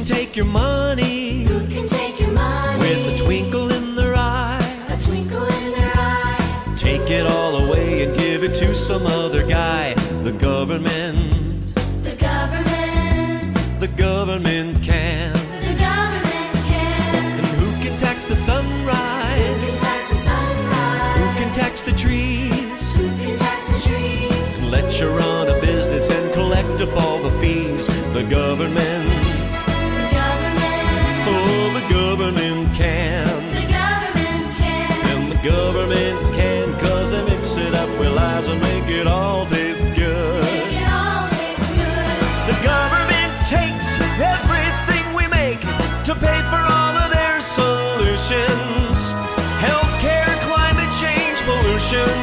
can take your money? Who can take your money? With a twinkle in their eye. A twinkle in their eye. Take it all away and give it to some other guy. The government. The government. The government can. The government can. And who can tax the sunrise? Who can tax the sunrise? Who can tax the trees? Who can tax the trees? And let you run a business and collect up all the fees. The government. The government. Oh, the government can. The government can. And the government can, 'cause they mix it up with lies and make it all taste good. Make it all taste good. The government takes everything we make to pay for all of their solutions. Healthcare, climate change, pollution.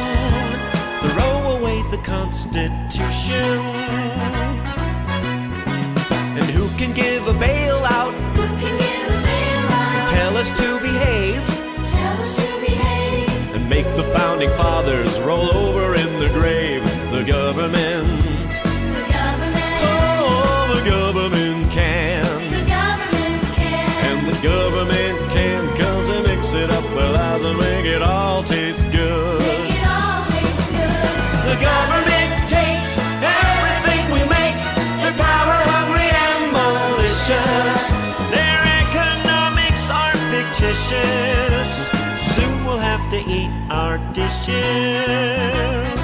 Throw away the Constitution. And who can give a bailout? Who can give a bailout? Tell us to behave. Tell us to behave. And make the founding fathers roll over in their grave. The government. The government. Oh, the government can. The government can. And the government can, 'cause they mix it up with lies and make it all taste good. Make it all taste good. The government takes everything we make. They're power hungry and malicious. Their economics are fictitious. Soon we'll have to eat our dishes.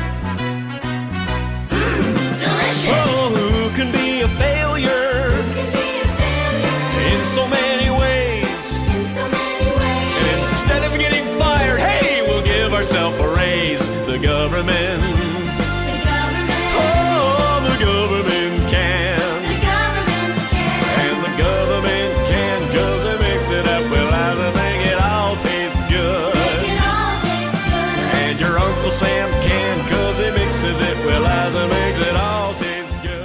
Delicious. Oh, who can be a failure Who can be a failure? in so many ways? In so many ways. And instead of getting fired, hey, we'll give ourselves a raise. The government. The government. Oh, the government can. The government can. And the government can, 'cause they make it up with lies and make it all taste good. Make it all taste good. And your Uncle Sam can, 'cause he mixes it with lies and makes it all taste good.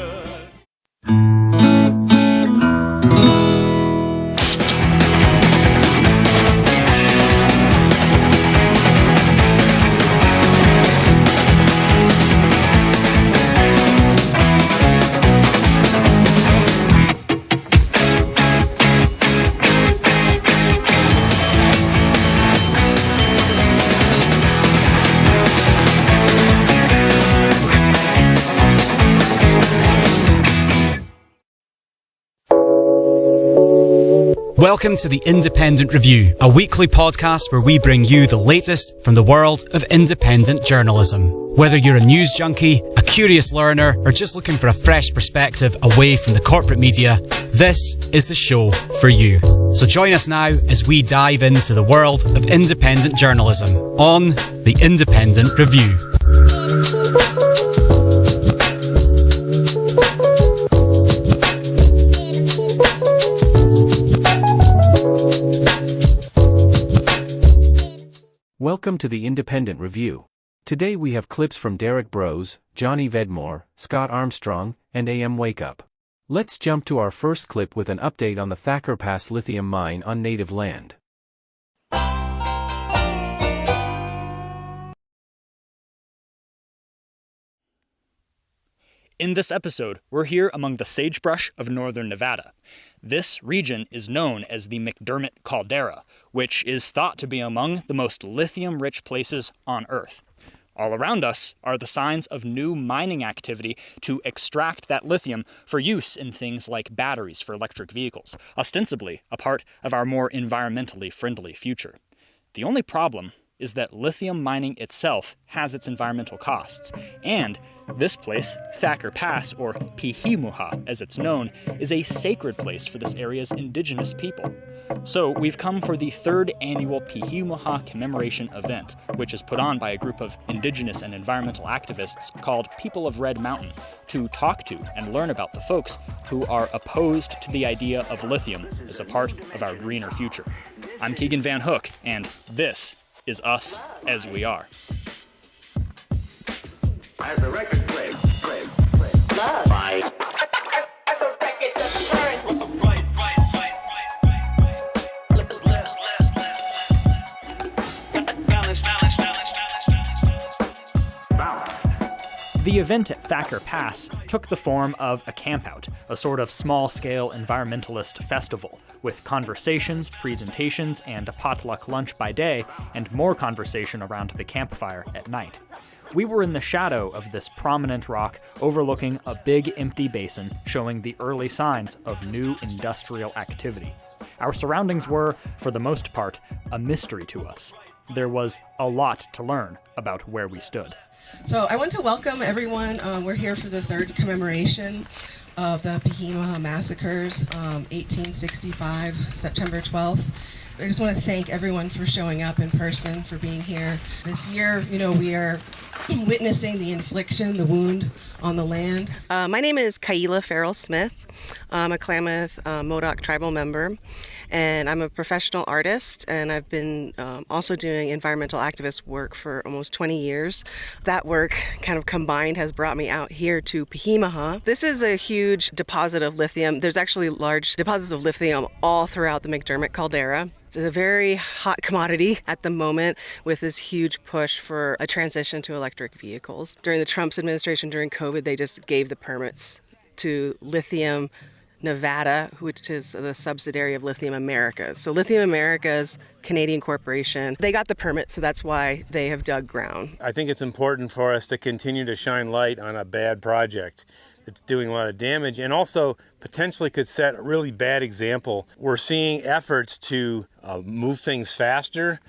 Welcome to the Independent Review, a weekly podcast where we bring you the latest from the world of independent journalism. Whether you're a news junkie, a curious learner, or just looking for a fresh perspective away from the corporate media, this is the show for you. So join us now as we dive into the world of independent journalism on the Independent Review. Welcome to the Independent Review. Today we have clips from Derrick Broze, Johnny Vedmore, Scott Armstrong, and AM Wakeup. Let's jump to our first clip with an update on the Thacker Pass lithium mine on native land. In this episode, we're here among the sagebrush of northern Nevada. This region is known as the McDermott Caldera, which is thought to be among the most lithium-rich places on Earth. All around us are the signs of new mining activity to extract that lithium for use in things like batteries for electric vehicles, ostensibly a part of our more environmentally friendly future. The only problem is that lithium mining itself has its environmental costs, and this place, Thacker Pass, or Pihimuha as it's known, is a sacred place for this area's indigenous people. So we've come for the third annual Pihimuha commemoration event, which is put on by a group of indigenous and environmental activists called People of Red Mountain, to talk to and learn about the folks who are opposed to the idea of lithium as a part of our greener future. I'm Keegan Van Hook, and this is Us As We Are. As the record plays, love. As the record just turned. The The event at Thacker Pass took the form of a campout, a sort of small-scale environmentalist festival, with conversations, presentations, and a potluck lunch by day, and more conversation around the campfire at night. We were in the shadow of this prominent rock overlooking a big empty basin showing the early signs of new industrial activity. Our surroundings were, for the most part, a mystery to us. There was a lot to learn about where we stood. So I want to welcome everyone. We're here for the third commemoration of the Pihemaha massacres, 1865, September 12th. I just want to thank everyone for showing up in person, for being here. This year, we are witnessing the infliction, the wound on the land. My name is Kaila Farrell Smith. I'm a Klamath Modoc tribal member, and I'm a professional artist, and I've been also doing environmental activist work for almost 20 years. That work kind of combined has brought me out here to Pihemaha. This is a huge deposit of lithium. There's actually large deposits of lithium all throughout the McDermott caldera. It's a very hot commodity at the moment with this huge push for a transition to electric vehicles. During the Trump's administration, during COVID, they just gave the permits to Lithium Nevada, which is the subsidiary of Lithium Americas. So Lithium Americas, Canadian corporation, they got the permit, so that's why they have dug ground. I think it's important for us to continue to shine light on a bad project. It's doing a lot of damage and also potentially could set a really bad example. We're seeing efforts to move things faster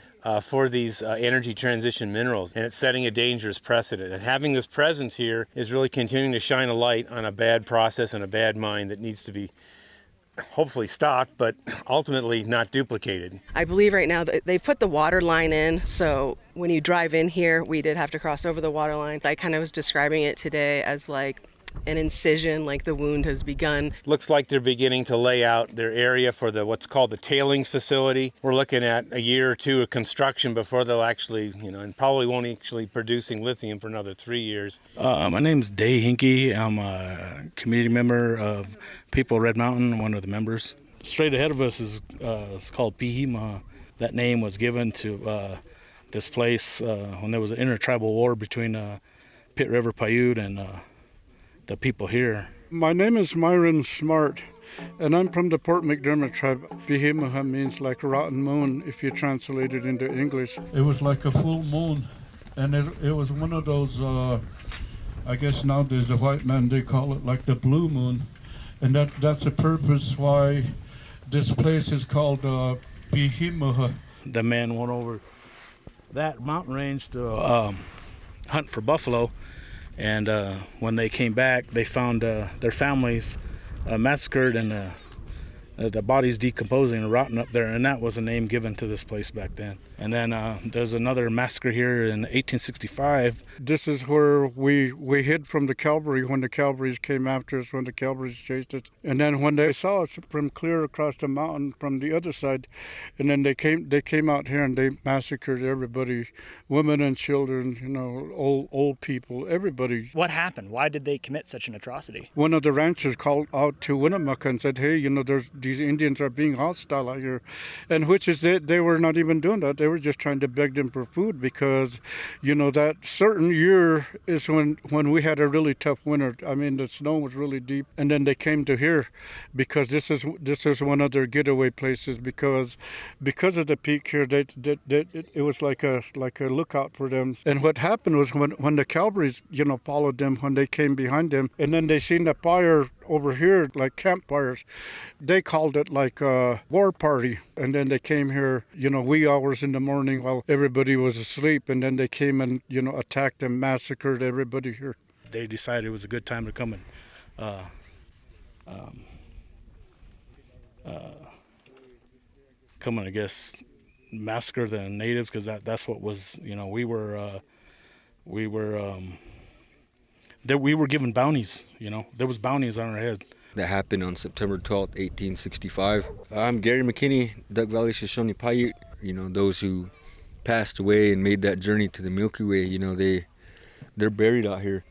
for these energy transition minerals, and it's setting a dangerous precedent. And having this presence here is really continuing to shine a light on a bad process and a bad mine that needs to be hopefully stopped, but ultimately not duplicated. I believe right now that they put the water line in, so when you drive in here, we did have to cross over the water line. I kind of was describing it today as like an incision, like the wound has begun. Looks like they're beginning to lay out their area for what's called the tailings facility. We're looking at a year or two of construction before they'll actually, and probably won't actually producing lithium for another 3 years. My name's Day Hinkey. I'm a community member of People of Red Mountain, one of the members. Straight ahead of us is it's called Pihemaha. That name was given to this place when there was an intertribal war between Pitt River Paiute and the people here. My name is Myron Smart, and I'm from the Port McDermott tribe. Pihemaha means like rotten moon if you translate it into English. It was like a full moon, and it was one of those, I guess nowadays the white man, they call it like the blue moon, and that's the purpose why this place is called Pihemaha. The men went over that mountain range to hunt for buffalo. And when they came back, they found their families massacred and the bodies decomposing and rotting up there. And that was a name given to this place back then. And then there's another massacre here in 1865. This is where we hid from the cavalry when the cavalry came after us, when the cavalry chased us. And then when they saw us from clear across the mountain from the other side, and then they came out here and they massacred everybody, women and children, old people, everybody. What happened? Why did they commit such an atrocity? One of the ranchers called out to Winnemucca and said, hey, these Indians are being hostile out here. And which is they were not even doing that. They were just trying to beg them for food because, that certain year is when we had a really tough winter. I mean, the snow was really deep. And then they came to here because this is one of their getaway places because of the peak here, it was like a lookout for them. And what happened was when the cavalry, followed them, when they came behind them, and then they seen the fire over here, like campfires, they called it like a war party. And then they came here, wee hours in the morning while everybody was asleep. And then they came and, attacked and massacred everybody here. They decided it was a good time to come and, I guess, massacre the natives because that's what was, we were given bounties, there was bounties on our head. That happened on September 12th, 1865. I'm Gary McKinney, Duck Valley Shoshone Paiute. Those who passed away and made that journey to the Milky Way, they're buried out here.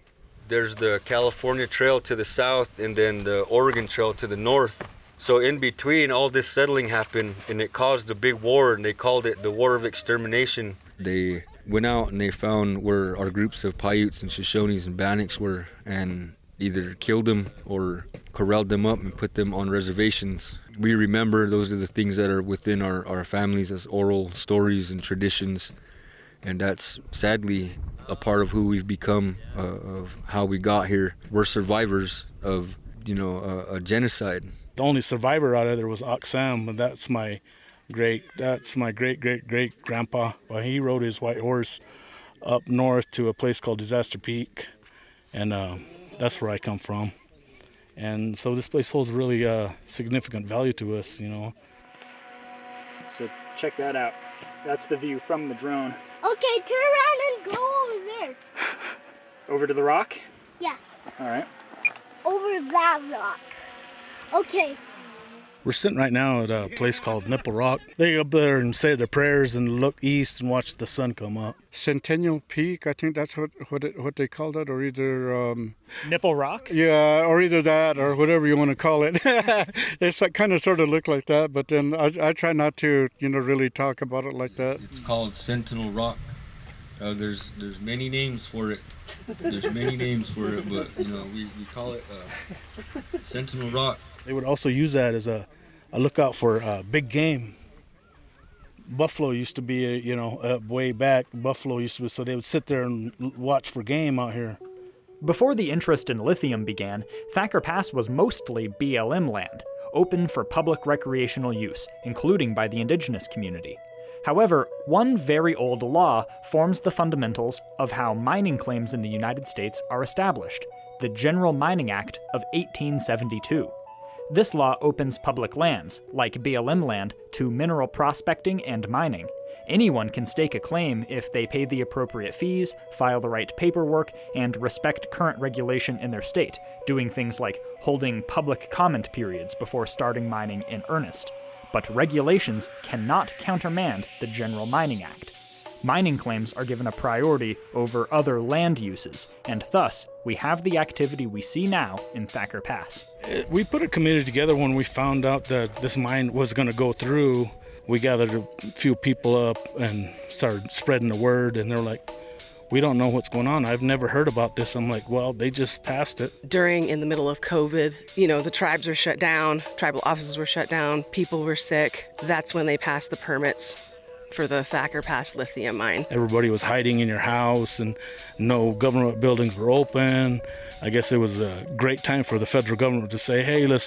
There's the California Trail to the south and then the Oregon Trail to the north. So in between, all this settling happened and it caused a big war, and they called it the War of Extermination. They went out and they found where our groups of Paiutes and Shoshones and Bannocks were, and either killed them or corralled them up and put them on reservations. We remember those are the things that are within our families as oral stories and traditions, and that's sadly a part of who we've become, of how we got here. We're survivors of, a genocide. The only survivor out of there was Oksam, and that's my great grandpa. Well, he rode his white horse up north to a place called Disaster Peak, and that's where I come from. And so this place holds really significant value to us, So check that out. That's the view from the drone. Okay, turn around and go over there. Over to the rock? Yes, All right. over that rock. Okay. We're sitting right now at a place called Nipple Rock. They go up there and say their prayers and look east and watch the sun come up. Centennial Peak, I think that's what they call that, or either Nipple Rock? yeah, or either that or whatever you want to call it. It's like, kind of sort of look like that, but then I try not to really talk about it like that. It's called Sentinel Rock. There's many names for it. There's many names for it, but we call it Sentinel Rock. They would also use that as a lookout for big game. Buffalo used to be, way back. Buffalo used to be, so they would sit there and watch for game out here. Before the interest in lithium began, Thacker Pass was mostly BLM land, open for public recreational use, including by the indigenous community. However, one very old law forms the fundamentals of how mining claims in the United States are established, the General Mining Act of 1872. This law opens public lands, like BLM land, to mineral prospecting and mining. Anyone can stake a claim if they pay the appropriate fees, file the right paperwork, and respect current regulation in their state, doing things like holding public comment periods before starting mining in earnest. But regulations cannot countermand the General Mining Act. Mining claims are given a priority over other land uses, and thus, we have the activity we see now in Thacker Pass. We put a committee together when we found out that this mine was going to go through. We gathered a few people up and started spreading the word, and they're like, we don't know what's going on. I've never heard about this. I'm like, well, they just passed it. In the middle of COVID, the tribes were shut down, tribal offices were shut down, people were sick. That's when they passed the permits for the Thacker Pass lithium mine. Everybody was hiding in your house and no government buildings were open. I guess it was a great time for the federal government to say, hey, let's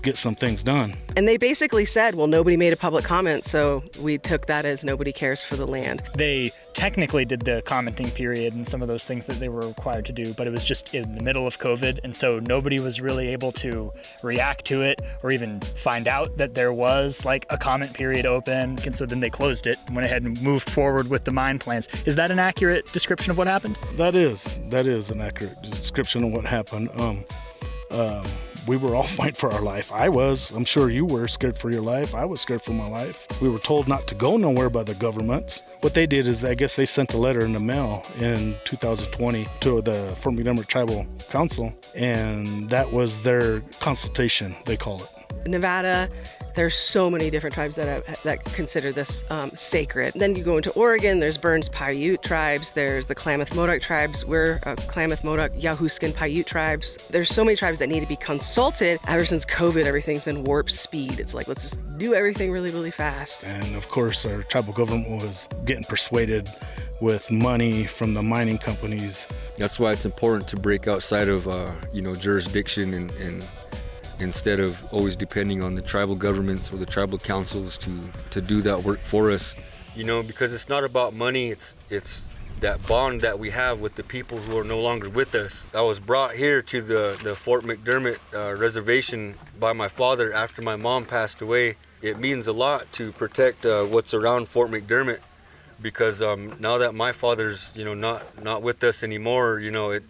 get some things done. And they basically said, well, nobody made a public comment, so we took that as nobody cares for the land. They technically did the commenting period and some of those things that they were required to do, but it was just in the middle of COVID, and so nobody was really able to react to it or even find out that there was like a comment period open, and so then they closed it and went ahead and moved forward with the mine plans. Is that an accurate description of what happened? That is an accurate description of what happened. We were all fighting for our life. I'm sure you were scared for your life. I was scared for my life. We were told not to go nowhere by the governments. What they did is, I guess they sent a letter in the mail in 2020 to the Fort McDermott Tribal Council, and that was their consultation, they call it. Nevada, there's so many different tribes that consider this sacred. Then you go into Oregon, there's Burns Paiute tribes, there's the Klamath Modoc tribes, we're Klamath Modoc Yahuskan Paiute tribes. There's so many tribes that need to be consulted. Ever since COVID, everything's been warp speed. It's like, let's just do everything really, really fast. And of course, our tribal government was getting persuaded with money from the mining companies. That's why it's important to break outside of, jurisdiction and instead of always depending on the tribal governments or the tribal councils to do that work for us. Because it's not about money, it's that bond that we have with the people who are no longer with us. I was brought here to the Fort McDermott reservation by my father after my mom passed away. It means a lot to protect what's around Fort McDermott, because now that my father's not with us anymore,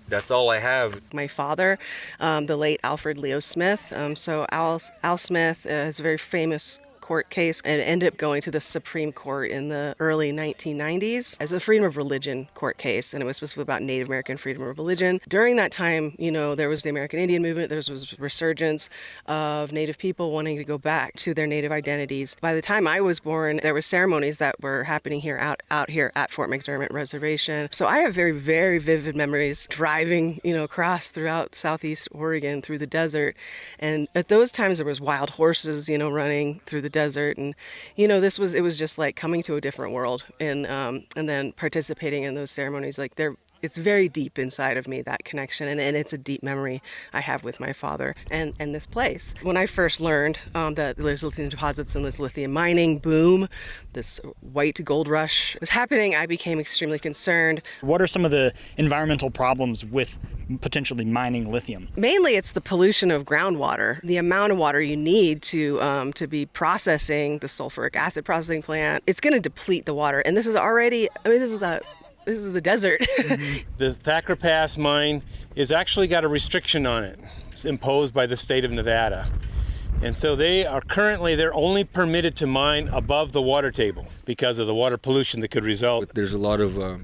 that's all I have. My father, the late Alfred Leo Smith. So Al Smith is a very famous court case, and it ended up going to the Supreme Court in the early 1990s as a freedom of religion court case, and it was specifically about Native American freedom of religion. During that time, there was the American Indian movement, there was resurgence of Native people wanting to go back to their Native identities. By the time I was born, there were ceremonies that were happening here out here at Fort McDermott Reservation. So I have very, very vivid memories driving, across throughout southeast Oregon through the desert. And at those times there was wild horses, running through the desert. And, it was just like coming to a different world. And then participating in those ceremonies, it's very deep inside of me, that connection, and it's a deep memory I have with my father and this place. When I first learned that there's lithium deposits and this lithium mining boom, this white gold rush was happening, I became extremely concerned. What are some of the environmental problems with potentially mining lithium? Mainly it's the pollution of groundwater, the amount of water you need to be processing the sulfuric acid processing plant. It's going to deplete the water, and this is the desert. The Thacker Pass mine has actually got a restriction on it. It's imposed by the state of Nevada. And so they're only permitted to mine above the water table because of the water pollution that could result. There's a lot of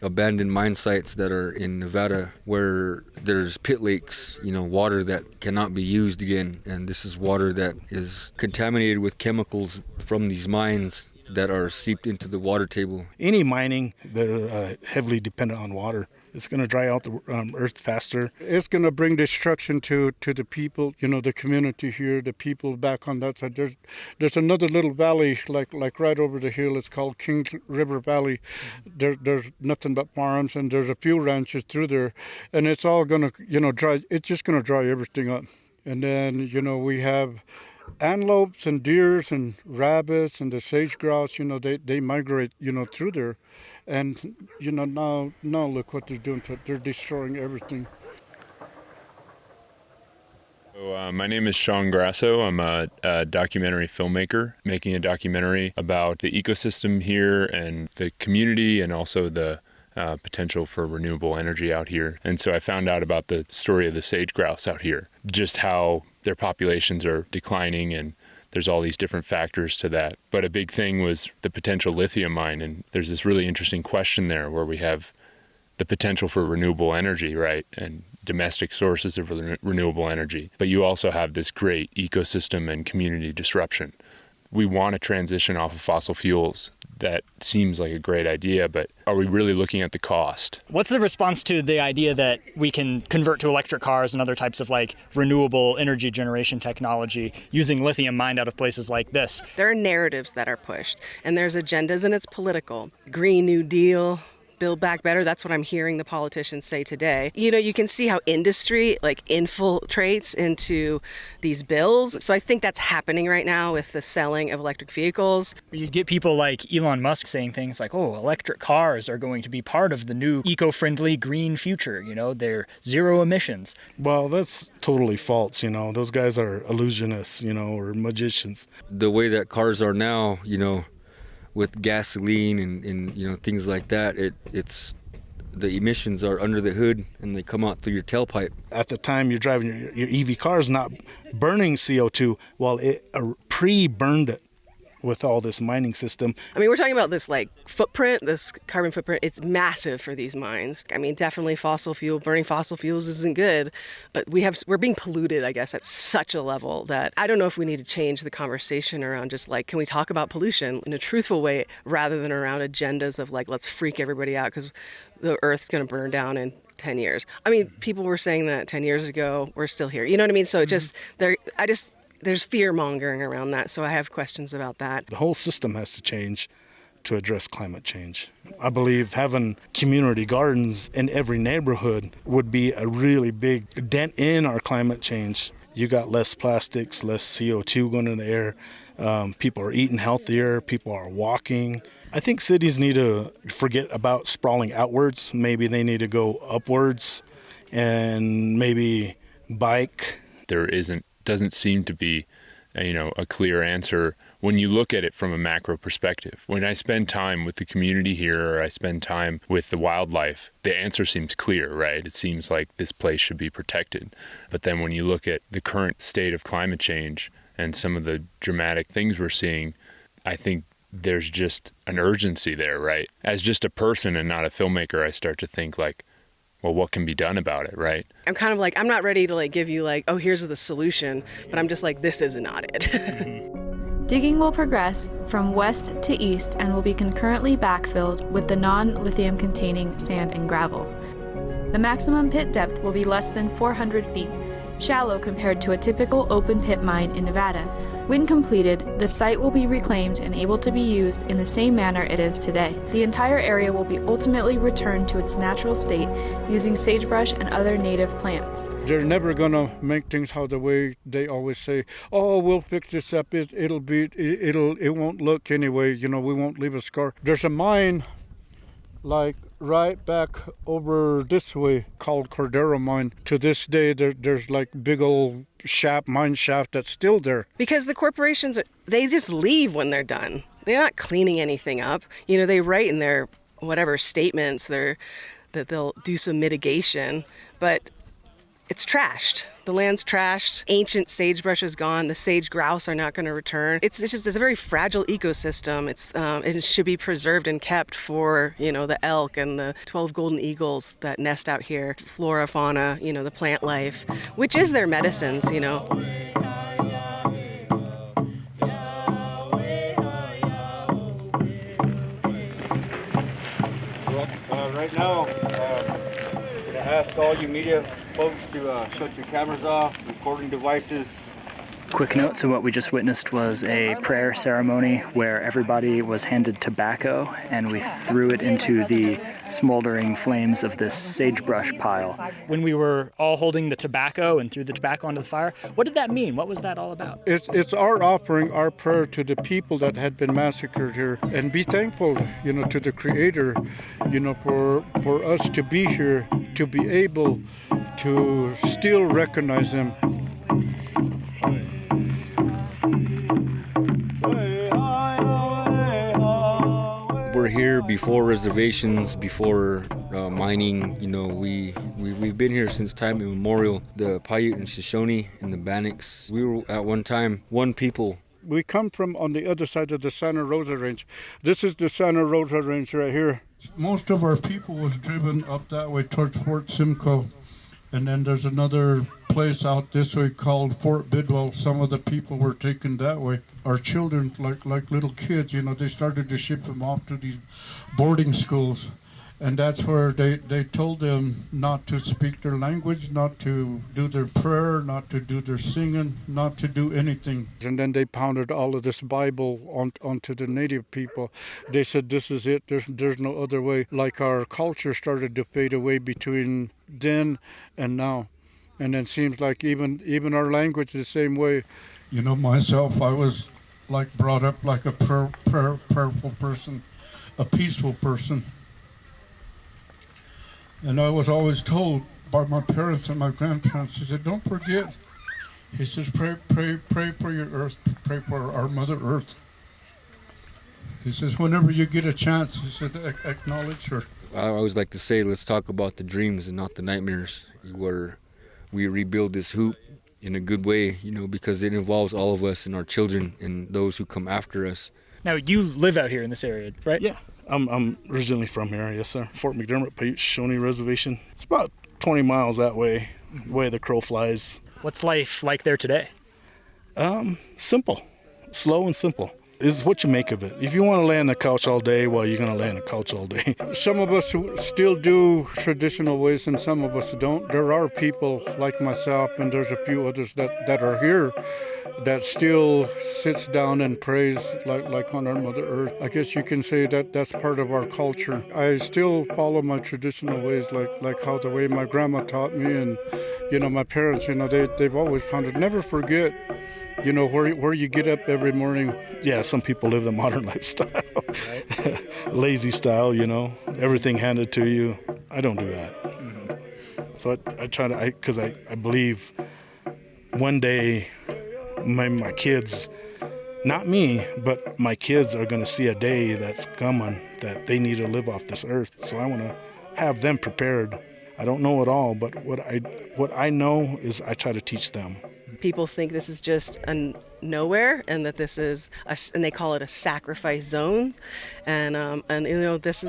abandoned mine sites that are in Nevada where there's pit lakes, water that cannot be used again. And this is water that is contaminated with chemicals from these mines that are seeped into the water table. Any mining, they're heavily dependent on water. It's going to dry out the earth faster. It's going to bring destruction to the people, the community here, the people back on that side. There's another little valley, like right over the hill. It's called Kings River Valley. There's nothing but farms, and there's a few ranches through there, and it's all going to, dry. It's just going to dry everything up. And then, we have antelopes and deers and rabbits and the sage grouse, they migrate, through there. And, now look what they're doing. They're destroying everything. So, my name is Sean Grasso. I'm a documentary filmmaker, making a documentary about the ecosystem here and the community, and also the potential for renewable energy out here. And so I found out about the story of the sage grouse out here, just how their populations are declining, and there's all these different factors to that. But a big thing was the potential lithium mine, and there's this really interesting question there where we have the potential for renewable energy, right, and domestic sources of renewable energy. But you also have this great ecosystem and community disruption. We want to transition off of fossil fuels. That seems like a great idea, but are we really looking at the cost? What's the response to the idea that we can convert to electric cars and other types of renewable energy generation technology using lithium mined out of places like this? There are narratives that are pushed, and there's agendas, and it's political. Green New Deal, Build Back Better, that's what I'm hearing the politicians say today. You can see how industry infiltrates into these bills. So I think that's happening right now with the selling of electric vehicles. You'd get people like Elon Musk saying things like, electric cars are going to be part of the new eco-friendly green future. They're zero emissions. Well, that's totally false. Those guys are illusionists, or magicians. The way that cars are now, with gasoline and things like that, it's the emissions are under the hood and they come out through your tailpipe. At the time you're driving your EV car is not burning CO2, while it pre-burned it with all this mining system. We're talking about this footprint, this carbon footprint. It's massive for these mines. Definitely burning fossil fuels isn't good, but we're being polluted, I guess, at such a level that I don't know if we need to change the conversation around just can we talk about pollution in a truthful way rather than around agendas of let's freak everybody out because the earth's going to burn down in 10 years. People were saying that 10 years ago. We're still here. You know what I mean? So there's fear-mongering around that, so I have questions about that. The whole system has to change to address climate change. I believe having community gardens in every neighborhood would be a really big dent in our climate change. You got less plastics, less CO2 going in the air. People are eating healthier. People are walking. I think cities need to forget about sprawling outwards. Maybe they need to go upwards and maybe bike. There doesn't seem to be a clear answer when you look at it from a macro perspective. When I spend time with the community here, or I spend time with the wildlife, the answer seems clear, right? It seems like this place should be protected. But then when you look at the current state of climate change and some of the dramatic things we're seeing, I think there's just an urgency there, right? As just a person and not a filmmaker, I start to think like, well, what can be done about it, right? I'm kind of like, I'm not ready to like give you like, oh, here's the solution, but I'm just like, this is not it. Digging will progress from west to east and will be concurrently backfilled with the non-lithium containing sand and gravel. The maximum pit depth will be less than 400 feet, shallow compared to a typical open pit mine in Nevada. When completed, the site will be reclaimed and able to be used in the same manner it is today. The entire area will be ultimately returned to its natural state using sagebrush and other native plants. They're never gonna make things how the way they always say, oh, we'll fix this up, it won't look anyway, you know, we won't leave a scar. There's a mine like right back over this way called Cordero Mine. To this day, there's like big old mine shaft that's still there. Because the corporations, they just leave when they're done. They're not cleaning anything up. You know, they write in their whatever statements that they'll do some mitigation, but it's trashed. The land's trashed. Ancient sagebrush is gone. The sage grouse are not going to return. It's a very fragile ecosystem. It should be preserved and kept for, you know, the elk and the 12 golden eagles that nest out here. Flora, fauna, you know, the plant life, which is their medicines, you know. Well, right now, I'm going to ask all you media folks to shut your cameras off, recording devices. Quick note, so what we just witnessed was a prayer ceremony where everybody was handed tobacco and we threw it into the smoldering flames of this sagebrush pile. When we were all holding the tobacco and threw the tobacco onto the fire, what did that mean? What was that all about? It's our offering, our prayer to the people that had been massacred here, and be thankful, you know, to the Creator, you know, for us to be here, to be able to still recognize them. We're here before reservations, before mining. You know, we've been here since time immemorial. The Paiute and Shoshone and the Bannocks. We were at one time one people. We come from on the other side of the Santa Rosa Range. This is the Santa Rosa Range right here. Most of our people was driven up that way towards Fort Simcoe. And then there's another place out this way called Fort Bidwell. Some of the people were taken that way. Our children, like little kids, you know, they started to ship them off to these boarding schools. And that's where they told them not to speak their language, not to do their prayer, not to do their singing, not to do anything. And then they pounded all of this Bible onto the native people. They said, this is it, there's no other way. Like our culture started to fade away between then and now. And then seems like even our language the same way. You know, myself, I was like brought up like a prayerful person, a peaceful person. And I was always told by my parents and my grandparents, he said, don't forget. He says, pray for your earth, pray for our Mother Earth. He says, whenever you get a chance, he said, acknowledge her. I always like to say, let's talk about the dreams and not the nightmares, where we rebuild this hoop in a good way, you know, because it involves all of us and our children and those who come after us. Now, you live out here in this area, right? Yeah. I'm originally from here, yes, sir. Fort McDermott, Paiute Shoshone Reservation. It's about 20 miles that way, way the crow flies. What's life like there today? Simple, slow and simple. This is what you make of it. If you want to lay on the couch all day, well, you're going to lay on the couch all day. Some of us still do traditional ways and some of us don't. There are people like myself, and there's a few others that are here that still sits down and prays like on our Mother Earth. I guess you can say that that's part of our culture. I still follow my traditional ways like how the way my grandma taught me, and, you know, my parents, you know, they've always found it. Never forget, you know, where you get up every morning. Yeah, some people live the modern lifestyle. Right. Lazy style, you know, everything handed to you. I don't do that. Mm-hmm. So I try to, because I believe one day my kids, not me, but my kids are going to see a day that's coming that they need to live off this earth. So I want to have them prepared. I don't know it all, but what I know is I try to teach them. People think this is just a nowhere, and that this is and they call it a sacrifice zone, and you know, these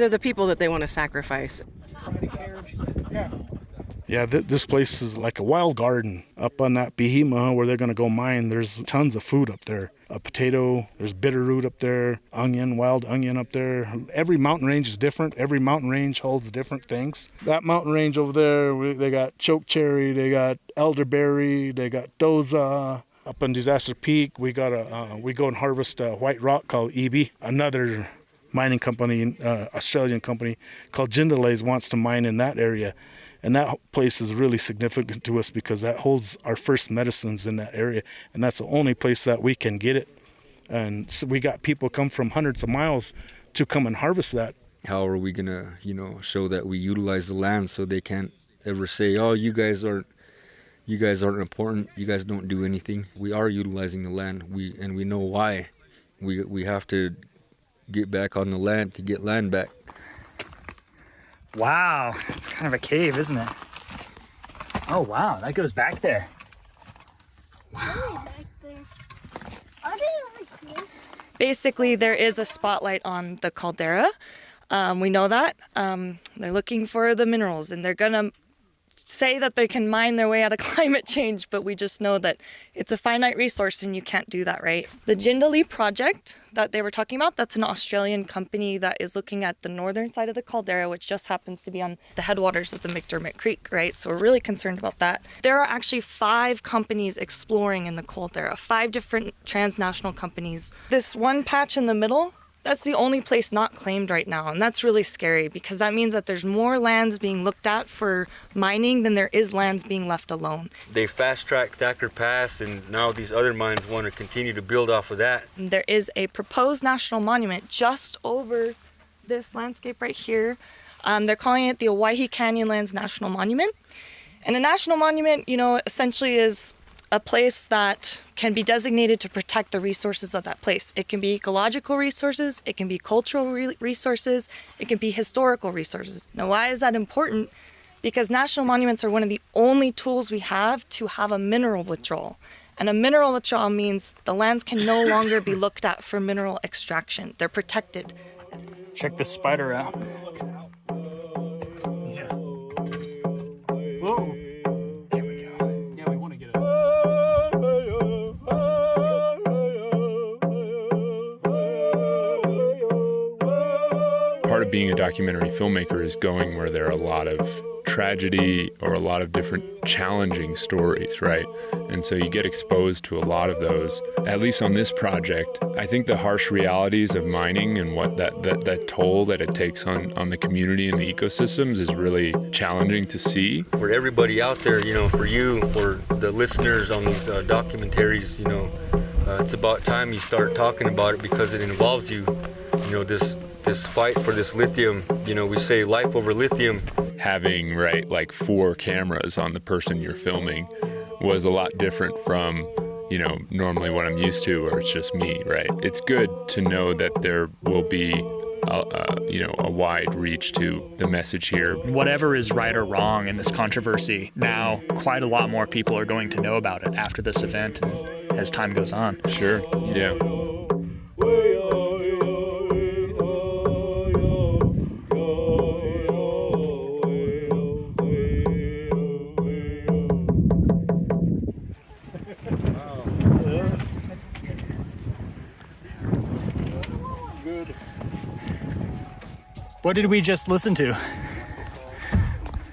are the people that they want to sacrifice. Yeah, this place is like a wild garden up on that Behemoth where they're going to go mine. There's tons of food up there. A potato, there's bitterroot up there, onion, wild onion up there. Every mountain range is different. Every mountain range holds different things. That mountain range over there, they got chokecherry, they got elderberry, they got doza. Up on Disaster Peak, we go and harvest white rock called EB. Another mining company, Australian company called Jindalays wants to mine in that area. And that place is really significant to us because that holds our first medicines in that area. And that's the only place that we can get it. And so we got people come from hundreds of miles to come and harvest that. How are we going to, you know, show that we utilize the land so they can't ever say, oh, you guys aren't important, you guys don't do anything. We are utilizing the land, and we know why. We have to get back on the land to get land back. Wow, it's kind of a cave, isn't it? Oh wow, that goes back there. Wow. Basically, there is a spotlight on the caldera. We know that. They're looking for the minerals, and they're gonna say that they can mine their way out of climate change, but we just know that it's a finite resource and you can't do that, right? The Jindalee project that they were talking about, that's an Australian company that is looking at the northern side of the caldera, which just happens to be on the headwaters of the McDermott Creek, right? So we're really concerned about that. There are actually 5 companies exploring in the caldera, 5 different transnational companies. This one patch in the middle, that's the only place not claimed right now, and that's really scary because that means that there's more lands being looked at for mining than there is lands being left alone. They fast-tracked Thacker Pass, and now these other mines want to continue to build off of that. There is a proposed national monument just over this landscape right here. They're calling it the Owyhee Canyonlands National Monument. And a national monument, you know, essentially is a place that can be designated to protect the resources of that place. It can be ecological resources, it can be cultural resources, it can be historical resources. Now, why is that important? Because national monuments are one of the only tools we have to have a mineral withdrawal. And a mineral withdrawal means the lands can no longer be looked at for mineral extraction. They're protected. Check this spider out. Yeah. Whoa. Part of being a documentary filmmaker is going where there are a lot of tragedy or a lot of different challenging stories, right? And so you get exposed to a lot of those. At least on this project, I think the harsh realities of mining and what that toll that it takes on the community and the ecosystems is really challenging to see. For everybody out there, you know, for you, for the listeners on these documentaries, you know, it's about time you start talking about it because it involves you. You know, this fight for this lithium, you know, we say life over lithium. Having, right, like 4 cameras on the person you're filming was a lot different from, you know, normally what I'm used to, where it's just me, right? It's good to know that there will be, a wide reach to the message here. Whatever is right or wrong in this controversy, now quite a lot more people are going to know about it after this event and as time goes on. Sure, yeah. What did we just listen to?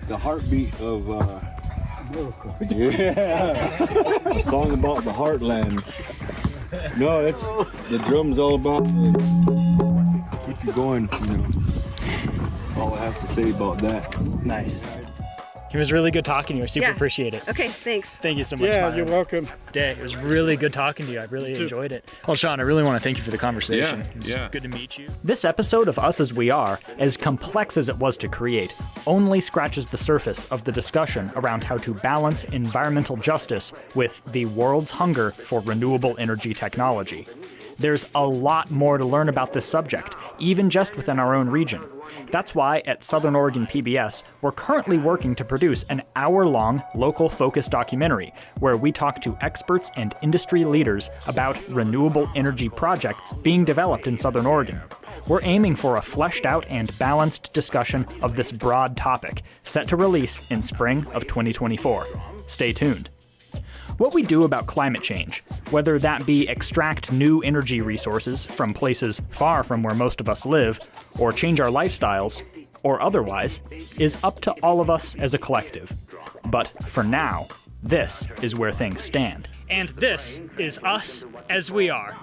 The heartbeat of America. Yeah. A song about the heartland. No, that's the drum's all about keep you going, you know. All I have to say about that. Nice. It was really good talking to you. I super appreciate it. Okay, thanks. Thank you so much. Yeah, Myron. you're welcome. It was really good talking to you. I really enjoyed it. Well, Sean, I really want to thank you for the conversation. Yeah, It's yeah. good to meet you. This episode of Us As We Are, as complex as it was to create, only scratches the surface of the discussion around how to balance environmental justice with the world's hunger for renewable energy technology. There's a lot more to learn about this subject, even just within our own region. That's why at Southern Oregon PBS, we're currently working to produce an hour-long local-focused documentary where we talk to experts and industry leaders about renewable energy projects being developed in Southern Oregon. We're aiming for a fleshed-out and balanced discussion of this broad topic, set to release in spring of 2024. Stay tuned. What we do about climate change, whether that be extract new energy resources from places far from where most of us live, or change our lifestyles, or otherwise, is up to all of us as a collective. But for now, this is where things stand. And this is us as we are.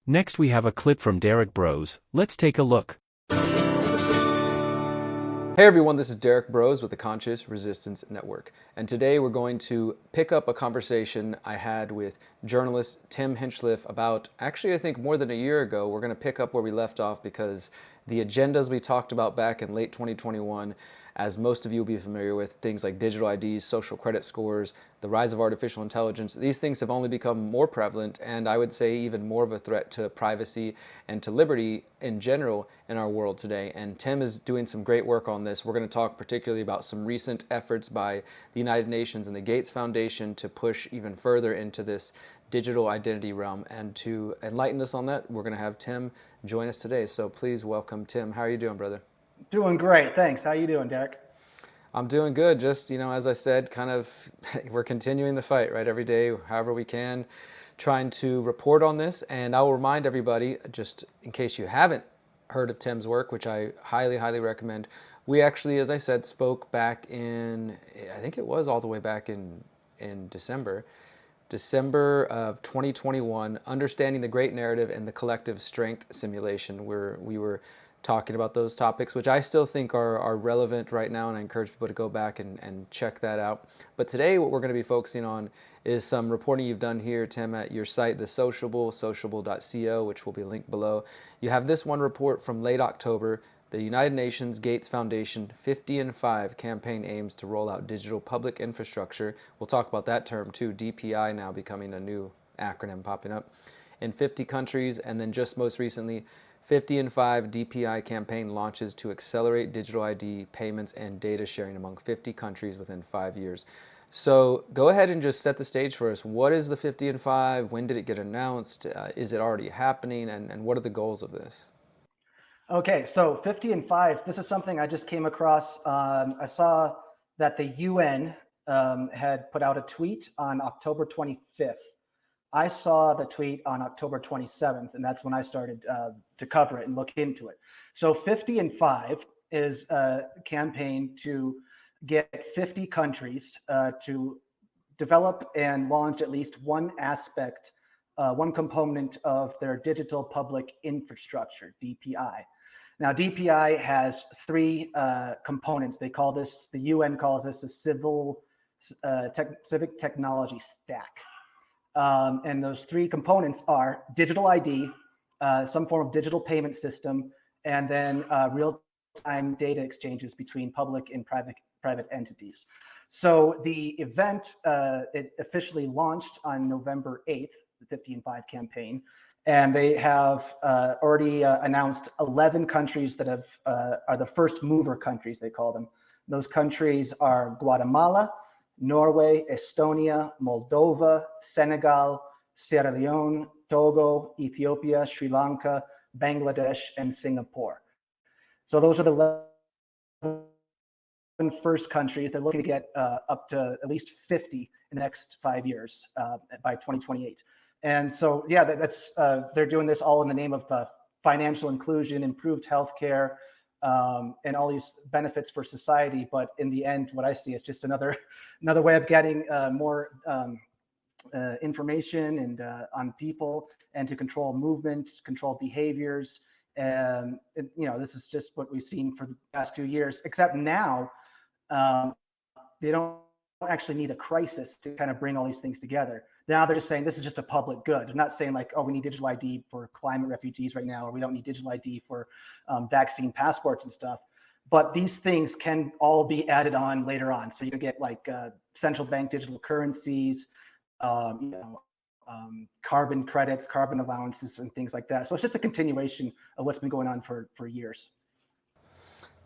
Next we have a clip from Derrick Broze. Let's take a look. Hey everyone, this is Derrick Broze with the Conscious Resistance Network, and today we're going to pick up a conversation I had with journalist Tim Hinchliff about, actually I think more than a year ago. We're going to pick up where we left off because the agendas we talked about back in late 2021, as most of you will be familiar with, things like digital IDs, social credit scores, the rise of artificial intelligence, these things have only become more prevalent and I would say even more of a threat to privacy and to liberty in general in our world today. And Tim is doing some great work on this. We're going to talk particularly about some recent efforts by the United Nations and the Gates Foundation to push even further into this digital identity realm. And to enlighten us on that, we're going to have Tim join us today. So please welcome Tim. How are you doing, brother? Doing great, thanks. How you doing, Derek? I'm doing good. Just, as I said, kind of, we're continuing the fight, right? Every day, however we can, trying to report on this. And I'll remind everybody, just in case you haven't heard of Tim's work, which I highly, highly recommend. We actually, as I said, spoke back in, I think it was all the way back in December of 2021, Understanding the Great Narrative and the Collective Strength Simulation, where we were talking about those topics, which I still think are relevant right now, and I encourage people to go back and check that out. But today what we're going to be focusing on is some reporting you've done here, Tim, at your site, The Sociable, sociable.co, which will be linked below. You have this one report from late October. The United Nations Gates Foundation 50 in 5 campaign aims to roll out digital public infrastructure. We'll talk about that term too, DPI now becoming a new acronym popping up, in 50 countries. And then just most recently, 50 in 5 DPI campaign launches to accelerate digital ID payments and data sharing among 50 countries within 5 years. So go ahead and just set the stage for us. What is the 50 in 5? When did it get announced? Is it already happening? And what are the goals of this? Okay, so 50 in 5, this is something I just came across. I saw that the UN had put out a tweet on October 25th. I saw the tweet on October 27th, and that's when I started to cover it and look into it. So 50 in 5 is a campaign to get 50 countries to develop and launch at least one aspect, one component of their digital public infrastructure, DPI. Now, DPI has three components. They call this, the UN calls this the civic technology stack. And those three components are digital ID, some form of digital payment system, and then real-time data exchanges between public and private entities. So the event, it officially launched on November 8th, the 50 in 5 campaign, and they have already announced 11 countries that have are the first mover countries, they call them. Those countries are Guatemala, Norway, Estonia, Moldova, Senegal, Sierra Leone, Togo, Ethiopia, Sri Lanka, Bangladesh, and Singapore. So those are the 11 first countries. They're looking to get up to at least 50 in the next 5 years by 2028. And so, yeah, that's they're doing this all in the name of financial inclusion, improved healthcare, and all these benefits for society. But in the end, what I see is just another way of getting more information and on people, and to control movement, control behaviors. And this is just what we've seen for the past few years. Except now, they don't actually need a crisis to kind of bring all these things together. Now they're just saying this is just a public good. They're not saying like, oh, we need digital ID for climate refugees right now, or we don't need digital ID for vaccine passports and stuff. But these things can all be added on later on. So you get like central bank digital currencies, carbon credits, carbon allowances, and things like that. So it's just a continuation of what's been going on for years.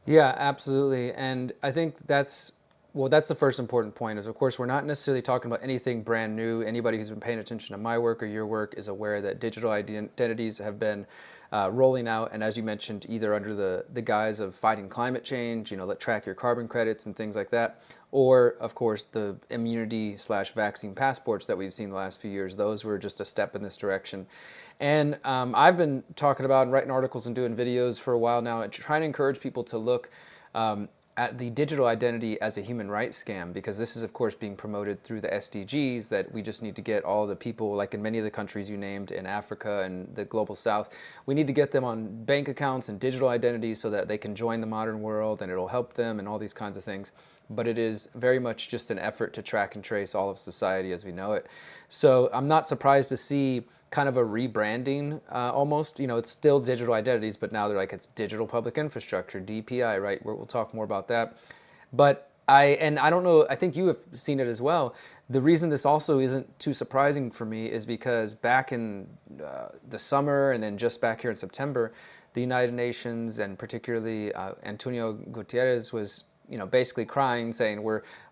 Yeah, absolutely. And I think that's the first important point is, of course, we're not necessarily talking about anything brand new. Anybody who's been paying attention to my work or your work is aware that digital identities have been rolling out. And as you mentioned, either under the guise of fighting climate change, let track your carbon credits and things like that, or of course the immunity/vaccine passports that we've seen the last few years. Those were just a step in this direction. And I've been talking about and writing articles and doing videos for a while now and trying to encourage people to look at the digital identity as a human rights scam, because this is of course being promoted through the SDGs, that we just need to get all the people, like in many of the countries you named in Africa and the global south, we need to get them on bank accounts and digital identities so that they can join the modern world and it'll help them and all these kinds of things. But it is very much just an effort to track and trace all of society as we know it. So I'm not surprised to see kind of a rebranding almost. It's still digital identities, but now they're like, it's digital public infrastructure, DPI, right? We'll talk more about that. But I don't know, I think you have seen it as well. The reason this also isn't too surprising for me is because back in the summer and then just back here in September, the United Nations and particularly Antonio Guterres was basically crying, saying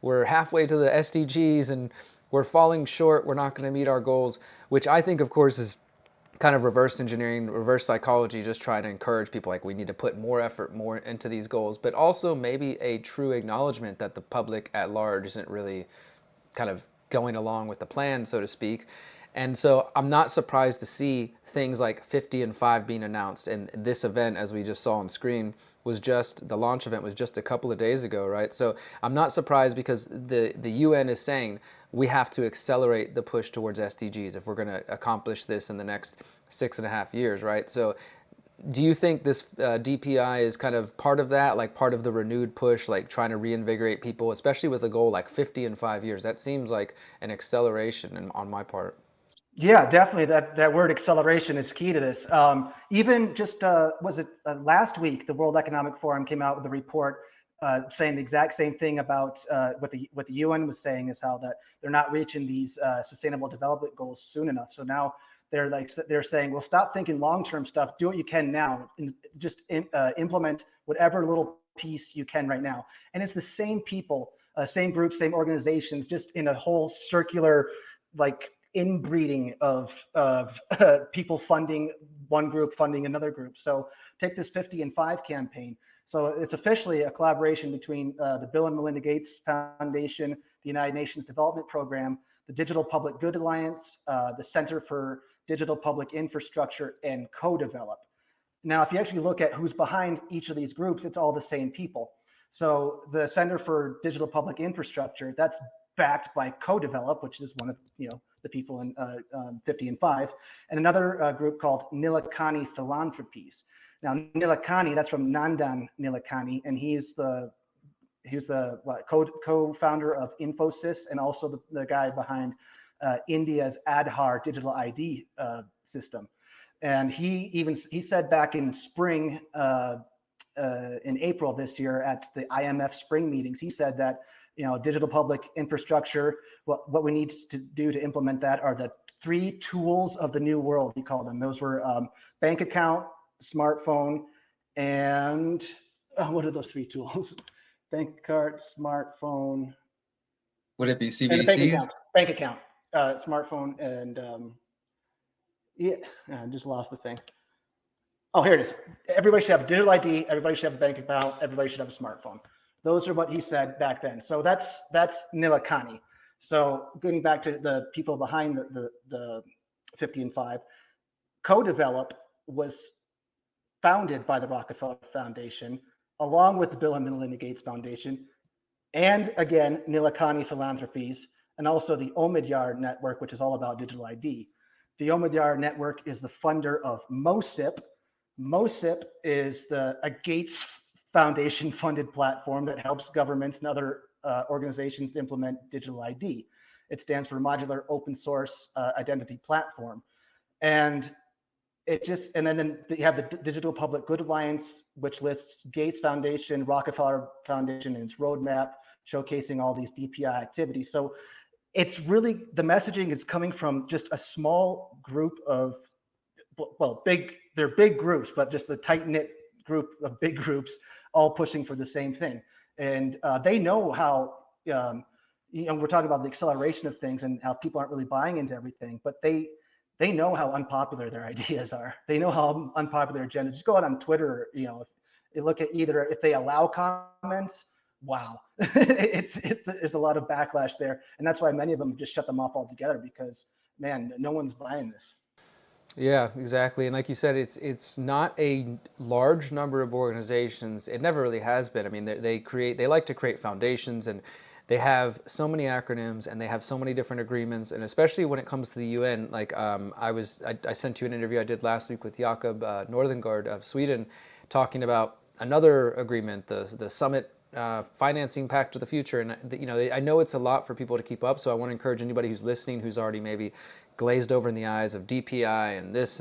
we're halfway to the SDGs and we're falling short, we're not going to meet our goals, which I think, of course, is kind of reverse engineering, reverse psychology, just trying to encourage people like we need to put more effort more into these goals, but also maybe a true acknowledgement that the public at large isn't really kind of going along with the plan, so to speak. And so I'm not surprised to see things like 50 and 5 being announced. And this event, as we just saw on screen, the launch event was just a couple of days ago, right? So I'm not surprised because the UN is saying we have to accelerate the push towards SDGs if we're going to accomplish this in the next 6.5 years, right? So do you think this DPI is kind of part of that, like part of the renewed push, like trying to reinvigorate people, especially with a goal like 50 in 5 years? That seems like an acceleration on my part. Yeah, definitely. That word acceleration is key to this. Even just last week, the World Economic Forum came out with a report saying the exact same thing about what the UN was saying is how that they're not reaching these sustainable development goals soon enough. So now they're saying, well, stop thinking long-term stuff. Do what you can now, and just implement whatever little piece you can right now. And it's the same people, same groups, same organizations, just in a whole circular inbreeding of people funding one group, funding another group. So take this 50 and 5 campaign. So it's officially a collaboration between the Bill and Melinda Gates Foundation, the United Nations Development Program, the Digital Public Good Alliance, the Center for Digital Public Infrastructure, and Co-Develop. Now, if you actually look at who's behind each of these groups, it's all the same people. So the Center for Digital Public Infrastructure, that's backed by Co-Develop, which is one of the people in 50 and 5, and another group called Nilekani Philanthropies. Now, Nilekani, that's from Nandan Nilekani, and he's the co-founder of Infosys, and also the guy behind India's Aadhaar digital ID system. And he said back in spring, in April this year at the IMF spring meetings, he said that digital public infrastructure, what we need to do to implement that are the 3 tools of the new world, he called them. Those were bank account, smartphone, and what are those 3 tools? Bank card, smartphone. Would it be CBDCs? Bank account, smartphone, and I just lost the thing. Oh, here it is. Everybody should have a digital ID. Everybody should have a bank account. Everybody should have a smartphone. Those are what he said back then. So that's Nilekani. So going back to the people behind the 50 and 5, Co-Develop was founded by the Rockefeller Foundation, along with the Bill and Melinda Gates Foundation, and again, Nilekani Philanthropies, and also the Omidyar Network, which is all about digital ID. The Omidyar Network is the funder of MOSIP. MOSIP is a Gates Foundation funded platform that helps governments and other organizations to implement digital ID. It stands for Modular Open Source Identity Platform. And then you have the Digital Public Good Alliance, which lists Gates Foundation, Rockefeller Foundation, and its roadmap showcasing all these DPI activities. So it's really, the messaging is coming from just a small group of, well, they're big groups, but just a tight-knit group of big groups all pushing for the same thing. And they know how, we're talking about the acceleration of things and how people aren't really buying into everything, but they know how unpopular their ideas are. They know how unpopular agendas. Just go out on Twitter, if you look at if they allow comments, wow, there's a lot of backlash there. And that's why many of them just shut them off altogether because, man, no one's buying this. Yeah, exactly. And like you said, it's not a large number of organizations. It never really has been. I mean, they like to create foundations, and they have so many acronyms, and they have so many different agreements. And especially when it comes to the UN, like I sent you an interview I did last week with Jakub Northengard of Sweden, talking about another agreement, the Summit Financing Pact of the Future. And I know it's a lot for people to keep up, so I want to encourage anybody who's listening who's already maybe glazed over in the eyes of DPI and this,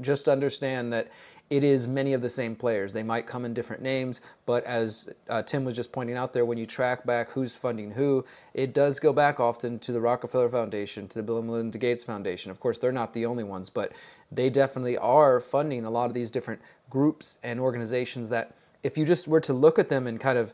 just understand that it is many of the same players. They might come in different names, but as Tim was just pointing out there, when you track back who's funding who, it does go back often to the Rockefeller Foundation, to the Bill and Melinda Gates Foundation. Of course, they're not the only ones, but they definitely are funding a lot of these different groups and organizations that if you just were to look at them and kind of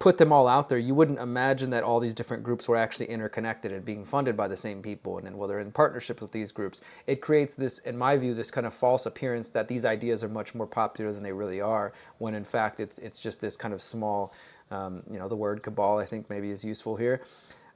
put them all out there, you wouldn't imagine that all these different groups were actually interconnected and being funded by the same people, and then they're in partnerships with these groups. It creates this, in my view, this kind of false appearance that these ideas are much more popular than they really are, when in fact it's just this kind of small, the word cabal I think maybe is useful here.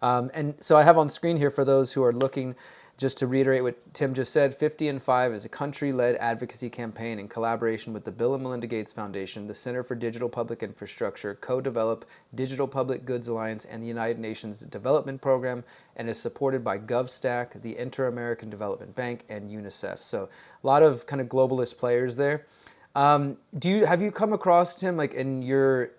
And so I have on screen here for those who are looking, just to reiterate what Tim just said, 50 and 5 is a country-led advocacy campaign in collaboration with the Bill and Melinda Gates Foundation, the Center for Digital Public Infrastructure, co-develop Digital Public Goods Alliance and the United Nations Development Program, and is supported by GovStack, the Inter-American Development Bank, and UNICEF. So a lot of kind of globalist players there. Have you come across, Tim, like in you're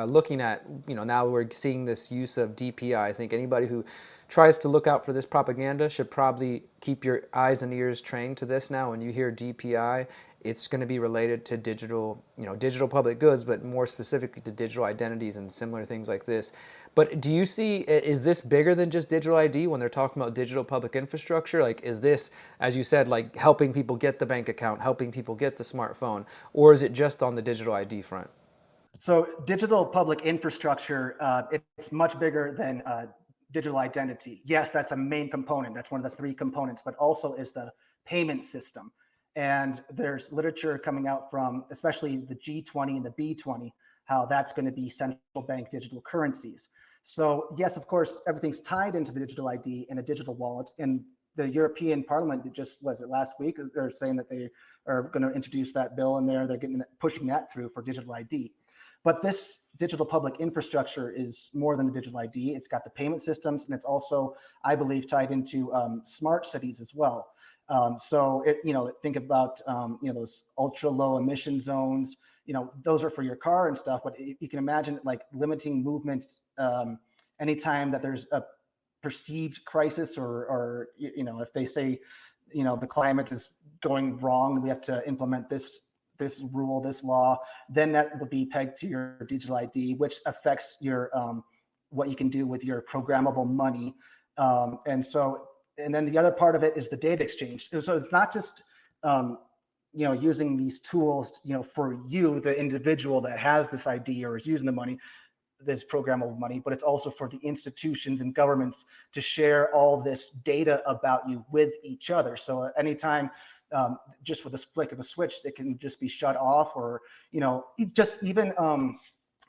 looking at, now we're seeing this use of DPI. I think anybody who tries to look out for this propaganda should probably keep your eyes and ears trained to this now. When you hear DPI, it's going to be related to digital public goods, but more specifically to digital identities and similar things like this. But do you see, is this bigger than just digital ID when they're talking about digital public infrastructure? Like, is this, as you said, like helping people get the bank account, helping people get the smartphone, or is it just on the digital ID front? So digital public infrastructure, it's much bigger than digital identity. Yes, that's a main component. That's one of the 3 components, but also is the payment system. And there's literature coming out from especially the G20 and the B20, how that's going to be central bank digital currencies. So yes, of course, everything's tied into the digital ID and a digital wallet. And the European Parliament, was it last week, they're saying that they are going to introduce that bill in there. They're pushing that through for digital ID. But this digital public infrastructure is more than a digital ID. It's got the payment systems, and it's also, I believe, tied into smart cities as well. So think about those ultra low emission zones. Those are for your car and stuff. But you can imagine like limiting movements anytime that there's a perceived crisis, or if they say the climate is going wrong, we have to implement this rule, this law, then that would be pegged to your digital ID, which affects your what you can do with your programmable money. And then the other part of it is the data exchange. So it's not just using these tools for you, the individual that has this ID or is using the money, this programmable money, but it's also for the institutions and governments to share all this data about you with each other. So anytime, just with a flick of a switch, it can just be shut off, or just even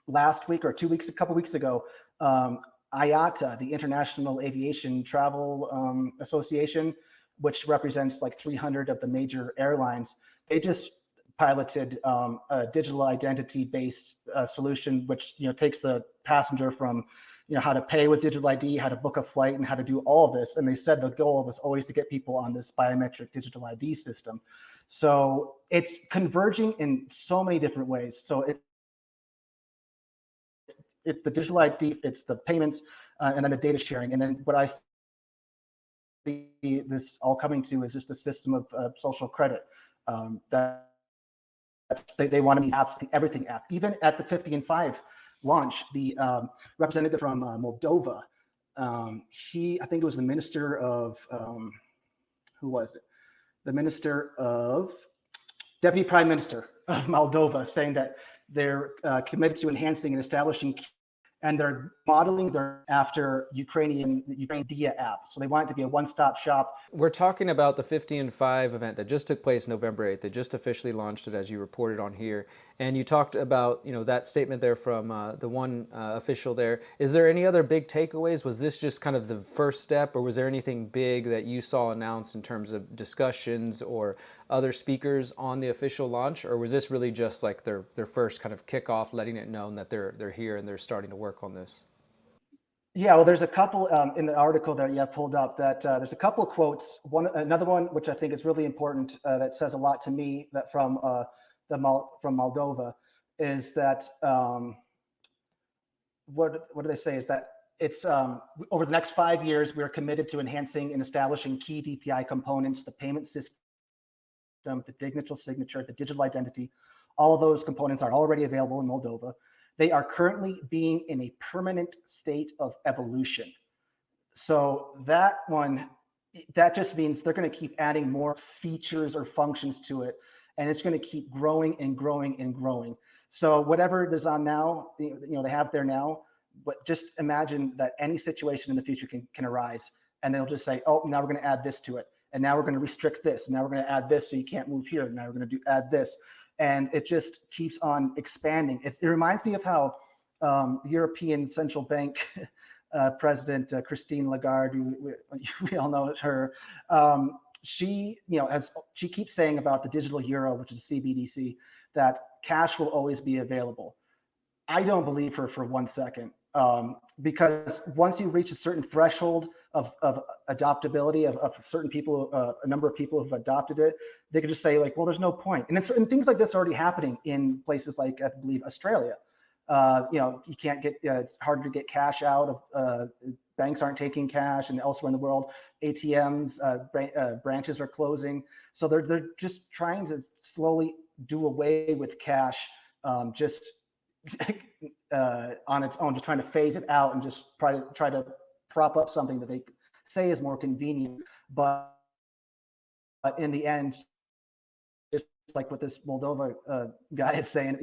last week or a couple weeks ago, IATA, the International Aviation Travel Association, which represents like 300 of the major airlines, they just piloted a digital identity-based solution, which takes the passenger from how to pay with digital ID, how to book a flight, and how to do all of this. And they said the goal was always to get people on this biometric digital ID system. So it's converging in so many different ways. So it's the digital ID, it's the payments, and then the data sharing. And then what I see this all coming to is just a system of social credit that they want to be apps, the everything app. Even at the 50 and 5 launch, the representative from Moldova, I think it was the minister of, who was it? The minister of, Deputy Prime Minister of Moldova, saying that they're committed to enhancing and establishing, and they're modeling after Ukraine Dia app. So they want it to be a one-stop shop. We're talking about the 50 and 5 event that just took place November 8th. They just officially launched it, as you reported on here. And you talked about, that statement there from the one official there. Is there any other big takeaways? Was this just kind of the first step, or was there anything big that you saw announced in terms of discussions or other speakers on the official launch? Or was this really just like their first kind of kickoff, letting it known that they're here and they're starting to work on this? Yeah, well, there's a couple in the article that you have pulled up that there's a couple of quotes. Another one, which I think is really important, that says a lot to me, that from Moldova, is that what do they say? Is that it's over the next 5 years, we're committed to enhancing and establishing key DPI components, the payment system, the digital signature, the digital identity. All of those components are already available in Moldova. They are currently being in a permanent state of evolution. So that just means they're going to keep adding more features or functions to it, and it's going to keep growing and growing and growing. So whatever there's on now, they have there now, but just imagine that any situation in the future can arise, and they'll just say, oh, now we're going to add this to it, and now we're going to restrict this, and now we're going to add this so you can't move here, and now we're going to add this. And it just keeps on expanding. It reminds me of how European Central Bank President Christine Lagarde, we all know her, she keeps saying about the digital euro, which is CBDC, that cash will always be available. I don't believe her for 1 second, because once you reach a certain threshold of adoptability of certain people, a number of people who've adopted it, they could just say like, well, there's no point. And things like this are already happening in places like, I believe, Australia. You can't get, it's harder to get cash out of, banks aren't taking cash, and elsewhere in the world, ATMs, branches are closing. So they're just trying to slowly do away with cash, just on its own, just trying to phase it out and just try to prop up something that they say is more convenient. But in the end, just like what this Moldova guy is saying,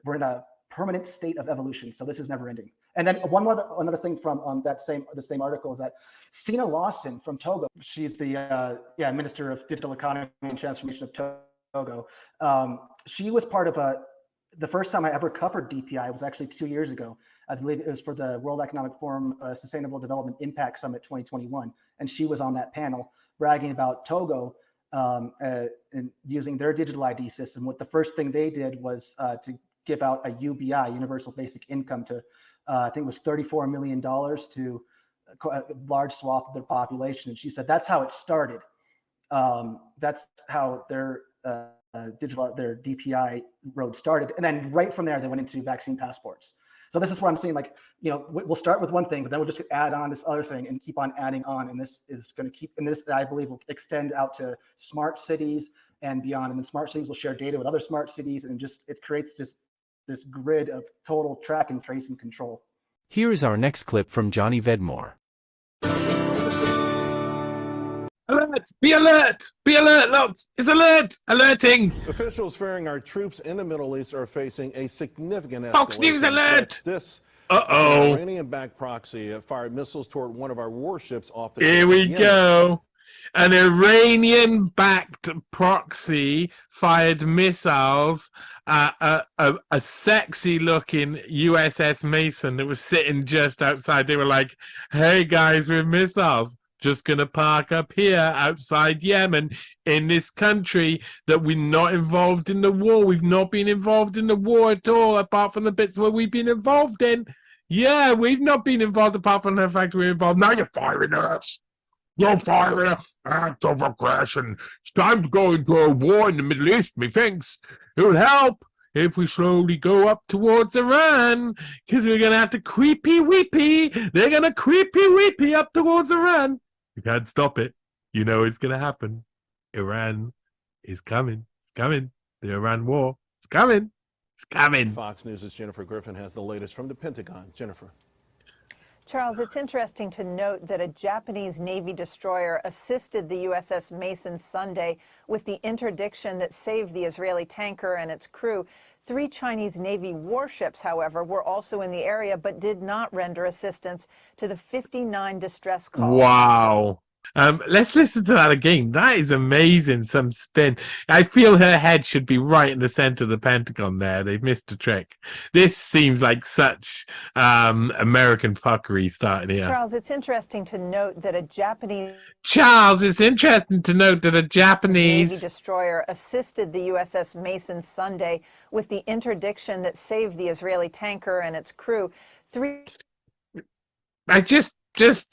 we're in a permanent state of evolution. So this is never ending. And then another thing from the same article is that Sina Lawson from Togo, she's the Minister of Digital Economy and Transformation of Togo. She was part of the first time I ever covered DPI was actually 2 years ago. I believe it was for the World Economic Forum Sustainable Development Impact Summit 2021. And she was on that panel bragging about Togo and using their digital ID system. What the first thing they did was to give out a UBI, Universal Basic Income, to I think it was $34 million to a large swath of their population. And she said that's how it started. That's how their their DPI road started. And then right from there, they went into vaccine passports. So this is what I'm saying, like, we'll start with one thing, but then we'll just add on this other thing and keep on adding on. And this is going to keep, and this, I believe, will extend out to smart cities and beyond. And then smart cities will share data with other smart cities, and just, it creates this grid of total track and trace and control. Here is our next clip from Johnny Vedmore. Alert! Be alert! Be alert! Look! It's alert! Alerting! Officials fearing our troops in the Middle East are facing a significant escalation. Fox News alert! This Uh-oh. Iranian-backed proxy fired missiles toward one of our warships off the Here we go. An Iranian-backed proxy fired missiles at a sexy-looking USS Mason that was sitting just outside. They were like, hey, guys, with missiles. Just going to park up here outside Yemen in this country that we're not involved in the war. We've not been involved in the war at all, apart from the bits where we've been involved in. Yeah, we've not been involved apart from the fact we're involved. Now you're firing us. You're firing us. Acts of aggression. It's time to go into a war in the Middle East, methinks. It will help. if we slowly go up towards Iran, because we're going to have to creepy weepy. They're going to creepy weepy up towards Iran. You can't stop it. You know it's going to happen. Iran is coming. It's coming. The Iran war. It's coming. It's coming. Fox News' Jennifer Griffin has the latest from the Pentagon. Jennifer. Charles, it's interesting to note that a Japanese Navy destroyer assisted the USS Mason Sunday with the interdiction that saved the Israeli tanker and its crew. 3 Chinese Navy warships, however, were also in the area but did not render assistance to the 59 distress calls. Wow. Let's listen to that again. That is amazing. Some spin. I feel her head should be right in the center of the Pentagon there. They've missed a trick. This seems like such American fuckery starting here. Charles, it's interesting to note that a Japanese Navy destroyer assisted the USS Mason Sunday with the interdiction that saved the Israeli tanker and its crew. I just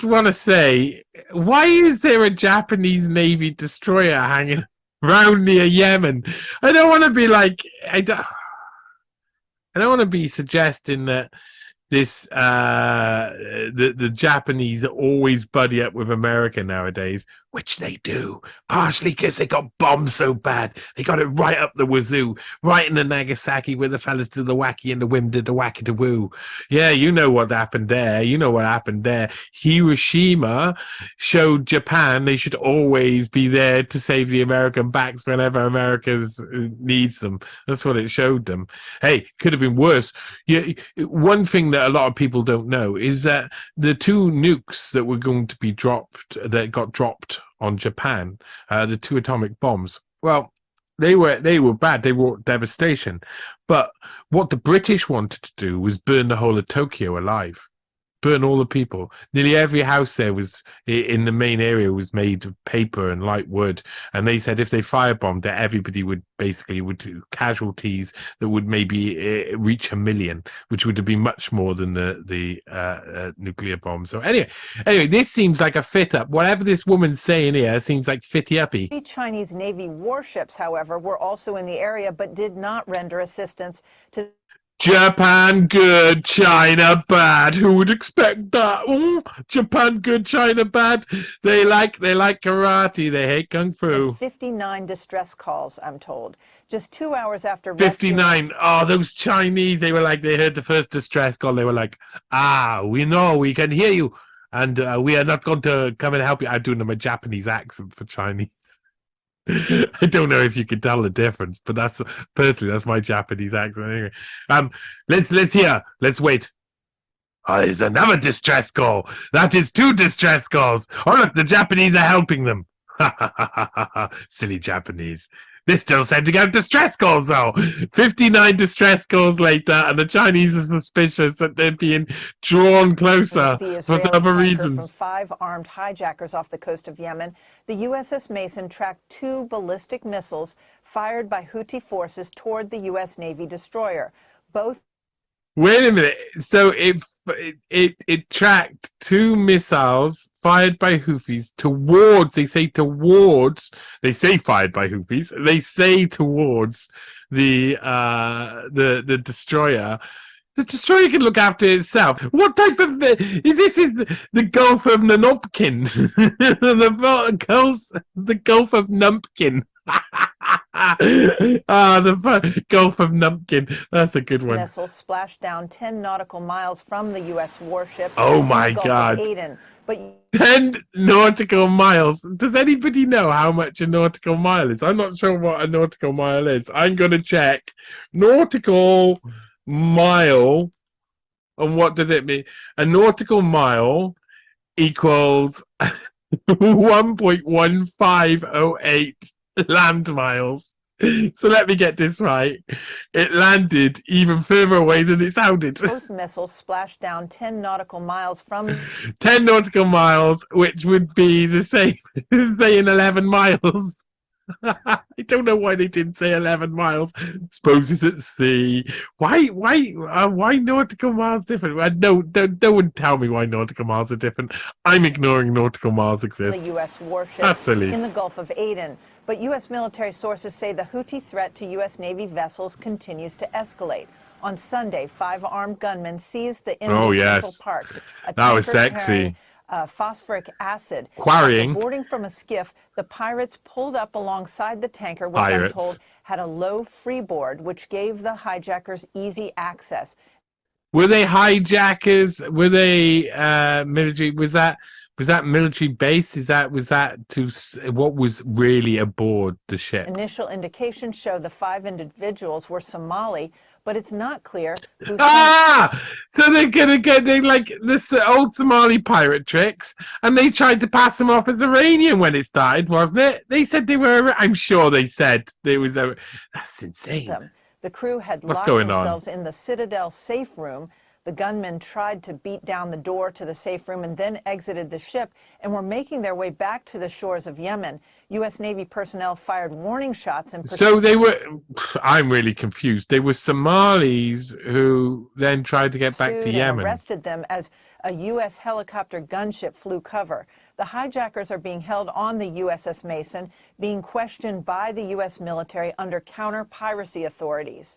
want to say, why is there a Japanese Navy destroyer hanging around near Yemen? I don't want to be like, I don't want to be suggesting that this the Japanese always buddy up with America nowadays, which they do, partially because they got bombed so bad. They got it right up the wazoo, right in the Nagasaki where the fellas did the wacky and the women did the wacky to woo. Yeah, you know what happened there. You know what happened there. Hiroshima showed Japan they should always be there to save the American backs whenever America needs them. That's what it showed them. Hey, could have been worse. Yeah, one thing that a lot of people don't know is that the 2 nukes that were going to be dropped, that got dropped on Japan, the 2 atomic bombs, well, they were bad. They wrought devastation. But what the British wanted to do was burn the whole of Tokyo alive. Burn all the people. Nearly every house there was in the main area was made of paper and light wood. And they said if they firebombed it, everybody would do casualties that would maybe reach 1 million, which would have been much more than the nuclear bomb. So anyway, this seems like a fit up. Whatever this woman's saying here seems like fitty uppy. 3 Chinese Navy warships, however, were also in the area but did not render assistance to Japan good, China bad. Who would expect that? Oh, Japan good, China bad. They like karate. They hate kung fu. 59 distress calls, I'm told. Just 2 hours after 59. Oh, those Chinese. They were like, they heard the first distress call. They were like, we know, we can hear you. And we are not going to come and help you. I'm doing my Japanese accent for Chinese. I don't know if you can tell the difference, but that's my Japanese accent anyway. Let's hear. Let's wait. Oh, there's another distress call. That is 2 distress calls. Oh, look, the Japanese are helping them. Silly Japanese. They're still sending out distress calls, though. 59 distress calls later, and the Chinese are suspicious that they're being drawn closer for some other reasons. From 5 armed hijackers off the coast of Yemen, the USS Mason tracked 2 ballistic missiles fired by Houthi forces toward the U.S. Navy destroyer. Both. Wait a minute. So it tracked 2 missiles fired by Houthis towards. They say fired by Houthis. They say towards the destroyer. The destroyer can look after itself. What type of is this? Is the Gulf of Nanopkin? the Gulf of Numpkin. The Gulf of Numpkin. That's a good one. Missiles splashed down 10 nautical miles from the U.S. warship. Oh my God! 10 nautical miles. Does anybody know how much a nautical mile is? I'm not sure what a nautical mile is. I'm going to check. Nautical mile. And what does it mean? A nautical mile equals 1.1508 land miles. So let me get this right. It landed even further away than it sounded. Both missiles splashed down 10 nautical miles from 10 nautical miles, which would be the same as saying 11 miles. I don't know why they didn't say 11 miles. Suppose it's at sea. Why nautical miles different? No one tell me why nautical miles are different. I'm ignoring nautical miles exist. The U.S. warship That's silly. in the Gulf of Aden. But U.S. military sources say the Houthi threat to U.S. Navy vessels continues to escalate. On Sunday, 5 armed gunmen seized the India Central Park. That was sexy. Phosphoric acid. Quarrying. After boarding from a skiff, the pirates pulled up alongside the tanker, which I'm told had a low freeboard, which gave the hijackers easy access. Were they hijackers? Were they military? Was that military base? Was that to what was really aboard the ship? Initial indications show the 5 individuals were Somali, but it's not clear who. So they're gonna get like this old Somali pirate tricks, and they tried to pass them off as Iranian when it started, wasn't it? They said they were. I'm sure they said there was a. That's insane. The crew had What's locked going themselves on? in the Citadel safe room. The gunmen tried to beat down the door to the safe room and then exited the ship and were making their way back to the shores of Yemen. U.S. Navy personnel fired warning shots and So they were. I'm really confused. They were Somalis who then tried to get back to Yemen. And arrested them as a U.S. helicopter gunship flew cover. The hijackers are being held on the USS Mason, being questioned by the U.S. military under counter-piracy authorities.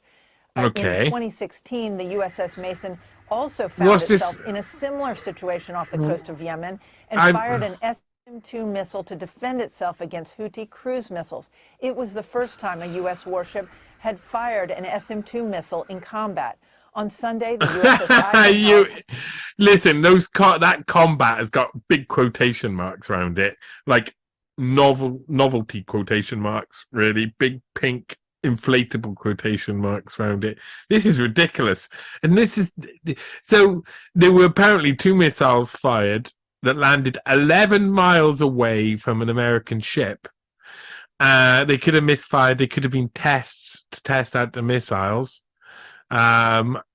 In 2016, the USS Mason also found itself in a similar situation off the coast of Yemen and fired an SM-2 missile to defend itself against Houthi cruise missiles. It was the first time a U.S. warship had fired an SM-2 missile in combat. On Sunday, the USS Listen, that combat has got big quotation marks around it, like novelty quotation marks, really big pink inflatable quotation marks around it. This is ridiculous. And so there were apparently 2 missiles fired that landed 11 miles away from an American ship. They could have misfired. They could have been tests to test out the missiles.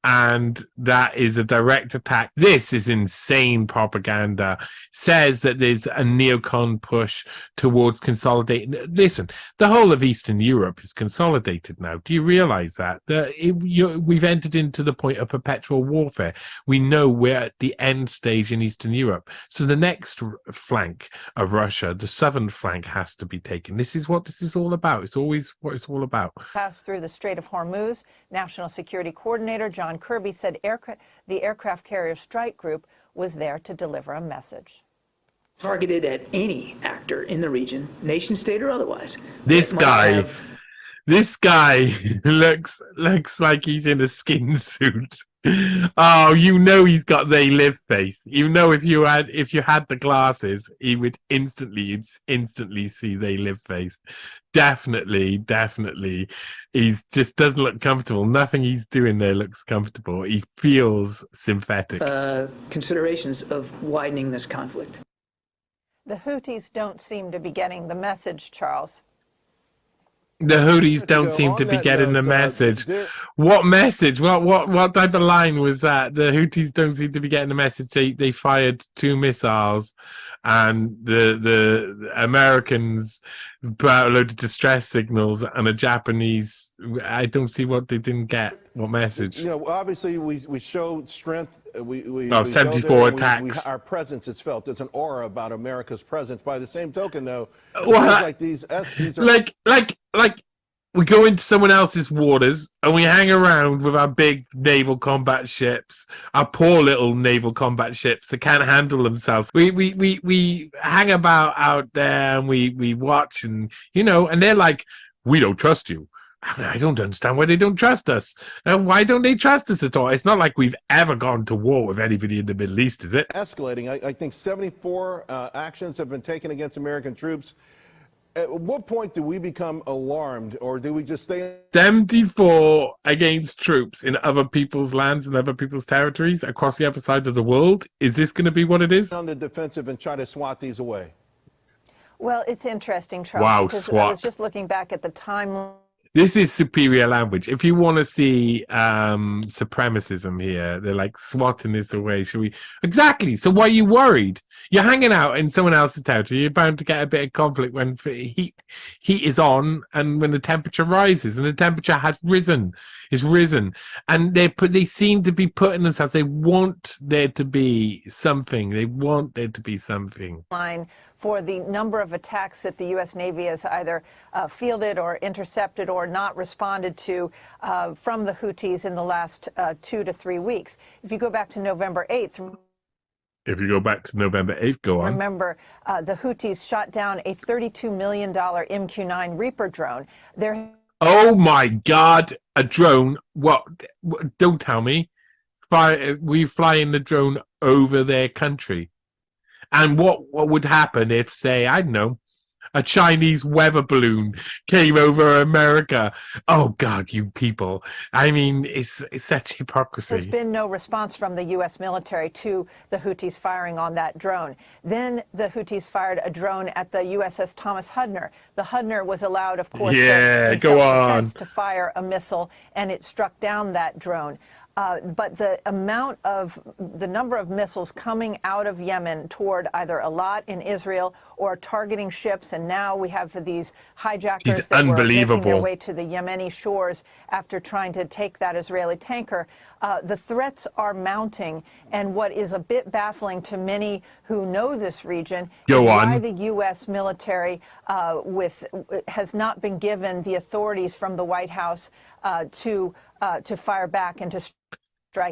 And that is a direct attack. This is insane propaganda. Says that there's a neocon push towards consolidating. Listen, the whole of Eastern Europe is consolidated now. Do you realize that? We've entered into the point of perpetual warfare. We know we're at the end stage in Eastern Europe. So the next flank of Russia, the southern flank, has to be taken. This is what this is all about. It's always what it's all about. Passed through the Strait of Hormuz. National Security Coordinator John Kirby said the aircraft carrier strike group was there to deliver a message. Targeted at any actor in the region, nation state or otherwise. This guy looks like he's in a skin suit. Oh, he's got they live face. If you had the glasses, he would instantly see they live face. Definitely. He just doesn't look comfortable. Nothing he's doing there looks comfortable. He feels synthetic. Considerations of widening this conflict. The Houthis don't seem to be getting the message, Charles. The Houthis don't seem to be getting the message. What message? What type of line was that? The Houthis don't seem to be getting the message. They fired 2 missiles, and the Americans put out a load of distress signals, and the Japanese. I don't see what they didn't get. What message? Obviously we showed strength. We 74 attacks. Our presence is felt. There's an aura about America's presence. By the same token, though, like these are like we go into someone else's waters and we hang around with our big naval combat ships, our poor little naval combat ships that can't handle themselves. We hang about out there and we watch and and they're like, we don't trust you. I don't understand why they don't trust us. And why don't they trust us at all? It's not like we've ever gone to war with anybody in the Middle East, is it? Escalating. I think 74 actions have been taken against American troops. At what point do we become alarmed, or do we just stay? 74 against troops in other people's lands and other people's territories across the other side of the world? Is this going to be what it is? On the defensive and try to swat these away. Well, it's interesting, Charles. Wow, because SWAT. I was just looking back at the timeline This is superior language. If you want to see supremacism here, they're like swatting this away. Should we? Exactly. So why are you worried? You're hanging out in someone else's territory. You're bound to get a bit of conflict when heat is on and when the temperature rises. And the temperature has risen. It's risen. And they seem to be putting themselves. They want there to be something. They want there to be something. Line for the number of attacks that the U.S. Navy has either fielded or intercepted or not responded to from the Houthis in the last 2 to 3 weeks. If you go back to November 8th, Go on. Remember, the Houthis shot down a $32 million MQ-9 Reaper drone. Oh my God, a drone. What? Don't tell me. We flying the drone over their country. And what would happen if, say, I don't know, a Chinese weather balloon came over America? Oh God, you people. I mean, it's such hypocrisy. There's been no response from the U.S. military to the Houthis firing on that drone. Then the Houthis fired a drone at the USS Thomas Hudner. The Hudner was allowed, of course, in self-defense to fire a missile, and it struck down that drone. But the number of missiles coming out of Yemen toward either Eilat in Israel or targeting ships, and now we have these hijackers that were making their way to the Yemeni shores after trying to take that Israeli tanker. The threats are mounting, and what is a bit baffling to many who know this region is why the U.S. military has not been given the authorities from the White House to fire back and to strike.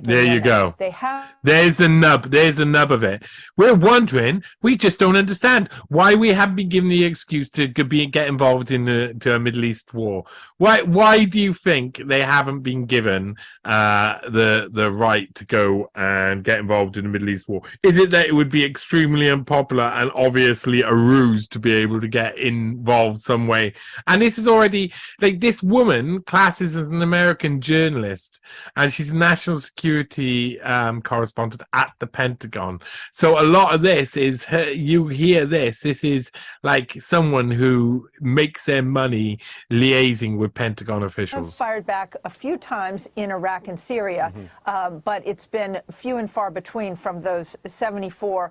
There you go. They have. There's the nub. There's the nub of it. We're wondering. We just don't understand why we haven't been given the excuse to get involved in a Middle East war. Why do you think they haven't been given the right to go and get involved in the Middle East war? Is it that it would be extremely unpopular and obviously a ruse to be able to get involved some way? And this is already like this woman classes as an American journalist, and she's a national security correspondent at the Pentagon. So a lot of this is you hear this is like someone who makes their money liaising with Pentagon officials. Fired back a few times in Iraq and Syria, but it's been few and far between from those 74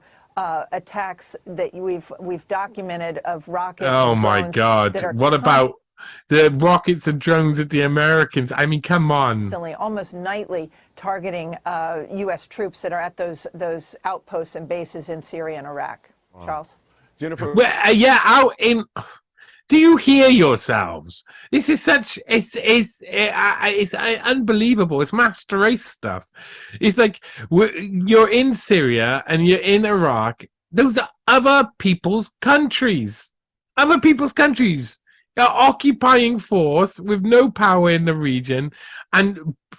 attacks that we've documented of rockets. Oh my God! What about the rockets and drones at the Americans? I mean, come on. Constantly, almost nightly, targeting U.S. troops that are at those outposts and bases in Syria and Iraq. Wow. Charles? Jennifer? Well, out in... Do you hear yourselves? This is it's unbelievable. It's master race stuff. It's like you're in Syria and you're in Iraq. Those are other people's countries. Other people's countries. Occupying force with no power in the region and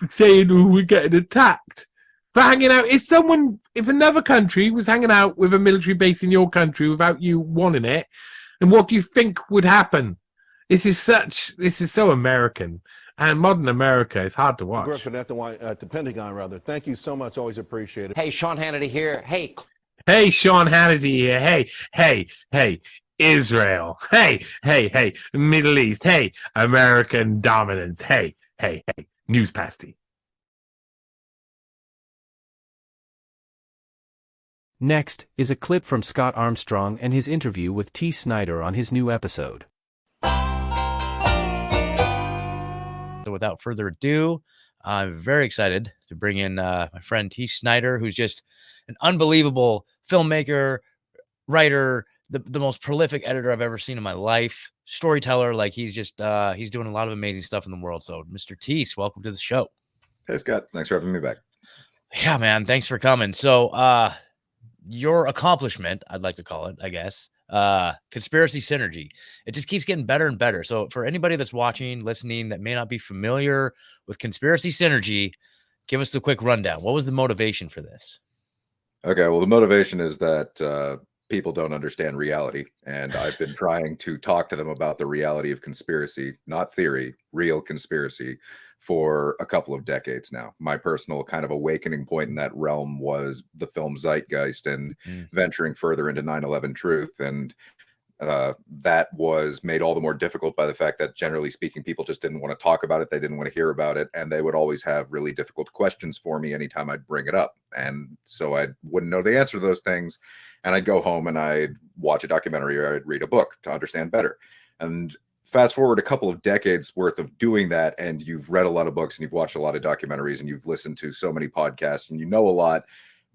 saying, oh, we're getting attacked for hanging out. If another country was hanging out with a military base in your country without you wanting it, and what do you think would happen? This is so American, and modern America is hard to watch. Griffin at the Pentagon, rather. Thank you so much. Always appreciate it. Hey, Sean Hannity here. Hey, Sean Hannity here. Hey. Israel. Hey. Middle East. Hey. American dominance. Hey. News pasty. Next is a clip from Scott Armstrong and his interview with T. Snyder on his new episode. So without further ado, I'm very excited to bring in my friend T. Snyder, who's just an unbelievable filmmaker, writer, the most prolific editor I've ever seen in my life, storyteller. Like he's doing a lot of amazing stuff in the world. So Mr. Teese, welcome to the show. Hey Scott, thanks for having me back. Yeah, man, thanks for coming. So your accomplishment, I'd like to call it, I guess, Conspiracy Synergy. It just keeps getting better and better. So for anybody that's watching, listening, that may not be familiar with Conspiracy Synergy, give us the quick rundown. What was the motivation for this? Okay, well, the motivation is that people don't understand reality, and I've been trying to talk to them about the reality of conspiracy, not theory, real conspiracy, for a couple of decades now. My personal kind of awakening point in that realm was the film Zeitgeist and venturing further into 9/11 truth. And That was made all the more difficult by the fact that, generally speaking, people just didn't want to talk about it. They didn't want to hear about it. And they would always have really difficult questions for me anytime I'd bring it up. And so I wouldn't know the answer to those things. And I'd go home and I'd watch a documentary or I'd read a book to understand better. And fast forward a couple of decades worth of doing that, and you've read a lot of books and you've watched a lot of documentaries and you've listened to so many podcasts and you know a lot.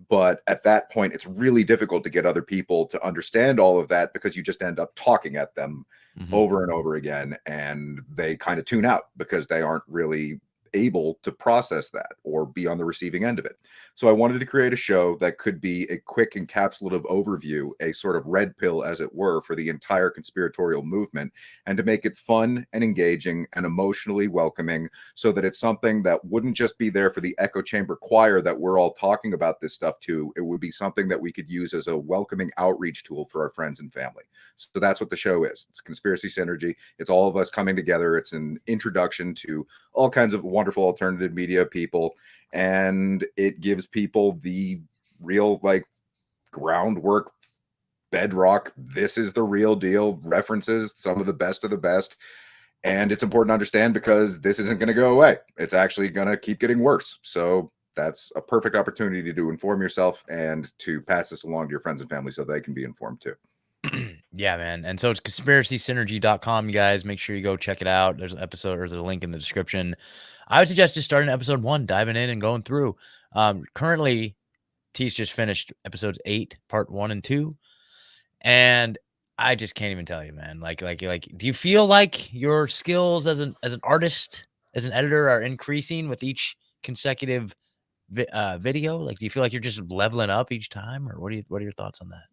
But at that point, it's really difficult to get other people to understand all of that, because you just end up talking at them over and over again, and they kind of tune out because they aren't really able to process that or be on the receiving end of it. So I wanted to create a show that could be a quick encapsulative overview, a sort of red pill, as it were, for the entire conspiratorial movement, and to make it fun and engaging and emotionally welcoming, so that it's something that wouldn't just be there for the echo chamber choir that we're all talking about this stuff to. It would be something that we could use as a welcoming outreach tool for our friends and family. So that's what the show is. It's Conspiracy Synergy. It's all of us coming together. It's an introduction to all kinds of wonderful alternative media people, and it gives people the real, like, groundwork, bedrock, this is the real deal references, some of the best of the best. And it's important to understand, because this isn't going to go away. It's actually going to keep getting worse. So that's a perfect opportunity to inform yourself and to pass this along to your friends and family so they can be informed too. Yeah, man. And so it's conspiracysynergy.com, you guys. Make sure you go check it out. There's an episode, or there's a link in the description. I would suggest just starting episode 1, diving in and going through. Currently, T's just finished episodes 8, part 1 and 2. And I just can't even tell you, man. Like, do you feel like your skills as an artist, as an editor, are increasing with each consecutive video? Like, do you feel like you're just leveling up each time, or what are your thoughts on that?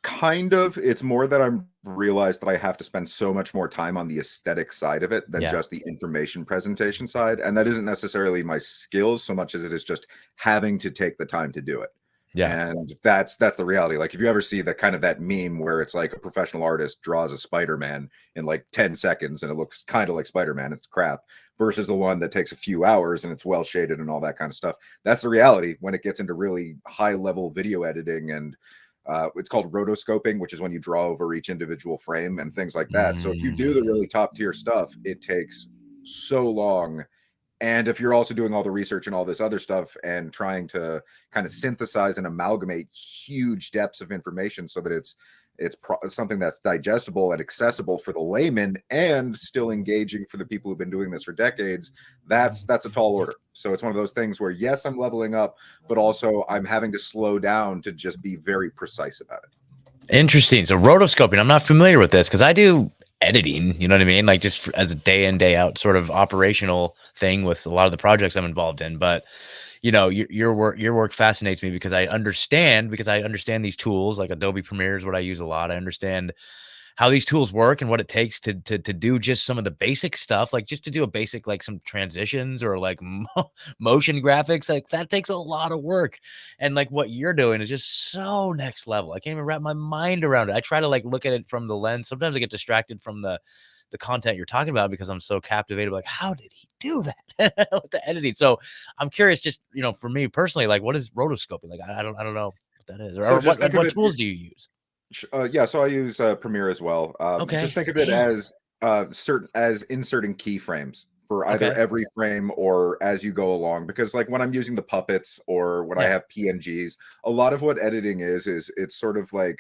Kind of. It's more that I'm realized that I have to spend so much more time on the aesthetic side of it than just the information presentation side. And that isn't necessarily my skills so much as it is just having to take the time to do it. Yeah. And that's the reality. Like, if you ever see the kind of that meme where it's like a professional artist draws a Spider-Man in like 10 seconds and it looks kind of like Spider-Man, it's crap, versus the one that takes a few hours and it's well shaded and all that kind of stuff. That's the reality when it gets into really high level video editing, and it's called rotoscoping, which is when you draw over each individual frame and things like that. So if you do the really top tier stuff, it takes so long. And if you're also doing all the research and all this other stuff and trying to kind of synthesize and amalgamate huge depths of information so that it's something that's digestible and accessible for the layman and still engaging for the people who've been doing this for decades, that's a tall order. So it's one of those things where, yes, I'm leveling up, but also I'm having to slow down to just be very precise about it. Interesting. So rotoscoping, I'm not familiar with this because I do editing, you know what I mean? Like, just as a day in, day out sort of operational thing with a lot of the projects I'm involved in. But you know, your work fascinates me because I understand these tools. Like Adobe Premiere is what I use a lot. I understand how these tools work and what it takes to do just some of the basic stuff, like just to do a basic, like some transitions or like motion graphics. Like, that takes a lot of work. And like what you're doing is just so next level. I can't even wrap my mind around it. I try to like look at it from the lens. Sometimes I get distracted from the content you're talking about because I'm so captivated. Like, how did he do that with the editing? So I'm curious, just, you know, for me personally, like, what is rotoscoping? Like, I don't know what that is, or what tools do you use? Yeah, so I use Premiere as well. Okay. Just think of it as inserting keyframes for either every frame or as you go along. Because like when I'm using the puppets or when I have PNGs, a lot of what editing is it's sort of like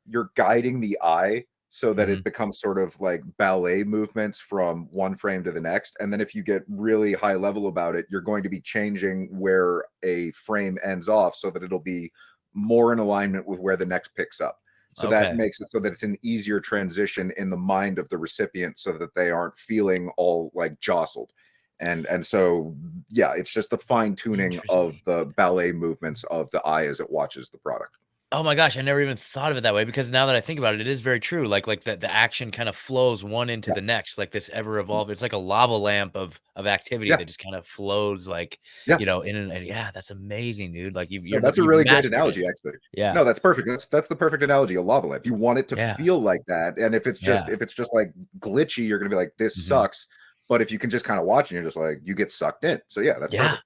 you're guiding the eye so that it becomes sort of like ballet movements from one frame to the next. And then if you get really high level about it, you're going to be changing where a frame ends off so that it'll be more in alignment with where the next picks up. So that makes it so that it's an easier transition in the mind of the recipient so that they aren't feeling all like jostled. And so, yeah, it's just the fine tuning of the ballet movements of the eye as it watches the product. Oh my gosh, I never even thought of it that way, because now that I think about it, it is very true. Like the action kind of flows one into the next, like this ever evolving. It's like a lava lamp of activity that just kind of flows, like, you know, in and yeah, that's amazing, dude. Like that's a really great analogy, actually. Yeah. No, that's perfect. That's the perfect analogy, a lava lamp. You want it to feel like that. And if it's just like glitchy, you're gonna be like, this sucks. But if you can just kind of watch and you're just like, you get sucked in. So yeah, that's perfect.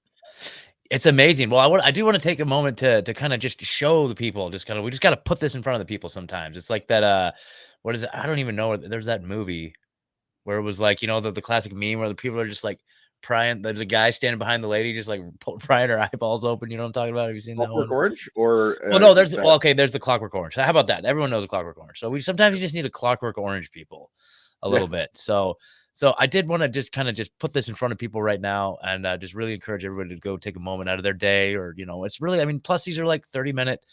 It's amazing. Well, I do want to take a moment to kind of just show the people, we just got to put this in front of the people sometimes. It's like that, what is it? I don't even know. There's that movie where it was like, you know, the classic meme where the people are just like prying, the guy standing behind the lady just like prying her eyeballs open. You know what I'm talking about? Have you seen that Clockwork one? Orange, or Well, no, is that... okay, there's the Clockwork Orange. How about that? Everyone knows a Clockwork Orange. So sometimes you just need a Clockwork Orange people a little bit. So I did want to just kind of just put this in front of people right now, and just really encourage everybody to go take a moment out of their day, or, you know, it's really, I mean, plus these are like 30-minute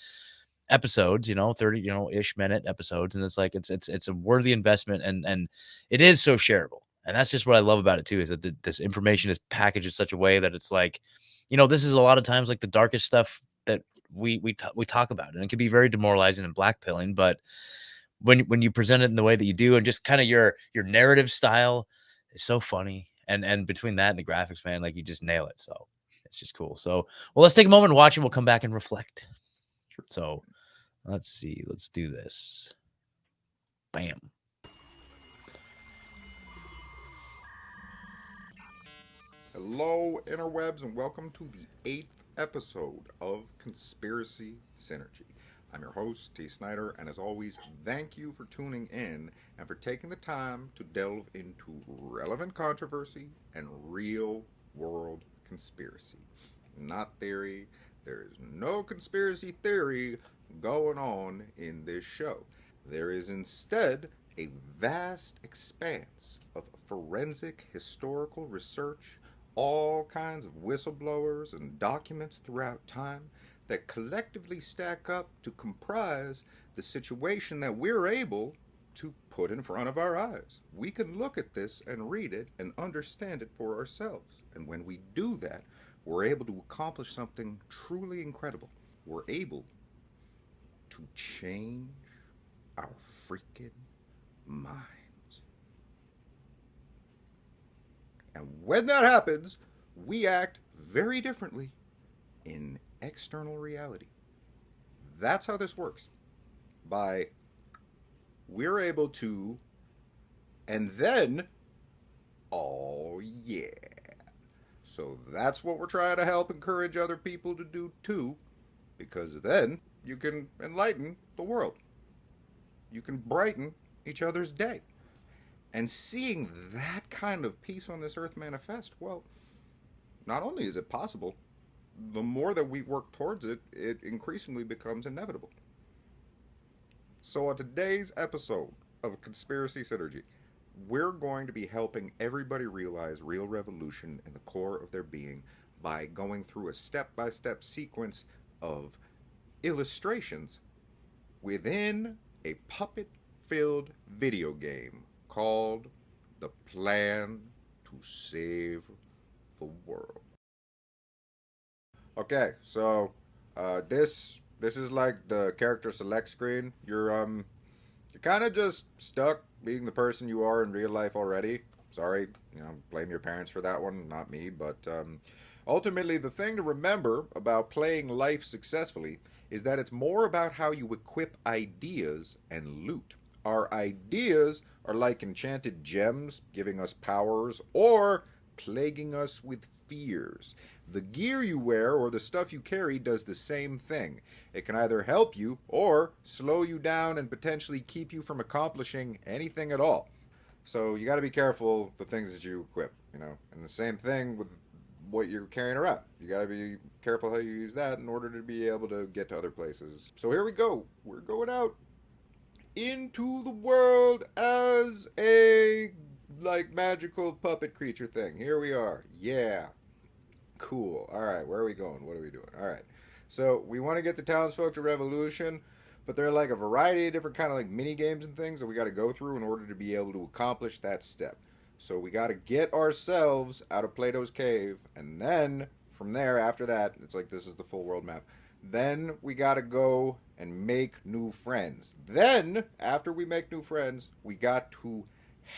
episodes, you know, 30, you know, ish minute episodes. And it's like, it's a worthy investment, and it is so shareable. And that's just what I love about it too, is that this information is packaged in such a way that it's like, you know, this is a lot of times like the darkest stuff that we talk about, and it can be very demoralizing and blackpilling. But when you present it in the way that you do, and just kind of your narrative style is so funny, and between that and the graphics, man, like you just nail it. So it's just cool. So, well, let's take a moment and watch it. We'll come back and reflect. So let's see. Let's do this. Bam. Hello, interwebs, and welcome to the 8th episode of Conspiracy Synergy. I'm your host, T. Snyder, and as always, thank you for tuning in and for taking the time to delve into relevant controversy and real-world conspiracy. Not theory. There is no conspiracy theory going on in this show. There is instead a vast expanse of forensic historical research, all kinds of whistleblowers and documents throughout time that collectively stack up to comprise the situation that we're able to put in front of our eyes. We can look at this and read it and understand it for ourselves. And when we do that, we're able to accomplish something truly incredible. We're able to change our freaking minds. And when that happens, we act very differently in external reality. That's how this works. We're able to, and then, oh yeah. So that's what we're trying to help encourage other people to do too, because then you can enlighten the world. You can brighten each other's day. And seeing that kind of peace on this earth manifest, well, not only is it possible, the more that we work towards it, it increasingly becomes inevitable. So on today's episode of Conspiracy Synergy, we're going to be helping everybody realize real revolution in the core of their being by going through a step-by-step sequence of illustrations within a puppet-filled video game called The Plan to Save the World. Okay, so this is like the character select screen. You're kind of just stuck being the person you are in real life already. Sorry, blame your parents for that one, not me. But ultimately, the thing to remember about playing life successfully is that it's more about how you equip ideas and loot. Our ideas are like enchanted gems, giving us powers, or plaguing us with fears. The gear you wear or the stuff you carry does the same thing. It can either help you or slow you down and potentially keep you from accomplishing anything at all. So you got to be careful the things that you equip, and the same thing with what you're carrying around. You got to be careful how you use that in order to be able to get to other places. So here we go. We're going out into the world as a magical puppet creature thing. Here we are. Yeah. Cool. All right, where are we going? What are we doing? All right. So we want to get the townsfolk to revolution, but there are like a variety of different kind of like mini games and things that we got to go through in order to be able to accomplish that step. So we got to get ourselves out of Plato's cave, and then from there, after that, it's like this is the full world map. Then we got to go and make new friends. Then, after we make new friends, we got to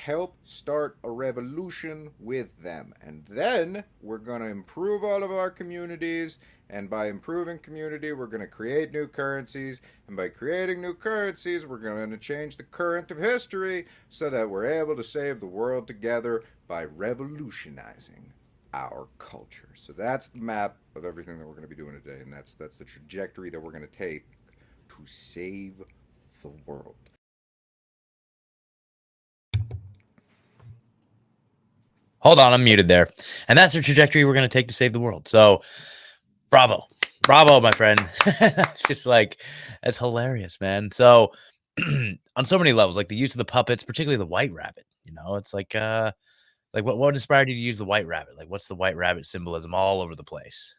help start a revolution with them. And then we're going to improve all of our communities. And by improving community, we're going to create new currencies. And by creating new currencies, we're going to change the current of history so that we're able to save the world together by revolutionizing our culture. So that's the map of everything that we're going to be doing today. And that's the trajectory that we're going to take to save the world. Hold on, I'm muted there. And that's the trajectory we're going to take to save the world. So bravo. Bravo, my friend. It's just like, that's hilarious, man. So on so many levels, like the use of the puppets, particularly the white rabbit, it's like what inspired you to use the white rabbit? Like what's the white rabbit symbolism all over the place?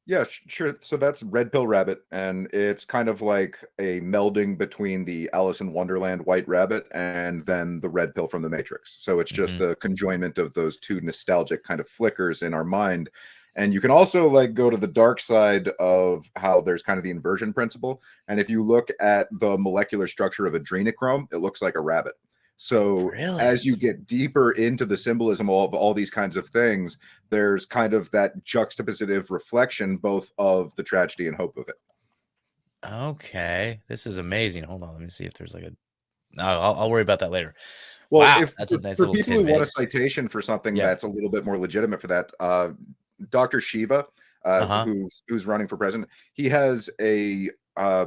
Yeah, sure. So that's Red Pill Rabbit, and it's kind of like a melding between the Alice in Wonderland White Rabbit and then the Red Pill from the Matrix. So it's just the conjoinment of those two nostalgic kind of flickers in our mind. And you can also like go to the dark side of how there's kind of the inversion principle. And if you look at the molecular structure of adrenochrome, it looks like a rabbit. So as you get deeper into the symbolism of all these kinds of things, there's kind of that juxtapositive reflection both of the tragedy and hope of it. Okay, this is amazing. Hold on, let me see if there's like a. I'll worry about that later. Well, wow, if that's a nice for little people who tidbit. want a citation for something that's a little bit more legitimate for that, Dr. Shiva, who's running for president, he has a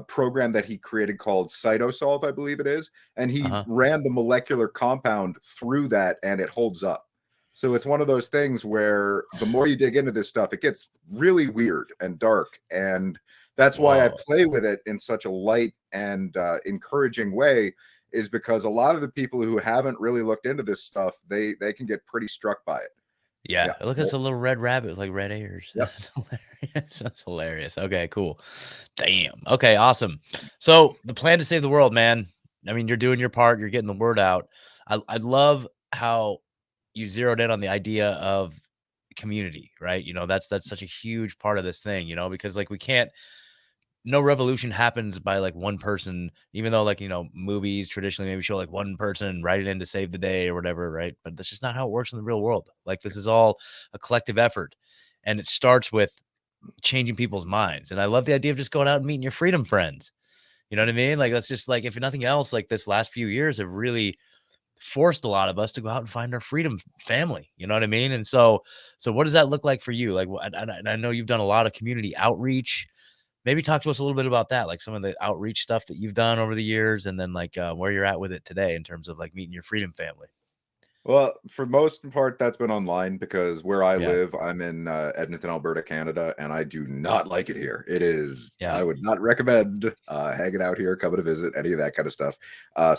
program that he created called Cytosolve, I believe it is, and he ran the molecular compound through that, and it holds up. So it's one of those things where the more you dig into this stuff, it gets really weird and dark, and that's why I play with it in such a light and encouraging way, is because a lot of the people who haven't really looked into this stuff, they can get pretty struck by it. Yeah, look, it's a little red rabbit with like red ears. Yep. That's hilarious. That's hilarious. Okay, cool. Damn. Okay, awesome. So the plan to save the world, man. I mean, you're doing your part. You're getting the word out. I love how you zeroed in on the idea of community, right? That's such a huge part of this thing. Because like no revolution happens by like one person, even though like, movies traditionally maybe show like one person writing in to save the day or whatever, right? But that's just not how it works in the real world. Like this is all a collective effort, and it starts with changing people's minds. And I love the idea of just going out and meeting your freedom friends. You know what I mean? Like that's just like, if nothing else, like this last few years have really forced a lot of us to go out and find our freedom family. You know what I mean? And so what does that look like for you? Like, I know you've done a lot of community outreach. Maybe talk to us a little bit about that, like some of the outreach stuff that you've done over the years, and then like where you're at with it today in terms of like meeting your freedom family. Well, for most part, that's been online because where I live, I'm in Edmonton, Alberta, Canada, and I do not like it here. It is, I would not recommend hanging out here, coming to visit, any of that kind of stuff.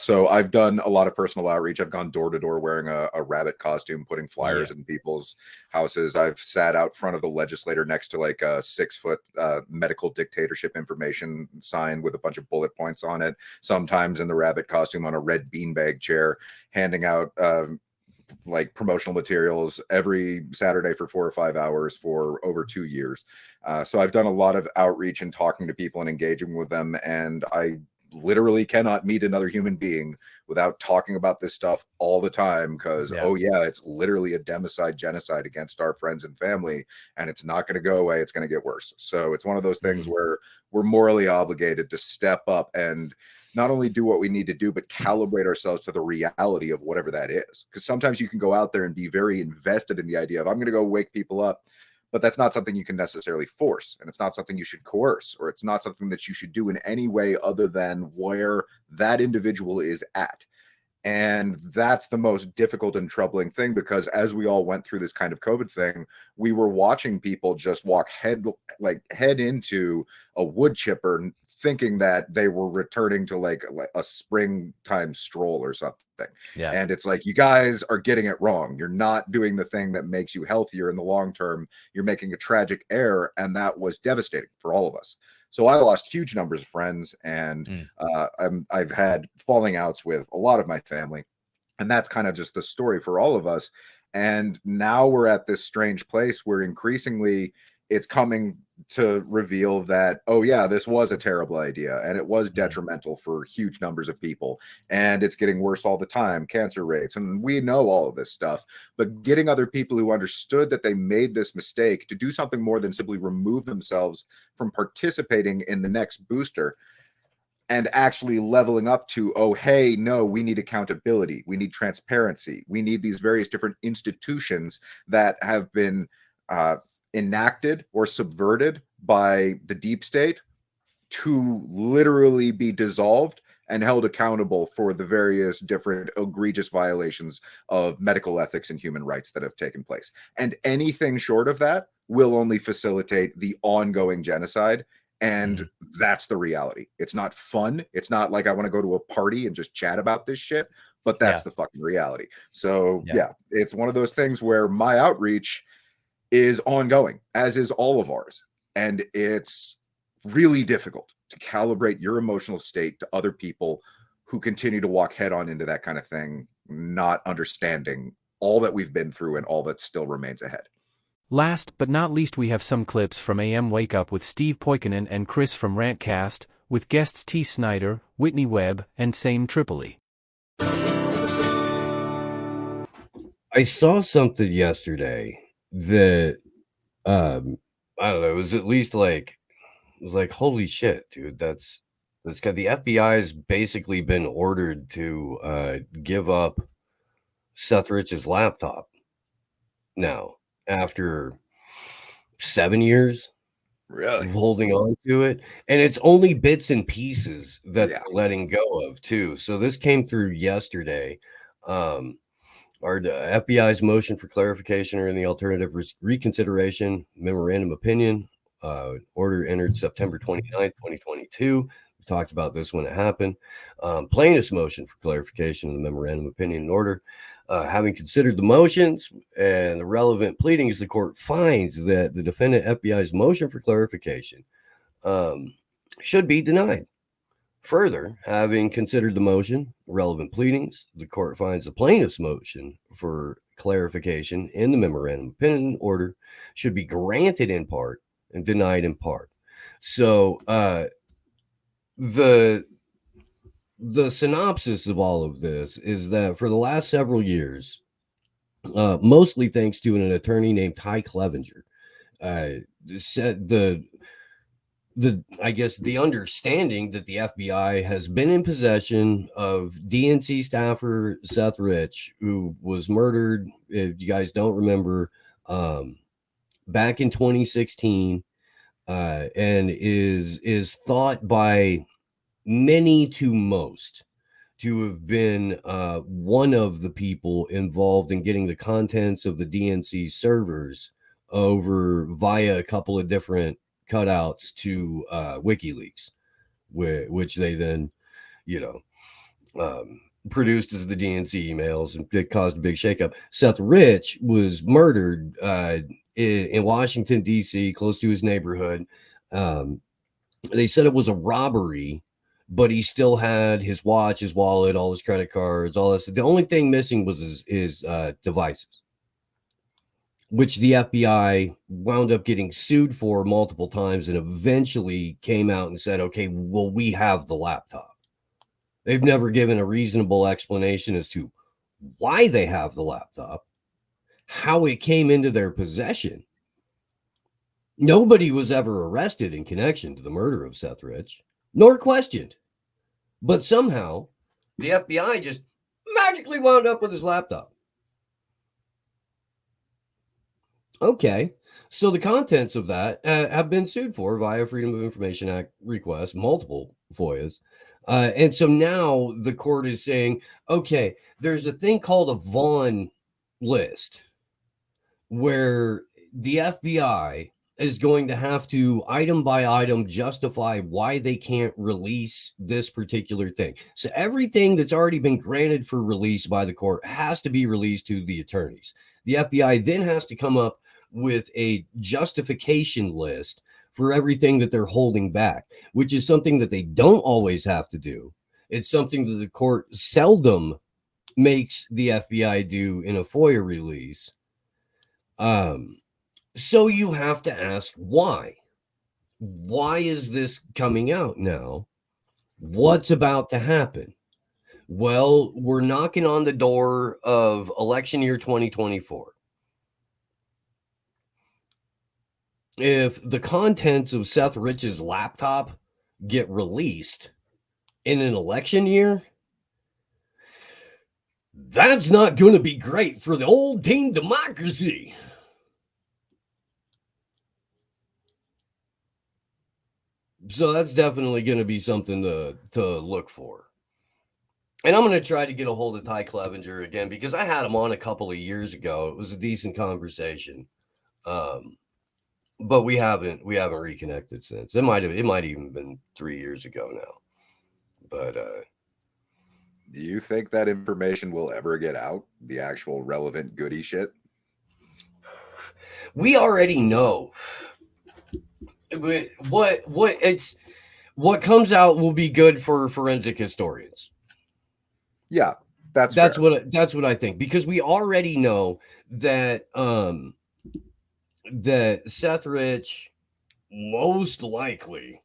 So I've done a lot of personal outreach. I've gone door to door wearing a rabbit costume, putting flyers in people's houses. I've sat out front of the legislator next to like a 6-foot medical dictatorship information sign with a bunch of bullet points on it, sometimes in the rabbit costume on a red beanbag chair, handing out like promotional materials every Saturday for 4 or 5 hours for over 2 years. So I've done a lot of outreach and talking to people and engaging with them. And I literally cannot meet another human being without talking about this stuff all the time. Because, oh yeah, it's literally a democide, genocide against our friends and family. And it's not going to go away. It's going to get worse. So it's one of those things where we're morally obligated to step up and not only do what we need to do, but calibrate ourselves to the reality of whatever that is. Because sometimes you can go out there and be very invested in the idea of, I'm going to go wake people up, but that's not something you can necessarily force. And it's not something you should coerce, or it's not something that you should do in any way other than where that individual is at. And that's the most difficult and troubling thing, because as we all went through this kind of COVID thing, we were watching people just walk head into a wood chipper, thinking that they were returning to like a springtime stroll or something. Yeah. And it's like, you guys are getting it wrong. You're not doing the thing that makes you healthier in the long term. You're making a tragic error. And that was devastating for all of us. So I lost huge numbers of friends, and I've had falling outs with a lot of my family. And that's kind of just the story for all of us. And now we're at this strange place where increasingly it's coming to reveal that, oh yeah, this was a terrible idea, and it was detrimental for huge numbers of people, and it's getting worse all the time, cancer rates, and we know all of this stuff. But getting other people who understood that they made this mistake to do something more than simply remove themselves from participating in the next booster, and actually leveling up to, oh, hey, no, we need accountability, we need transparency, we need these various different institutions that have been enacted or subverted by the deep state to literally be dissolved, and held accountable for the various different egregious violations of medical ethics and human rights that have taken place. And anything short of that will only facilitate the ongoing genocide. And that's the reality. It's not fun. It's not like I want to go to a party and just chat about this shit, but that's the fucking reality. So yeah, it's one of those things where my outreach is ongoing, as is all of ours. And it's really difficult to calibrate your emotional state to other people who continue to walk head on into that kind of thing, not understanding all that we've been through and all that still remains ahead. Last but not least, we have some clips from AM Wake Up with Steve Poikonen and Chris from Rantcast, with guests T. Snyder, Whitney Webb, and Same Tripoli. I saw something yesterday that I don't know, it was at least like, it was like, holy shit, dude, that's got the FBI has basically been ordered to give up Seth Rich's laptop now after 7 years of holding on to it, and it's only bits and pieces that they're letting go of too. So this came through yesterday. Our FBI's motion for clarification or in the alternative reconsideration memorandum opinion order entered September 29th, 2022. We talked about this when it happened. Plaintiff's motion for clarification of the memorandum opinion and order. Having considered the motions and the relevant pleadings, the court finds that the defendant FBI's motion for clarification should be denied. Further, having considered the motion, relevant pleadings, the court finds the plaintiff's motion for clarification in the memorandum opinion order should be granted in part and denied in part. So the synopsis of all of this is that for the last several years, mostly thanks to an attorney named Ty Clevenger, said I guess the understanding that the FBI has been in possession of DNC staffer Seth Rich, who was murdered, if you guys don't remember, back in 2016, and is thought by many to most to have been one of the people involved in getting the contents of the DNC servers over via a couple of different cutouts to WikiLeaks, which they then, produced as the DNC emails, and it caused a big shakeup. Seth Rich was murdered in Washington, D.C., close to his neighborhood. They said it was a robbery, but he still had his watch, his wallet, all his credit cards, all this. The only thing missing was his devices, which the FBI wound up getting sued for multiple times and eventually came out and said, okay, well, we have the laptop. They've never given a reasonable explanation as to why they have the laptop, how it came into their possession. Nobody was ever arrested in connection to the murder of Seth Rich, nor questioned. But somehow the FBI just magically wound up with his laptop. Okay, so the contents of that have been sued for via Freedom of Information Act requests, multiple FOIAs. And so now the court is saying, okay, there's a thing called a Vaughn list where the FBI is going to have to item by item justify why they can't release this particular thing. So everything that's already been granted for release by the court has to be released to the attorneys. The FBI then has to come up with a justification list for everything that they're holding back, which is something that they don't always have to do. It's something that the court seldom makes the FBI do in a FOIA release. So you have to ask why. Why is this coming out now? What's about to happen? Well, we're knocking on the door of election year 2024. If the contents of Seth Rich's laptop get released in an election year, that's not going to be great for the old team democracy. So that's definitely going to be something to look for. And I'm going to try to get a hold of Ty Clevenger again because I had him on a couple of years ago. It was a decent conversation. But we haven't reconnected since. It might even been 3 years ago now. But do you think that information will ever get out? The actual relevant goody shit? We already know. What comes out will be good for forensic historians. Yeah, that's what I think, because we already know that that Seth Rich most likely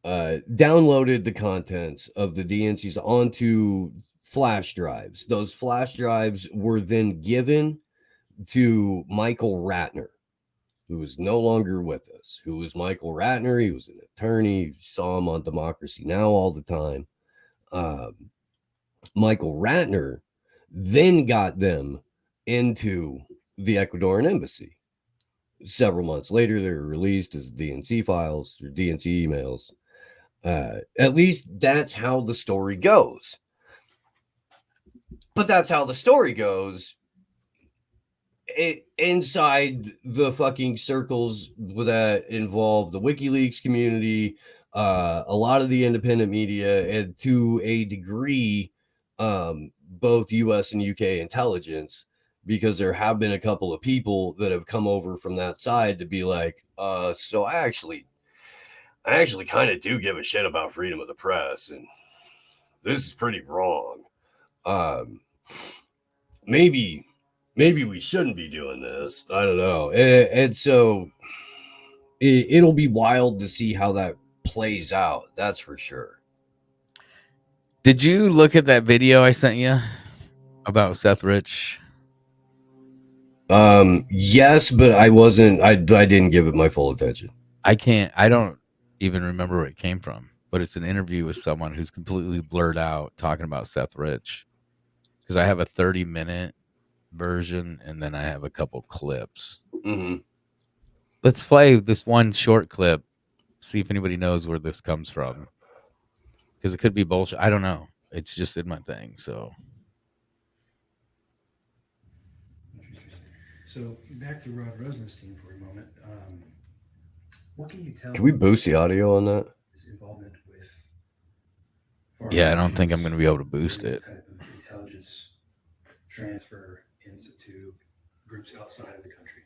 downloaded the contents of the DNCs onto flash drives. Those flash drives were then given to Michael Ratner, who is no longer with us. Who was Michael Ratner? He was an attorney. You saw him on Democracy Now! All the time. Michael Ratner then got them into the Ecuadorian embassy. Several months later, they were released as DNC files or DNC emails. At least that's how the story goes. But that's how the story goes inside the fucking circles that involve the WikiLeaks community, a lot of the independent media, and to a degree, both US and UK intelligence, because there have been a couple of people that have come over from that side to be like, so I actually kind of do give a shit about freedom of the press, and this is pretty wrong. Maybe we shouldn't be doing this. I don't know. And so it'll be wild to see how that plays out. That's for sure. Did you look at that video I sent you about Seth Rich? Yes, but I didn't give it my full attention. I don't even remember where it came from, but it's an interview with someone who's completely blurred out talking about Seth Rich. Because I have a 30-minute version and then I have a couple clips. Mm-hmm. Let's play this one short clip, see if anybody knows where this comes from. Because it could be bullshit. I don't know. It's just in my thing, so. So back to Rod Rosenstein for a moment. What can you tell? Can we boost the audio on that? His involvement with. Yeah, I don't think I'm going to be able to boost it. Type of intelligence transfer into groups outside of the country.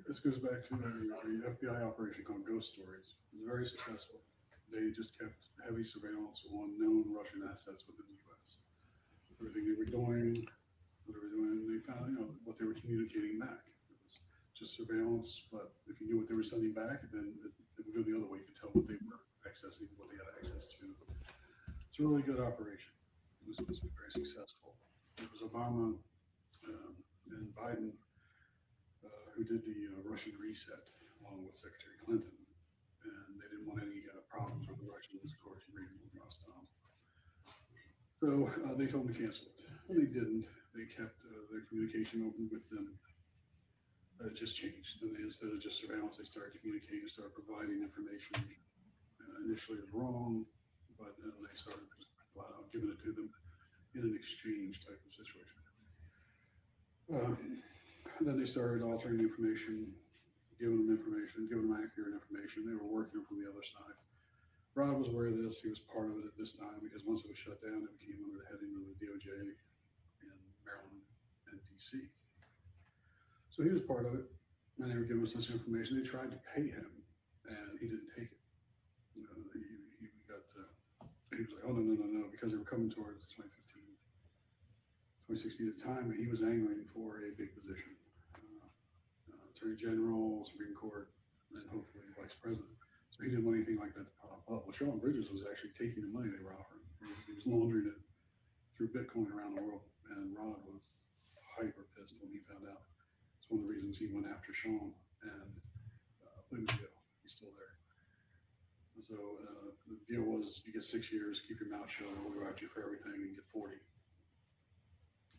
This goes back to the FBI operation called Ghost Stories. It was very successful. They just kept heavy surveillance on known Russian assets within the U.S. Everything they were doing, they found, what they were communicating back. It was just surveillance, but if you knew what they were sending back, then it would go the other way. You could tell what they were accessing, what they had access to. It's a really good operation. It was very successful. It was Obama and Biden who did the Russian reset along with Secretary Clinton. And they didn't want any problems with the Russians, of course, you read them from Rostov. So they told them to cancel it. And they didn't. They kept their communication open with them. It just changed. And instead of just surveillance, they started communicating, started providing information. Initially, it was wrong, but then they started giving it to them in an exchange type of situation. Then they started altering information, giving them accurate information. They were working from the other side. Rod was aware of this. He was part of it at this time because once it was shut down, it became under the heading of the DOJ in Maryland and DC. So he was part of it, and they were giving us this information. They tried to pay him, and he didn't take it. He was like, oh, no, because they were coming towards 2016 at the time, and he was angling for a big position. Attorney General, Supreme Court, and hopefully Vice President. So he didn't want anything like that to pop up. Well, Sean Bridges was actually taking the money they were offering. He was laundering it through Bitcoin around the world, and Rod was hyper pissed when he found out. It's one of the reasons he went after Sean and put him in jail. He's still there. So the deal was you get 6 years, keep your mouth shut, we'll go after you for everything, and get 40.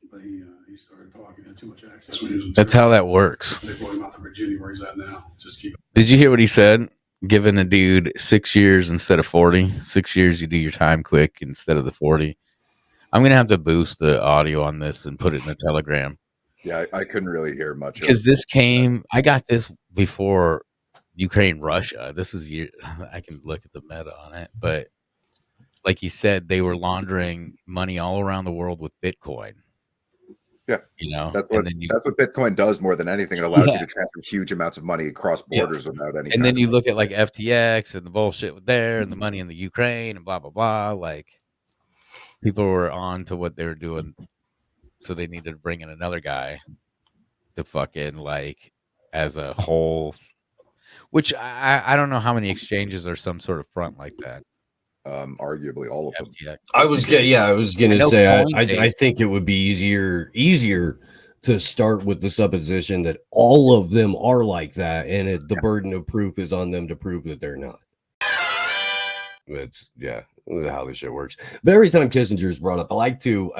But he started talking, had too much access. That's how that works. They brought him out to Virginia, where he's at now. Just keep. Did you hear what he said? giving a dude 6 years instead of 40. 6 years, you do your time quick instead of the 40. I'm gonna have to boost the audio on this and put it in the Telegram. Yeah, I couldn't really hear much Because of this came, I got this before Ukraine, Russia. This is year. I can look at the meta on it, but like you said, they were laundering money all around the world with Bitcoin. Yeah, you know, that's and what then you, that's what Bitcoin does more than anything. It allows you yeah, to transfer huge amounts of money across borders without any and kind then of you look at like FTX and the bullshit with there and the money in the Ukraine and blah blah blah. Like people were on to what they were doing, so they needed to bring in another guy to fucking like as a whole. Which I don't know how many exchanges are some sort of front like that. Arguably all of them. FTX. I was I gonna know say I Coinbase. think it would be easier to start with the supposition that all of them are like that, and the burden of proof is on them to prove that they're not. That's how this shit works. But every time Kissinger is brought up, I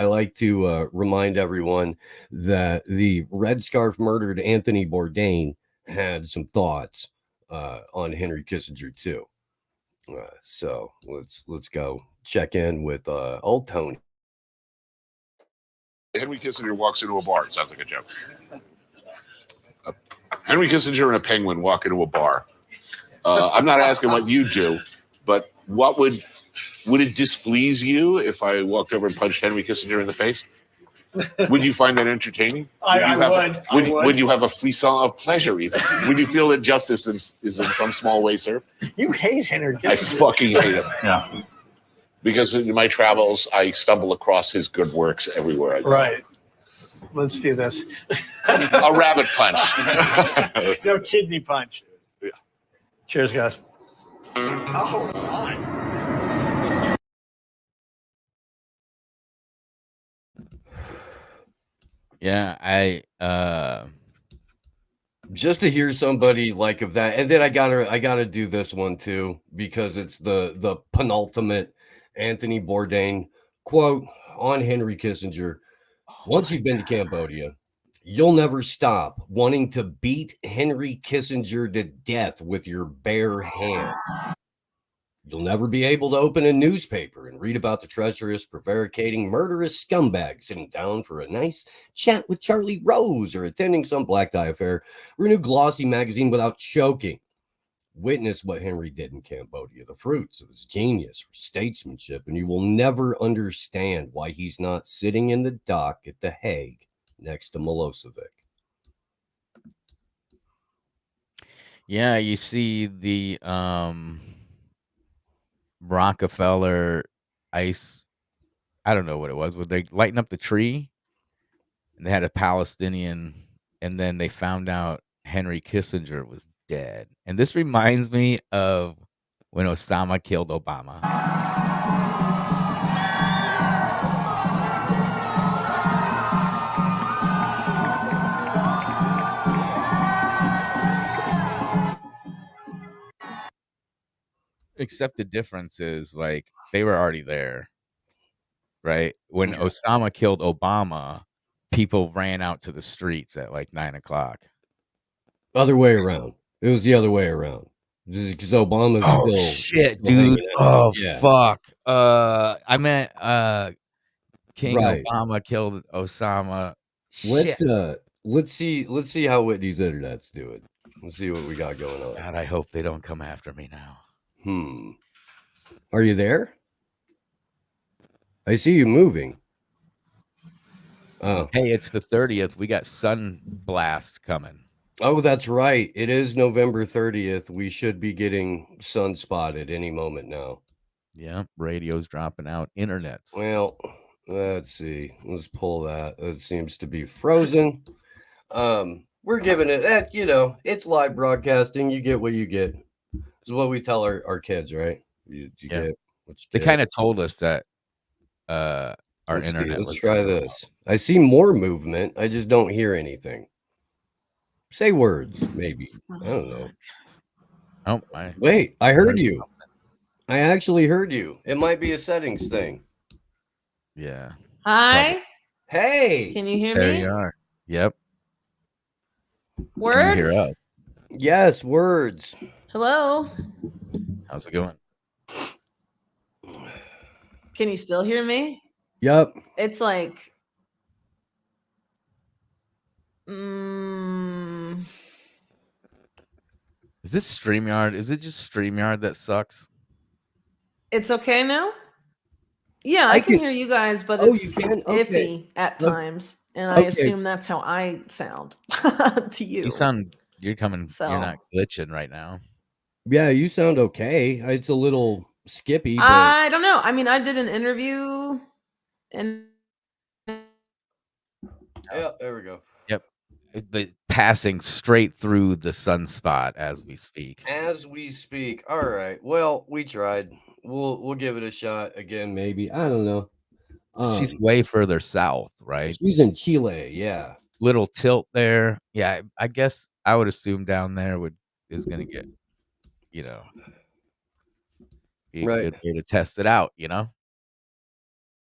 like to remind everyone that the Red Scarf murdered Anthony Bourdain had some thoughts on Henry Kissinger too. So let's go check in with old Tony. Henry Kissinger walks into a bar. It sounds like a joke. Henry Kissinger and a penguin walk into a bar. I'm not asking what you do, but what would it displease you if I walked over and punched Henry Kissinger in the face? Would you find that entertaining? I would. Would you have a frisson of pleasure even? Would you feel that justice is in some small way served? You hate Henry Kissinger. I fucking hate him. Yeah. Because in my travels, I stumble across his good works everywhere I go. Right. Let's do this. A rabbit punch. No kidney punch. Yeah. Cheers, guys. Oh, my. Yeah, I just to hear somebody like of that, and then I gotta do this one too because it's the penultimate Anthony Bourdain quote on Henry Kissinger. Once you've been to Cambodia, you'll never stop wanting to beat Henry Kissinger to death with your bare hand. You'll never be able to open a newspaper and read about the treacherous, prevaricating, murderous scumbag sitting down for a nice chat with Charlie Rose or attending some black tie affair or a new glossy magazine without choking. Witness what Henry did in Cambodia, the fruits of his genius for statesmanship, and you will never understand why he's not sitting in the dock at The Hague next to Milosevic. Yeah, you see the Rockefeller ice. I don't know what it was. Would they lighten up the tree? And they had a Palestinian, and then they found out Henry Kissinger was dead. And this reminds me of when Osama killed Obama. Except the difference is like they were already there, right? When Osama killed Obama, people ran out to the streets at like 9 o'clock. Other way around. It was the other way around because Obama's shit, still dude. hanging out. Oh fuck. I meant King Right. Obama killed Osama. Shit. Let's see how Whitney's internet's doing. Let's see what we got going on. God, I hope they don't come after me now. Are you there? I see you moving. Oh. Hey, it's the 30th. We got Sun Blast coming. Oh, that's right. It is November 30th. We should be getting sunspotted any moment now. Yeah, radio's dropping out. Internet's. Well, let's see. Let's pull that. It seems to be frozen. We're giving it that, it's live broadcasting. You get what you get. This is what we tell our kids, right? You get what you They get. kind of told us that our Let's see, internet let's was try this. I see more movement. I just don't hear anything. Say words, maybe. I don't know. Oh, wait, I heard you. I actually heard you. It might be a settings thing. Yeah. Hi. Hey. Can you hear There me? you are. Yep. Words? Can you hear us? Yes, words. Hello? How's it going? Can you still hear me? Yep. It's like mm, Is it StreamYard? Is it just StreamYard that sucks? it's okay now? Yeah, I I can can. hear you guys, but Oh, you it's can. Okay. iffy at O- times, and I Okay. assume that's how I sound to You you. sound you're So not glitching right now. Yeah, you sound okay. It's a little skippy, but I don't know. I mean, I did an interview and yeah, there we go. Yep. The passing straight through the sunspot as we speak. As we speak. All right. Well, we tried. We'll give it a shot again, maybe. I don't know. She's way further south, right? She's in Chile. Yeah. Little tilt there. Yeah, I guess I would assume down there is gonna get, you know, be a Right. good way to test it out, you know?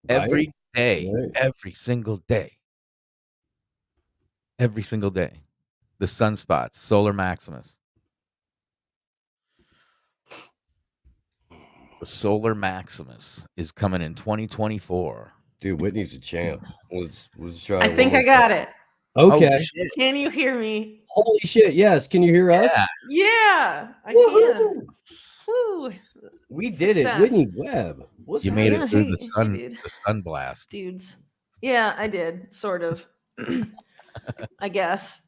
Right. Every single day. Every single day. The sunspots, solar maximus. The solar maximus is coming in 2024. Dude, Whitney's a champ. Let's try. I think I got it. Okay. Oh, shit. Can you hear me? Holy shit! Yes. Can you hear us? Yeah. Yeah, I can. Whew. We did it. Success. Whitney Webb. What's You made Yeah, it through hey, the sun, dude. the sun blast. Dudes. Yeah, I did, sort of. I guess.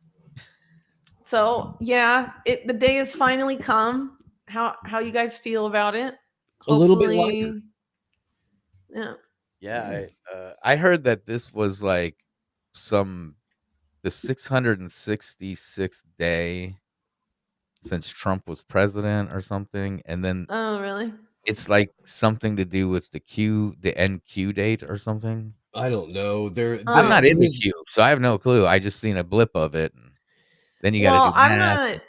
So yeah, the day has finally come. How you guys feel about it? A little bit lighter. Yeah. Yeah, I heard that this was like the 666th day since Trump was president or something, and then Oh, really? it's like something to do with the NQ date or something. I don't know. I'm not in the was- queue, so I have no clue. I just seen a blip of it, and then you got Well, to do I'm math. not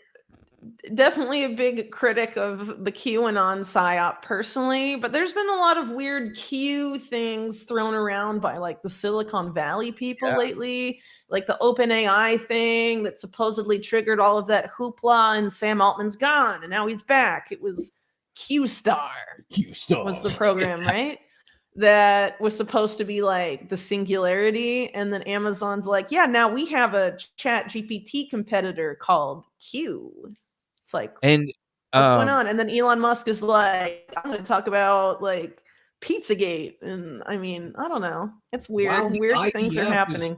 definitely a big critic of the QAnon psyop personally, but there's been a lot of weird Q things thrown around by like the Silicon Valley people lately, like the OpenAI thing that supposedly triggered all of that hoopla, and Sam Altman's gone and now he's back. It was Q Star. Q Star was the program, right? That was supposed to be like the singularity, and then Amazon's like, yeah, now we have a Chat GPT competitor called Q. It's like, And what's going on? And then Elon Musk is like, I'm going to talk about like Pizzagate, and I mean, I don't know. It's weird. Weird things are happening.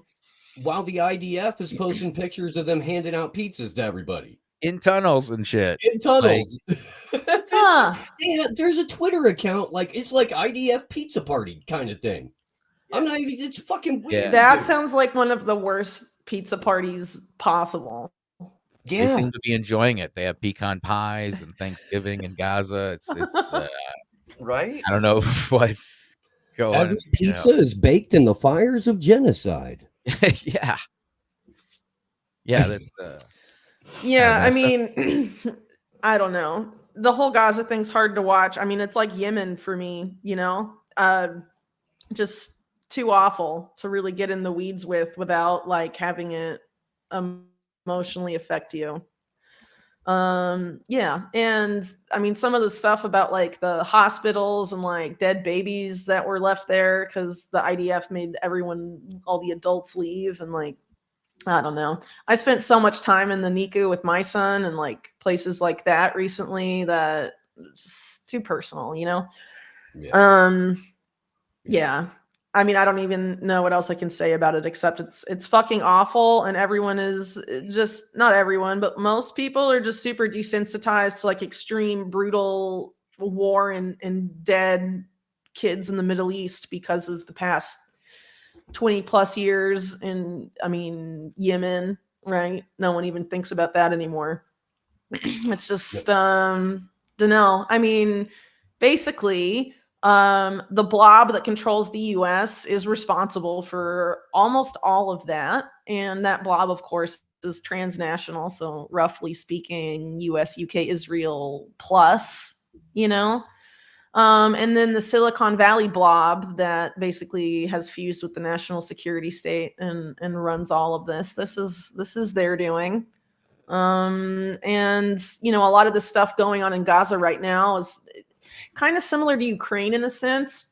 While the IDF is posting pictures of them handing out pizzas to everybody in tunnels and shit. In tunnels. Huh. There's a Twitter account it's like IDF pizza party kind of thing. I'm not even. It's fucking weird. That dude. sounds like one of the worst pizza parties possible. They seem to be enjoying it. They have pecan pies and Thanksgiving in Gaza. It's right. I don't know what's going. Every pizza is baked in the fires of genocide. Yeah. Yeah, that's Yeah, I messed up. mean, I don't know. The whole Gaza thing's hard to watch. I mean, it's like Yemen for me, you know? Just too awful to really get in the weeds without like having it emotionally affect you. Yeah, and I mean some of the stuff about like the hospitals and like dead babies that were left there because the IDF made all the adults leave, and like I don't know. I spent so much time in the NICU with my son and like places like that recently that it's just too personal, you know? Yeah. I mean, I don't even know what else I can say about it except it's fucking awful, and everyone is just, not everyone, but most people are just super desensitized to like extreme brutal war and dead kids in the Middle East because of the past 20 plus years in, I mean, Yemen, right? No one even thinks about that anymore. It's just don't know. I mean, basically the blob that controls the US is responsible for almost all of that, and that blob of course is transnational, so roughly speaking US, UK, Israel plus, you know. And then the Silicon Valley blob that basically has fused with the national security state and runs all of this. This is their doing. And a lot of the stuff going on in Gaza right now is kind of similar to Ukraine in a sense.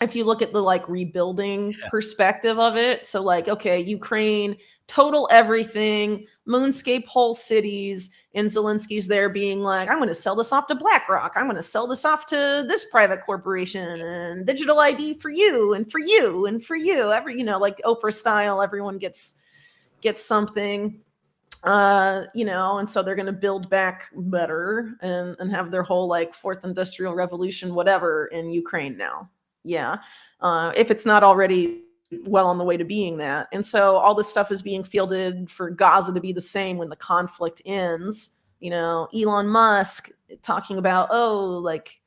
If you look at the like rebuilding perspective of it. So like, okay, Ukraine, total everything, moonscape whole cities, and Zelensky's there being like, I'm going to sell this off to BlackRock. I'm going to sell this off to this private corporation, and digital ID for you and for you and for you. Like Oprah style, everyone gets something. And so they're going to build back better and have their whole like fourth industrial revolution, whatever, in Ukraine now. Yeah. If it's not already well on the way to being that. And so all this stuff is being fielded for Gaza to be the same when the conflict ends. Elon Musk talking about, like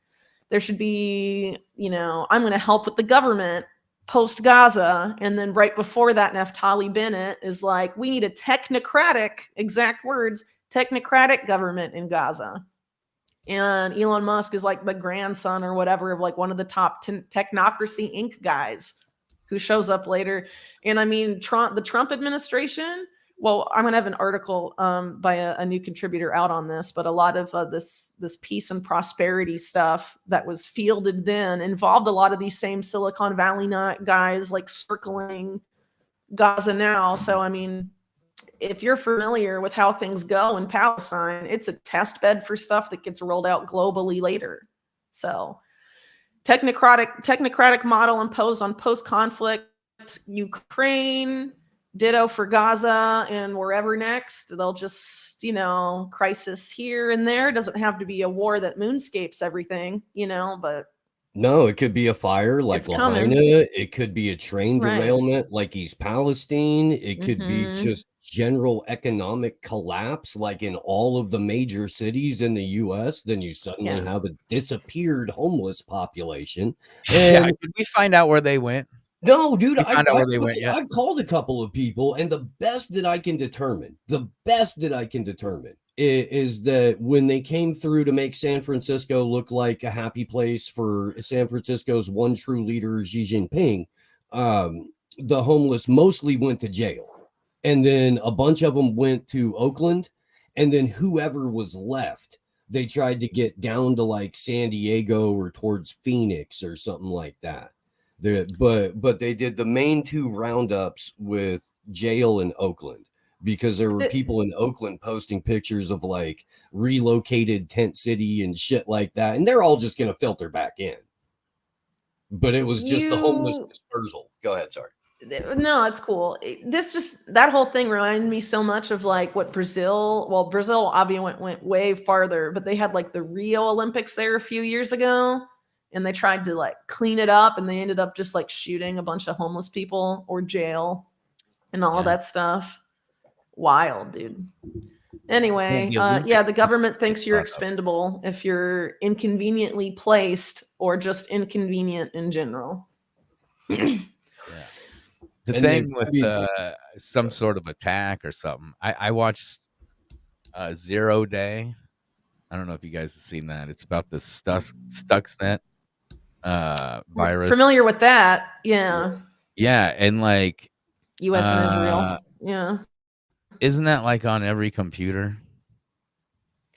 there should be, I'm going to help with the government post Gaza. And then right before that, Naftali Bennett is like, we need a technocratic, exact words, technocratic government in Gaza. And Elon Musk is like the grandson or whatever of like one of the top Technocracy Inc. guys who shows up later. And I mean, the Trump administration, well, I'm going to have an article by a new contributor out on this, but a lot of this peace and prosperity stuff that was fielded then involved a lot of these same Silicon Valley guys like circling Gaza now. So, I mean, if you're familiar with how things go in Palestine, it's a test bed for stuff that gets rolled out globally later. So technocratic model imposed on post-conflict Ukraine, ditto for Gaza, and wherever next. They'll just, crisis here and there. Doesn't have to be a war that moonscapes everything, but No, it could be a fire like it's coming. Lahaina. It could be a train Right. derailment like East Palestine. It could be Mhm. just general economic collapse like in all of the major cities in the US. Then you suddenly Yeah. have a disappeared homeless population. Yeah, And did we find out where they went? no, dude, We found out where they went yet? I've called a couple of people, and the best that I can determine is that when they came through to make San Francisco look like a happy place for San Francisco's one true leader, Xi Jinping, the homeless mostly went to jail. And then a bunch of them went to Oakland, and then whoever was left, they tried to get down to like San Diego or towards Phoenix or something like that. But they did the main two roundups with jail in Oakland because there were people in Oakland posting pictures of like relocated tent city and shit like that, and they're all just going to filter back in. But it was just the homeless dispersal. Go ahead, sorry. No, it's cool. That whole thing reminded me so much of like what Brazil obviously went way farther, but they had like the Rio Olympics there a few years ago, and they tried to like clean it up, and they ended up just like shooting a bunch of homeless people or jail and all of that stuff. Wild, dude. Anyway, the government thinks you're expendable if you're inconveniently placed or just inconvenient in general. The thing with some sort of attack or something. I watched 0 Day. I don't know if you guys have seen that. It's about the Stuxnet virus. Familiar with that? Yeah. Yeah, and like U.S. and Israel. Yeah. Isn't that like on every computer?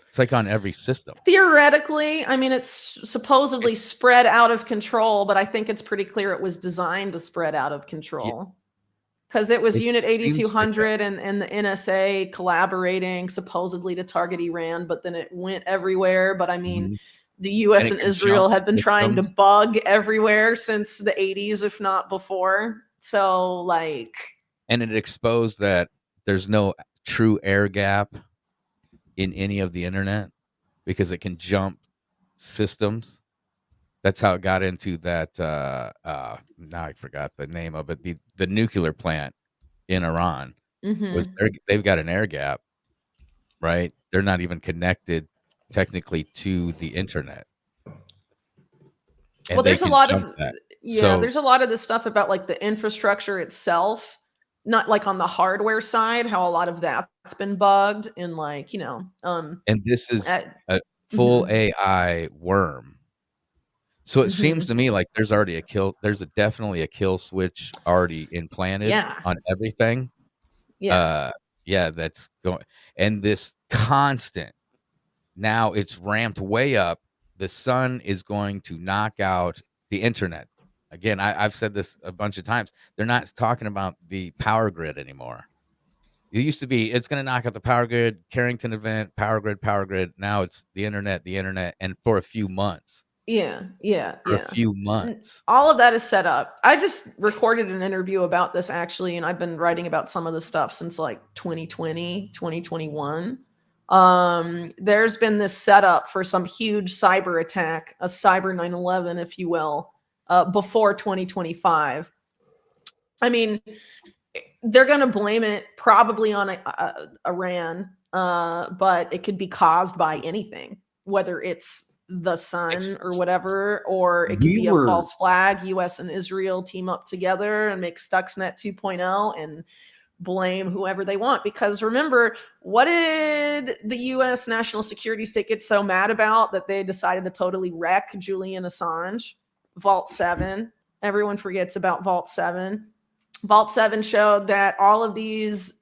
It's like on every system. Theoretically, I mean, it's supposedly spread out of control, but I think it's pretty clear it was designed to spread out of control. Because it was Unit 8200 and the NSA collaborating supposedly to target Iran, but then it went everywhere. But I mean, the U.S. and Israel have been trying to bug everywhere since the 80s, if not before. So like... And it exposed that there's no true air gap in any of the internet because it can jump systems. That's how it got into that. Now I forgot the name of it. The nuclear plant in Iran they've got an air gap, right? They're not even connected technically to the internet. And well, there's a lot of there's a lot of this stuff about like the infrastructure itself, not like on the hardware side, how a lot of that's been bugged and like and this is a full AI worm. So it seems to me like there's definitely a kill switch already implanted on everything. Yeah. Yeah, that's going, and this constant, now it's ramped way up. The sun is going to knock out the internet. Again, I've said this a bunch of times. They're not talking about the power grid anymore. It used to be it's going to knock out the power grid, Carrington event, power grid, power grid. Now it's the internet, and for a few months. Yeah, yeah, For a yeah. few months. All of that is set up. I just recorded an interview about this actually, and I've been writing about some of this stuff since like 2020, 2021. There's been this setup for some huge cyber attack, a cyber 9/11, if you will, before 2025. I mean, they're going to blame it probably on Iran, but it could be caused by anything, whether it's the sun or whatever, or it could We be a were- false flag. US and Israel team up together and make Stuxnet 2.0 and blame whoever they want. Because remember, what did the US national security state get so mad about that they decided to totally wreck Julian Assange? Vault 7. Everyone forgets about Vault 7. Vault 7 showed that all of these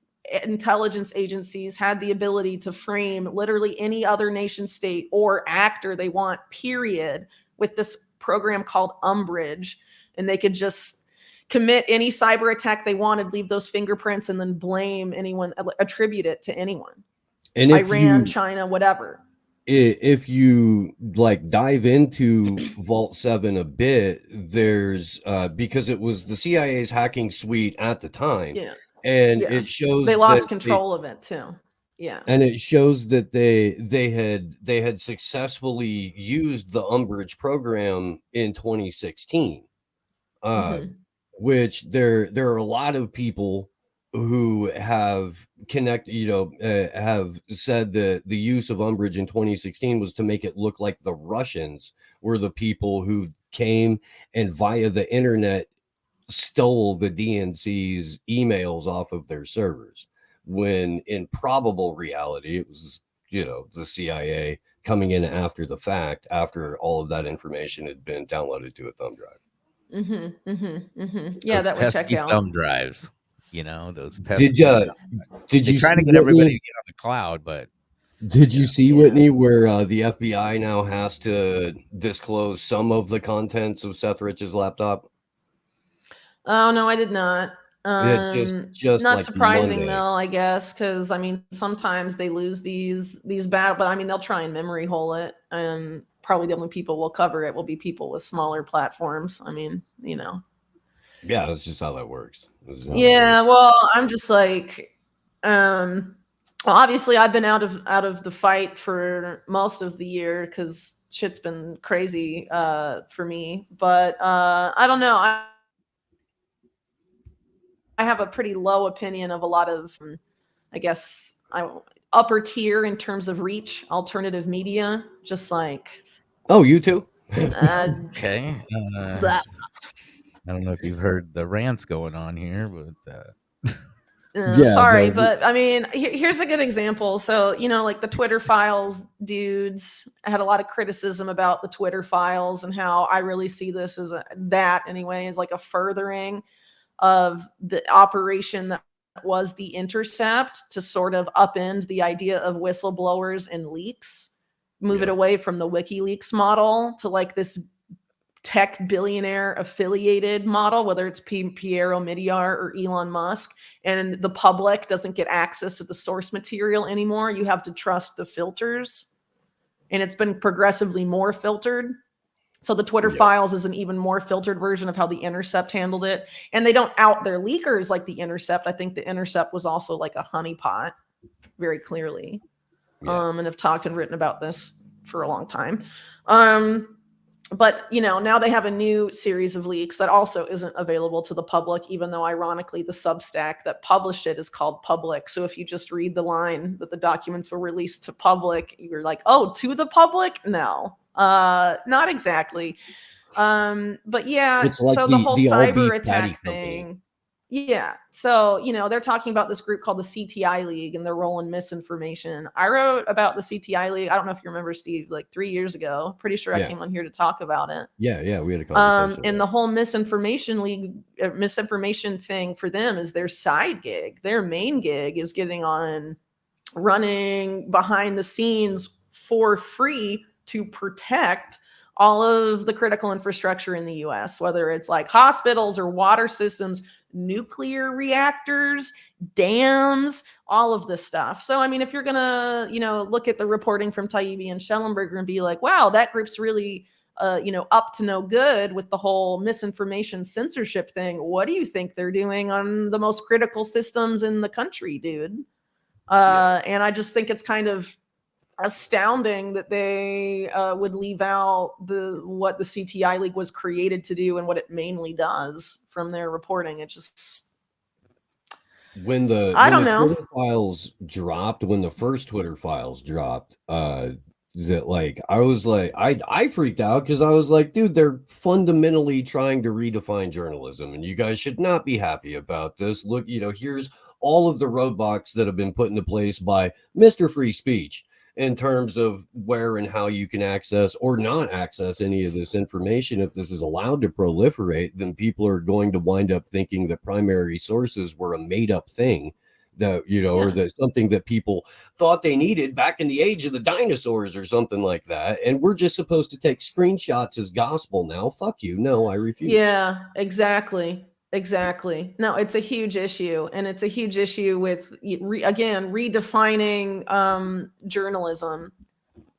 intelligence agencies had the ability to frame literally any other nation state or actor they want, period, with this program called Umbrage. And they could just commit any cyber attack they wanted, leave those fingerprints, and then blame anyone, attribute it to anyone. And if Iran, you- China, whatever. If you like dive into Vault 7 a bit, there's because it was the CIA's hacking suite at the time. Yeah. And Yeah. it shows they lost that control of it too. Yeah. and it shows that they had successfully used the Umbrage program in 2016. Which there are a lot of people who have have said that the use of Umbrage in 2016 was to make it look like the Russians were the people who came and via the internet stole the DNC's emails off of their servers, when in probable reality it was the CIA coming in after the fact, after all of that information had been downloaded to a thumb drive. Yeah, Those that would check pesky out. thumb drives. Those pesky. Did you They're trying to see, get everybody Whitney? to get on the cloud, but Did you see, Whitney, where the FBI now has to disclose some of the contents of Seth Rich's laptop? Oh no, I did not. Just Not like surprising Monday. though, I guess, because I mean sometimes they lose these battle, but I mean they'll try and memory hole it, and probably the only people will cover it will be people with smaller platforms. I mean, Yeah, that's just how that works. This is how it Yeah, well, I'm just like, well, obviously I've been out of the fight for most of the year because shit's been crazy for me. But I don't know. I have a pretty low opinion of a lot of, I guess, upper tier in terms of reach, alternative media. Just like, Oh, you too? okay. Blah. I don't know if you've heard the rants going on here, but sorry, but I mean, here's a good example. So, like the Twitter files dudes had a lot of criticism about the Twitter files and how I really see this as as like a furthering of the operation that was the Intercept to sort of upend the idea of whistleblowers and leaks, move it away from the WikiLeaks model to like this tech billionaire affiliated model, whether it's Pierre Omidyar or Elon Musk, and the public doesn't get access to the source material anymore. You have to trust the filters, and it's been progressively more filtered. So the Twitter files is an even more filtered version of how the Intercept handled it. And they don't out their leakers like the Intercept. I think the Intercept was also like a honeypot, very clearly. And have talked and written about this for a long time. But, now they have a new series of leaks that also isn't available to the public, even though ironically the Substack that published it is called Public. So if you just read the line that the documents were released to public, you're like, oh, to the public? No, not exactly. But yeah, It's like so the whole all cyber beef patty attack company. thing. Yeah. So, they're talking about this group called the CTI League and their role in misinformation. I wrote about the CTI League. I don't know if you remember, Steve, like 3 years ago. Pretty sure I Yeah. came on here to talk about it. Yeah, we had a conversation. And the whole misinformation league, misinformation thing for them is their side gig. Their main gig is getting on, running behind the scenes for free to protect all of the critical infrastructure in the US, whether it's like hospitals or water systems, nuclear reactors, dams, all of this stuff. So, I mean, if you're going to, look at the reporting from Taibbi and Schellenberger and be like, wow, that group's really, up to no good with the whole misinformation censorship thing. What do you think they're doing on the most critical systems in the country, dude? And I just think it's kind of astounding that they would leave out what the CTI League was created to do and what it mainly does from their reporting. It just when the Twitter files dropped, when the first Twitter files dropped, that like I was like I freaked out because I was like, dude, they're fundamentally trying to redefine journalism, and you guys should not be happy about this. Look, here's all of the roadblocks that have been put into place by Mr. Free Speech in terms of where and how you can access or not access any of this information. If this is allowed to proliferate, then people are going to wind up thinking that primary sources were a made up thing that, or that something that people thought they needed back in the age of the dinosaurs or something like that. And we're just supposed to take screenshots as gospel now. Fuck you. No, I refuse. Yeah, exactly. Exactly. No, it's a huge issue. And it's a huge issue with, again, redefining journalism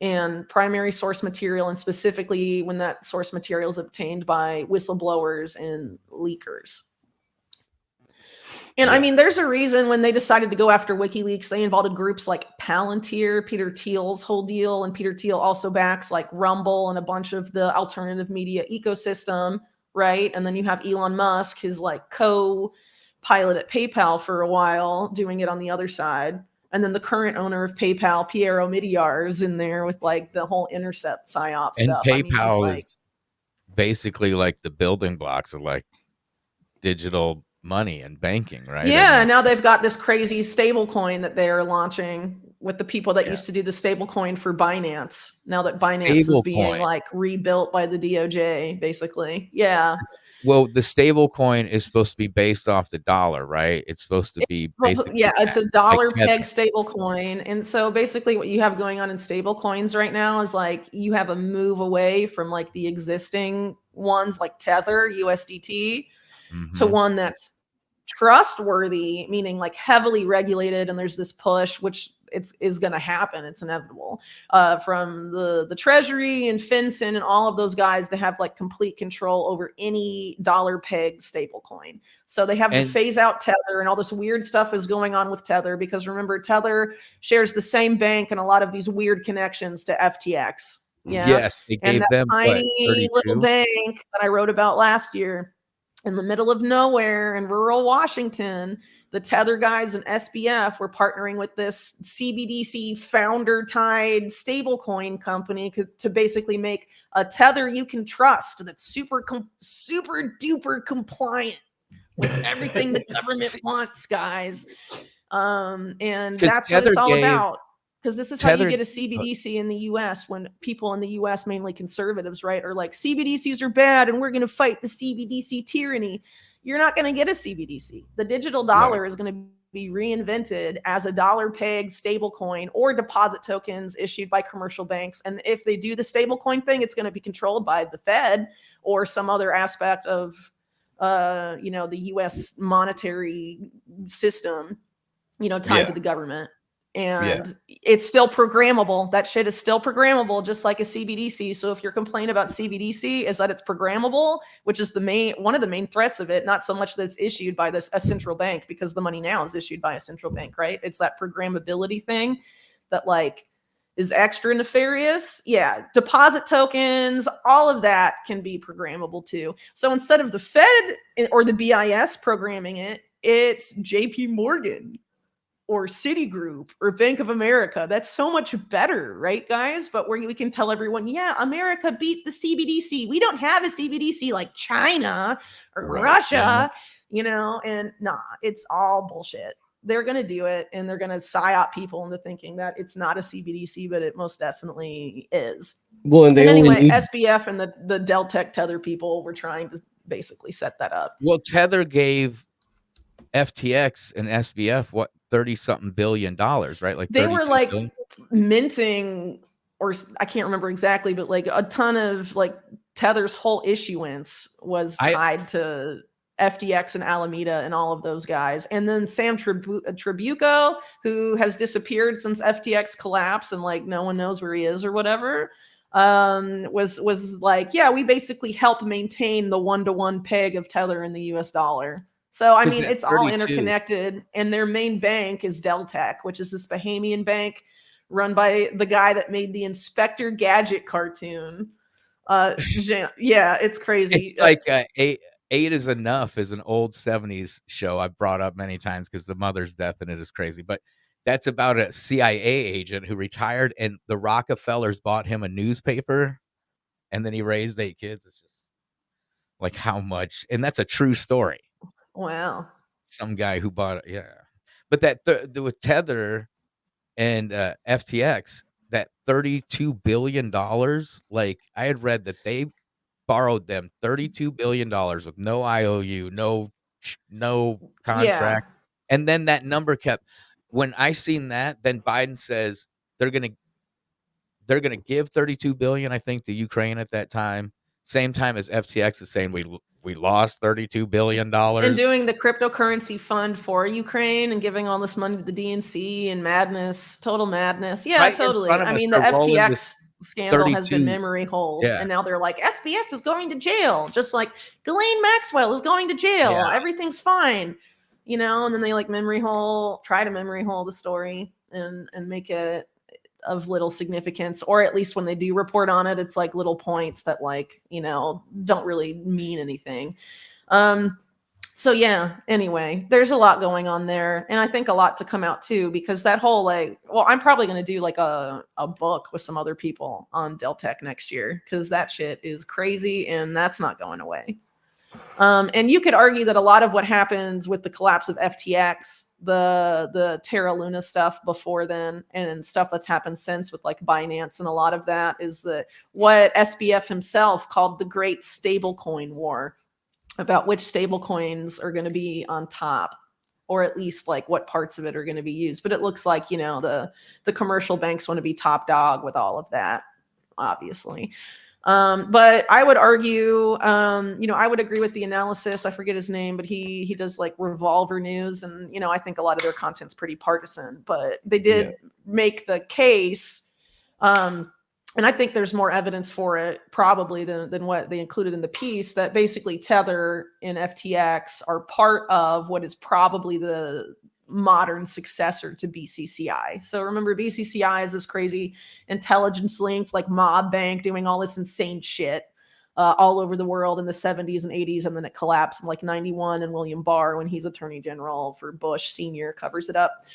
and primary source material, and specifically when that source material is obtained by whistleblowers and leakers. And I mean, there's a reason when they decided to go after WikiLeaks, they involved groups like Palantir, Peter Thiel's whole deal. And Peter Thiel also backs like Rumble and a bunch of the alternative media ecosystem, right? And then you have Elon Musk, his like co-pilot at PayPal for a while, doing it on the other side. And then the current owner of PayPal, Pierre Omidyar, is in there with like the whole intercept psyop And stuff. PayPal is basically like the building blocks of like digital money and banking, right? Yeah, now they've got this crazy stable coin that they're launching with the people that used to do the stable coin for Binance. Now that Binance is being like rebuilt by the DOJ, basically. Yeah. Well, the stable coin is supposed to be based off the dollar, right? It's supposed to be basically it's a dollar peg stable coin. And so basically what you have going on in stable coins right now is like you have a move away from like the existing ones like Tether, USDT, to one that's trustworthy, meaning like heavily regulated. And there's this push, which is going to happen. It's inevitable from the Treasury and FinCEN and all of those guys to have like complete control over any dollar peg stable coin. So they have to phase out Tether, and all this weird stuff is going on with Tether because remember, Tether shares the same bank and a lot of these weird connections to FTX. Yeah. Yes, they gave them tiny little bank that I wrote about last year in the middle of nowhere in rural Washington. The Tether guys and SBF were partnering with this CBDC founder-tied stablecoin company to basically make a Tether you can trust that's super duper compliant with everything the government wants, guys. And that's what it's all about. Because this is how you get a CBDC in the US when people in the US, mainly conservatives, right, are like, CBDCs are bad and we're going to fight the CBDC tyranny. You're not going to get a CBDC. The digital dollar is going to be reinvented as a dollar peg stable coin or deposit tokens issued by commercial banks. And if they do the stable coin thing, it's going to be controlled by the Fed or some other aspect of, the US monetary system, tied to the government. And it's still programmable. That shit is still programmable, just like a CBDC. So if your complaint about CBDC is that it's programmable, which is one of the main threats of it, not so much that it's issued by a central bank, because the money now is issued by a central bank, right? It's that programmability thing that like is extra nefarious. Yeah, deposit tokens, all of that can be programmable too. So instead of the Fed or the BIS programming it, it's JP Morgan or Citigroup or Bank of America. That's so much better, right, guys? But where we can tell everyone, yeah, America beat the CBDC. We don't have a CBDC like China or Russia. and nah, it's all bullshit. They're going to do it, and they're going to psyop people into thinking that it's not a CBDC, but it most definitely is. Well, and they only anyway, need. SBF and the Deltec Tether people were trying to basically set that up. Well, Tether gave FTX and SBF what, 30-something billion dollars, right? Like They were 32 like billion. minting, or I can't remember exactly, but like a ton of like Tether's whole issuance was tied to FTX and Alameda and all of those guys. And then Sam Trabucco, who has disappeared since FTX collapsed and like no one knows where he is or whatever, was like, yeah, we basically help maintain the 1-to-1 peg of Tether in the US dollar. So, I mean, it's all interconnected, and their main bank is Deltec, which is this Bahamian bank run by the guy that made the Inspector Gadget cartoon. Yeah, it's crazy. It's like Eight is Enough is an old 70s show I've brought up many times because the mother's death in it is crazy. But that's about a CIA agent who retired, and the Rockefellers bought him a newspaper, and then he raised 8 kids. It's just like how much, and that's a true story. Wow. Some guy who bought it, yeah. But that with Tether and FTX, that $32 billion, like I had read that they borrowed them $32 billion with no IOU, no contract. Yeah. And then that number kept, when I seen that, then Biden says they're gonna give $32 billion, I think, to Ukraine at that time. Same time as FTX is saying we lost $32 billion. And doing the cryptocurrency fund for Ukraine and giving all this money to the DNC and madness, total madness. Yeah, right totally. in front of I us, mean, the they're rolling FTX this scandal has been 32 memory hold. Yeah. And now they're like, SBF is going to jail, just like Ghislaine Maxwell is going to jail. Yeah. Everything's fine. And then they like try to memory hole the story and make it of little significance, or at least when they do report on it, it's like little points that like, don't really mean anything. So yeah, anyway, there's a lot going on there. And I think a lot to come out too, because that whole I'm probably going to do like a book with some other people on Deltec next year, because that shit is crazy and that's not going away. And you could argue that a lot of what happens with the collapse of FTX, the Terra Luna stuff before then, and stuff that's happened since with like Binance, and a lot of that is what SBF himself called the Great Stablecoin War, about which stablecoins are going to be on top, or at least like what parts of it are going to be used. But it looks like, the commercial banks want to be top dog with all of that, obviously. But I would argue, I would agree with the analysis. I forget his name, but he does like Revolver News. And, I think a lot of their content's pretty partisan, but they did make the case. And I think there's more evidence for it probably than what they included in the piece, that basically Tether and FTX are part of what is probably the modern successor to BCCI. So remember, BCCI is this crazy intelligence linked like mob bank doing all this insane shit all over the world in the 70s and 80s. And then it collapsed in like 91, and William Barr, when he's attorney general for Bush Sr., covers it up.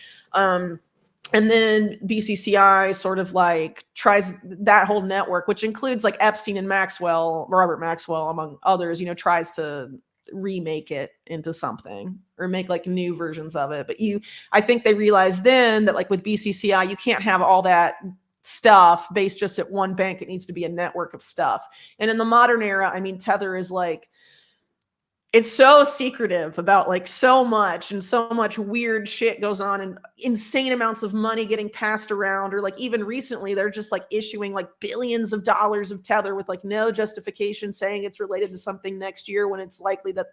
And then BCCI sort of like tries that whole network, which includes like Epstein and Robert Maxwell, among others, tries to remake it into something or make like new versions of it. But I think they realized then that like with BCCI, you can't have all that stuff based just at one bank. It needs to be a network of stuff. And in the modern era, I mean, Tether is like, it's so secretive about like so much, and so much weird shit goes on, and insane amounts of money getting passed around. Or like even recently, they're just like issuing like billions of dollars of Tether with like no justification, saying it's related to something next year, when it's likely that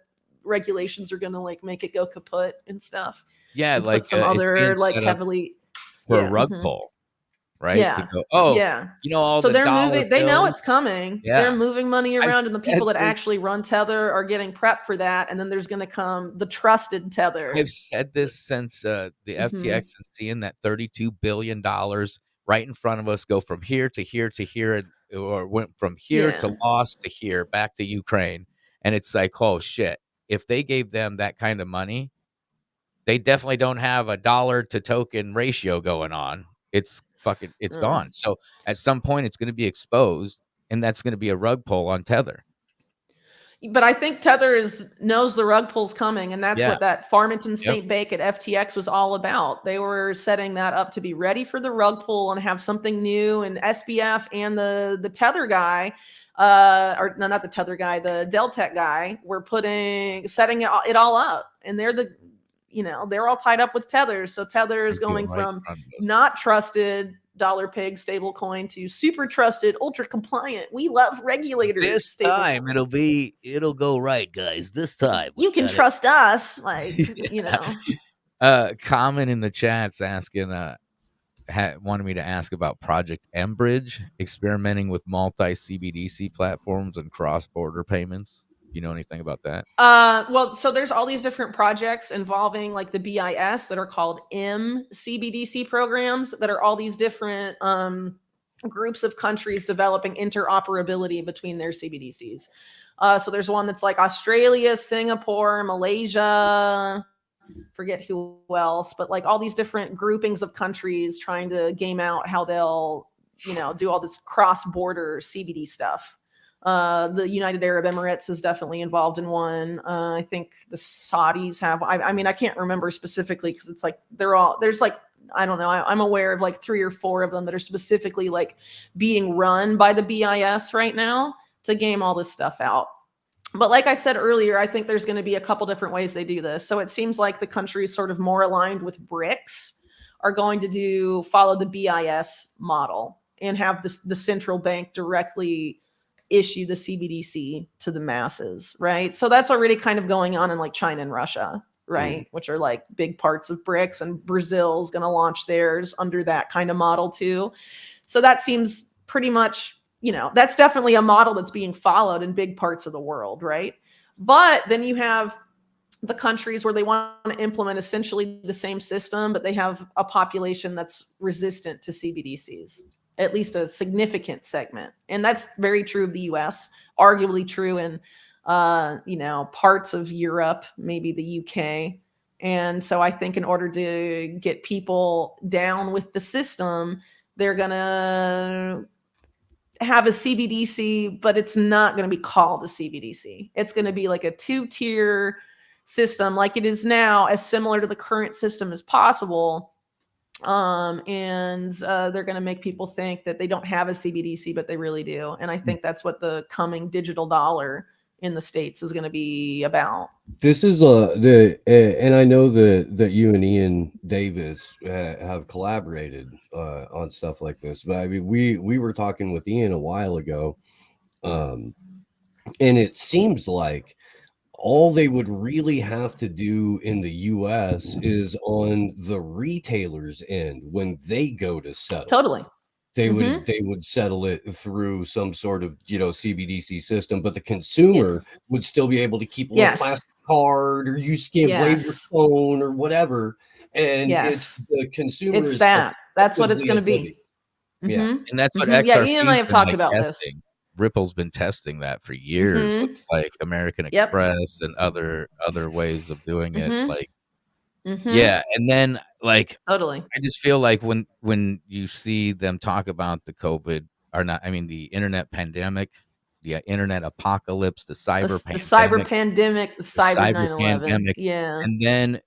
regulations are going to like make it go kaput and stuff. Yeah, and like some other like heavily for a rug pull. Right? Yeah. To go, all so the they're dollar moving, they know bills. it's coming. Yeah. They're moving money around, and the people that this. actually run Tether are getting prepped for that. And then there's going to come the trusted Tether. I've said this since the FTX, and seeing that $32 billion right in front of us go from here to here to here, or went from here to lost to here, back to Ukraine. And it's like, oh shit, if they gave them that kind of money, they definitely don't have a dollar to token ratio going on. It's gone. So at some point it's going to be exposed, and that's going to be a rug pull on Tether. But I think Tether knows the rug pull's coming, and that's Yeah. what that Farmington Yep. State Bank at FTX was all about. They were setting that up to be ready for the rug pull and have something new. And SBF and the Tether guy, or no, not the Tether guy, the Deltec guy, were setting it all up, and they're all tied up with Tether. So Tether is going from not trusted dollar peg stable coin to super trusted, ultra compliant. We love regulators. This time it'll go right, guys. This time you can trust us, like Common in the chat's asking, wanted me to ask about Project Enbridge, experimenting with multi CBDC platforms and cross-border payments. You know anything about that? Well, so there's all these different projects involving like the BIS that are called CBDC programs that are all these different groups of countries developing interoperability between their CBDCs. So there's one that's like Australia, Singapore, Malaysia, forget who else, but like all these different groupings of countries trying to game out how they'll, do all this cross-border CBD stuff. The United Arab Emirates is definitely involved in one. I think the Saudis have. I mean, I can't remember specifically because it's like there's like, I don't know. I'm aware of like 3 or 4 of them that are specifically like being run by the BIS right now to game all this stuff out. But like I said earlier, I think there's going to be a couple different ways they do this. So it seems like the countries sort of more aligned with BRICS are going to follow the BIS model and have the central bank directly issue the CBDC to the masses, right? So that's already kind of going on in like China and Russia, right? Which are like big parts of BRICS, and Brazil's going to launch theirs under that kind of model too. So that seems pretty much, that's definitely a model that's being followed in big parts of the world, right? But then you have the countries where they want to implement essentially the same system, but they have a population that's resistant to CBDCs. At least a significant segment. And that's very true of the US, arguably true in, parts of Europe, maybe the UK. And so I think in order to get people down with the system, they're going to have a CBDC, but it's not going to be called a CBDC. It's going to be like a 2-tier system like it is now, as similar to the current system as possible. And they're going to make people think that they don't have a CBDC, but they really do. And I think that's what the coming digital dollar in the States is going to be about. This is and I know that you and Ian Davis have collaborated on stuff like this, but I mean, we were talking with Ian a while ago, and it seems like all they would really have to do in the US is on the retailers' end when they go to settle. Totally. They would settle it through some sort of, CBDC system, but the consumer would still be able to keep a little plastic card, or you can't wave your phone or whatever. And it's the consumer. It's that. That's what it's going to be. Yeah. And that's what Yeah, Ian and I have talked about this. Ripple's been testing that for years with like American Express and other ways of doing it. Like, yeah. And then like, totally. I just feel like when you see them talk about the COVID the internet pandemic, the internet apocalypse, the cyber pandemic, the cyber 9/11. Yeah. And then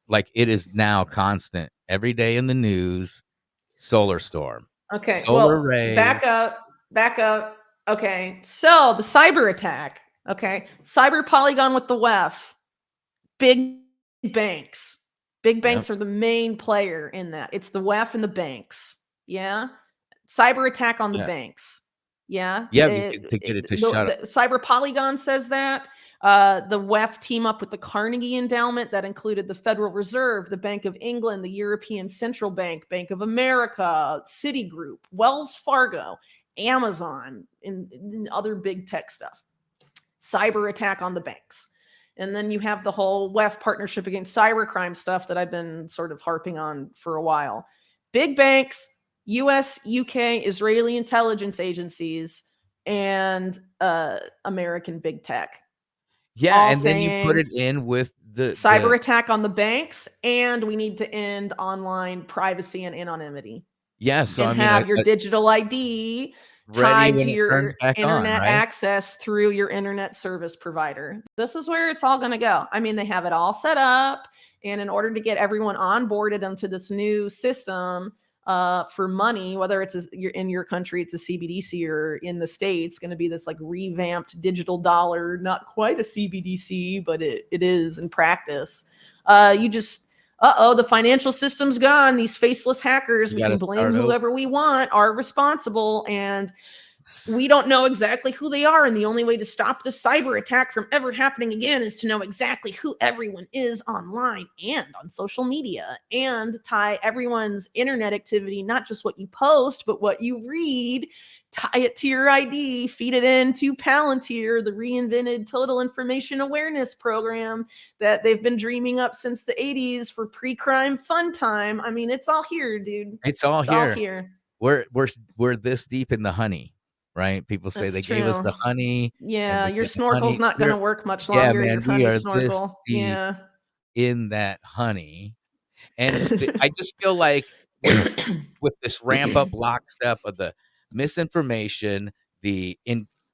like it is now constant every day in the news, solar storm. Okay. Solar rays. Back up. Okay. So the cyber attack. Okay. Cyber Polygon with the WEF. Big banks. Big banks are the main player in that. It's the WEF and the banks. Yeah. Cyber attack on the banks. Yeah. Yeah. To get it to shut up. Cyber Polygon says that. The WEF team up with the Carnegie Endowment that included the Federal Reserve, the Bank of England, the European Central Bank, Bank of America, Citigroup, Wells Fargo, Amazon, and other big tech stuff. Cyber attack on the banks. And then you have the whole WEF partnership against cybercrime stuff that I've been sort of harping on for a while. Big banks, US, UK, Israeli intelligence agencies, and American big tech. Yeah, and then you put it in with the cyber attack on the banks, and we need to end online privacy and anonymity. Yeah, so and have your digital ID ready tied to when it turns your back on, internet right? access through your internet service provider. This is where it's all going to go. I mean, they have it all set up, and in order to get everyone onboarded onto this new system for money, whether it's you're in your country, it's a CBDC, or in the States, going to be this like revamped digital dollar, not quite a CBDC, but it is in practice. You just, the financial system's gone. These faceless hackers, we can blame whoever we want, are responsible. And we don't know exactly who they are. And the only way to stop the cyber attack from ever happening again is to know exactly who everyone is online and on social media, and tie everyone's internet activity, not just what you post, but what you read, tie it to your ID, feed it into Palantir, the reinvented total information awareness program that they've been dreaming up since the 80s for pre-crime fun time. I mean, it's all here, dude. It's all It's here. all here. We're this deep in the honey, right? People say That's they gave us true. the honey. Yeah, and your the snorkel's honey. not going to work much Yeah, longer. man, Your we honey are this snorkel. deep Yeah. in that honey. And I just feel like with this ramp up lockstep of the misinformation, the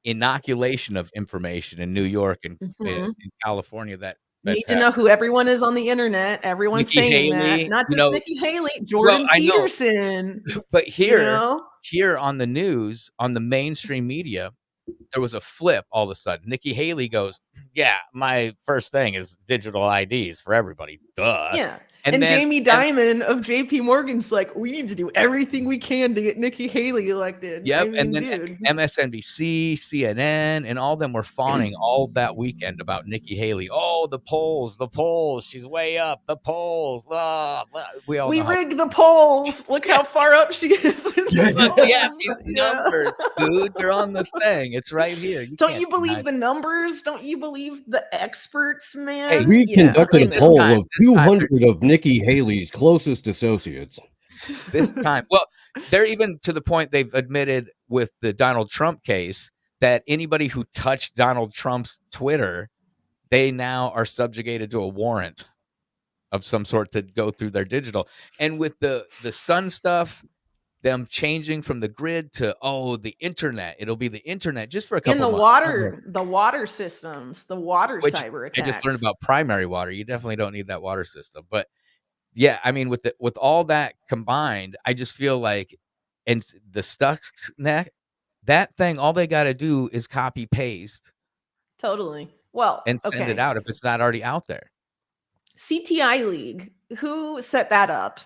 inoculation of information in New York and in California, You that's need to know who everyone is on the internet. Everyone's Nikki saying that. Haley, Not you just know. Nikki Haley, Well, Jordan I know, Peterson. but You know? here on the news, on the mainstream media, there was a flip all of a sudden. Nikki Haley goes, "Yeah, my first thing is digital IDs for everybody." Duh. Yeah. And And then Jamie Dimon of JP Morgan's like, we need to do everything we can to get Nikki Haley elected. Yep, I and mean, then dude. MSNBC, CNN, and all of them were fawning all that weekend about Nikki Haley. Oh, the polls, she's way up. The polls, blah, blah. We all We know how. rigged the polls. Look how far up she is. In the Yeah, polls. these numbers, dude, they're on the thing. It's right here. Don't you believe the numbers? Don't you believe the experts, man? Hey, We conducted a this poll time- of this time 200 of Nikki Haley's closest associates. This time. Well, they're even to the point they've admitted with the Donald Trump case that anybody who touched Donald Trump's Twitter, they now are subjugated to a warrant of some sort to go through their digital. And with the sun stuff, them changing from the grid to the internet, it'll be the internet just for a couple In the months. the water systems, the water Which cyber I attacks. just learned about primary water. You definitely don't need that water system. But yeah, I mean, with all that combined, I just feel like, and the Stuxnet, that thing, all they got to do is copy paste Totally. Well, and send okay. it out if it's not already out there. CTI League, who set that up?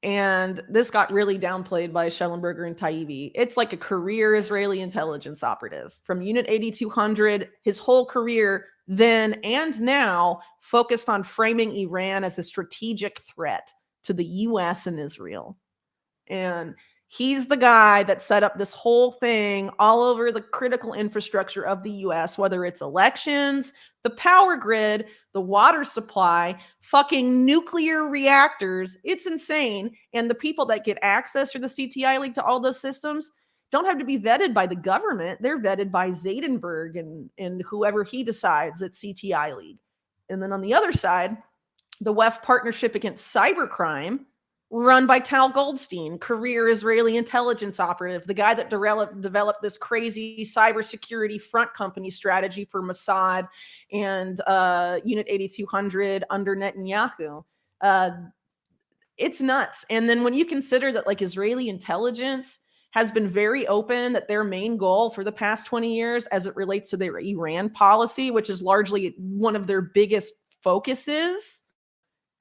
And this got really downplayed by Schellenberger and Taibbi. It's like a career Israeli intelligence operative from Unit 8200. His whole career then and now focused on framing Iran as a strategic threat to the US and Israel. And he's the guy that set up this whole thing all over the critical infrastructure of the US, whether it's elections, the power grid, the water supply, fucking nuclear reactors. It's insane. And the people that get access through the CTI League to all those systems don't have to be vetted by the government. They're vetted by Zadenberg and whoever he decides at CTI League. And then on the other side, the WEF Partnership Against Cybercrime, run by Tal Goldstein, career Israeli intelligence operative, the guy that developed this crazy cybersecurity front company strategy for Mossad and Unit 8200 under Netanyahu. It's nuts. And then when you consider that like Israeli intelligence has been very open that their main goal for the past 20 years as it relates to their Iran policy, which is largely one of their biggest focuses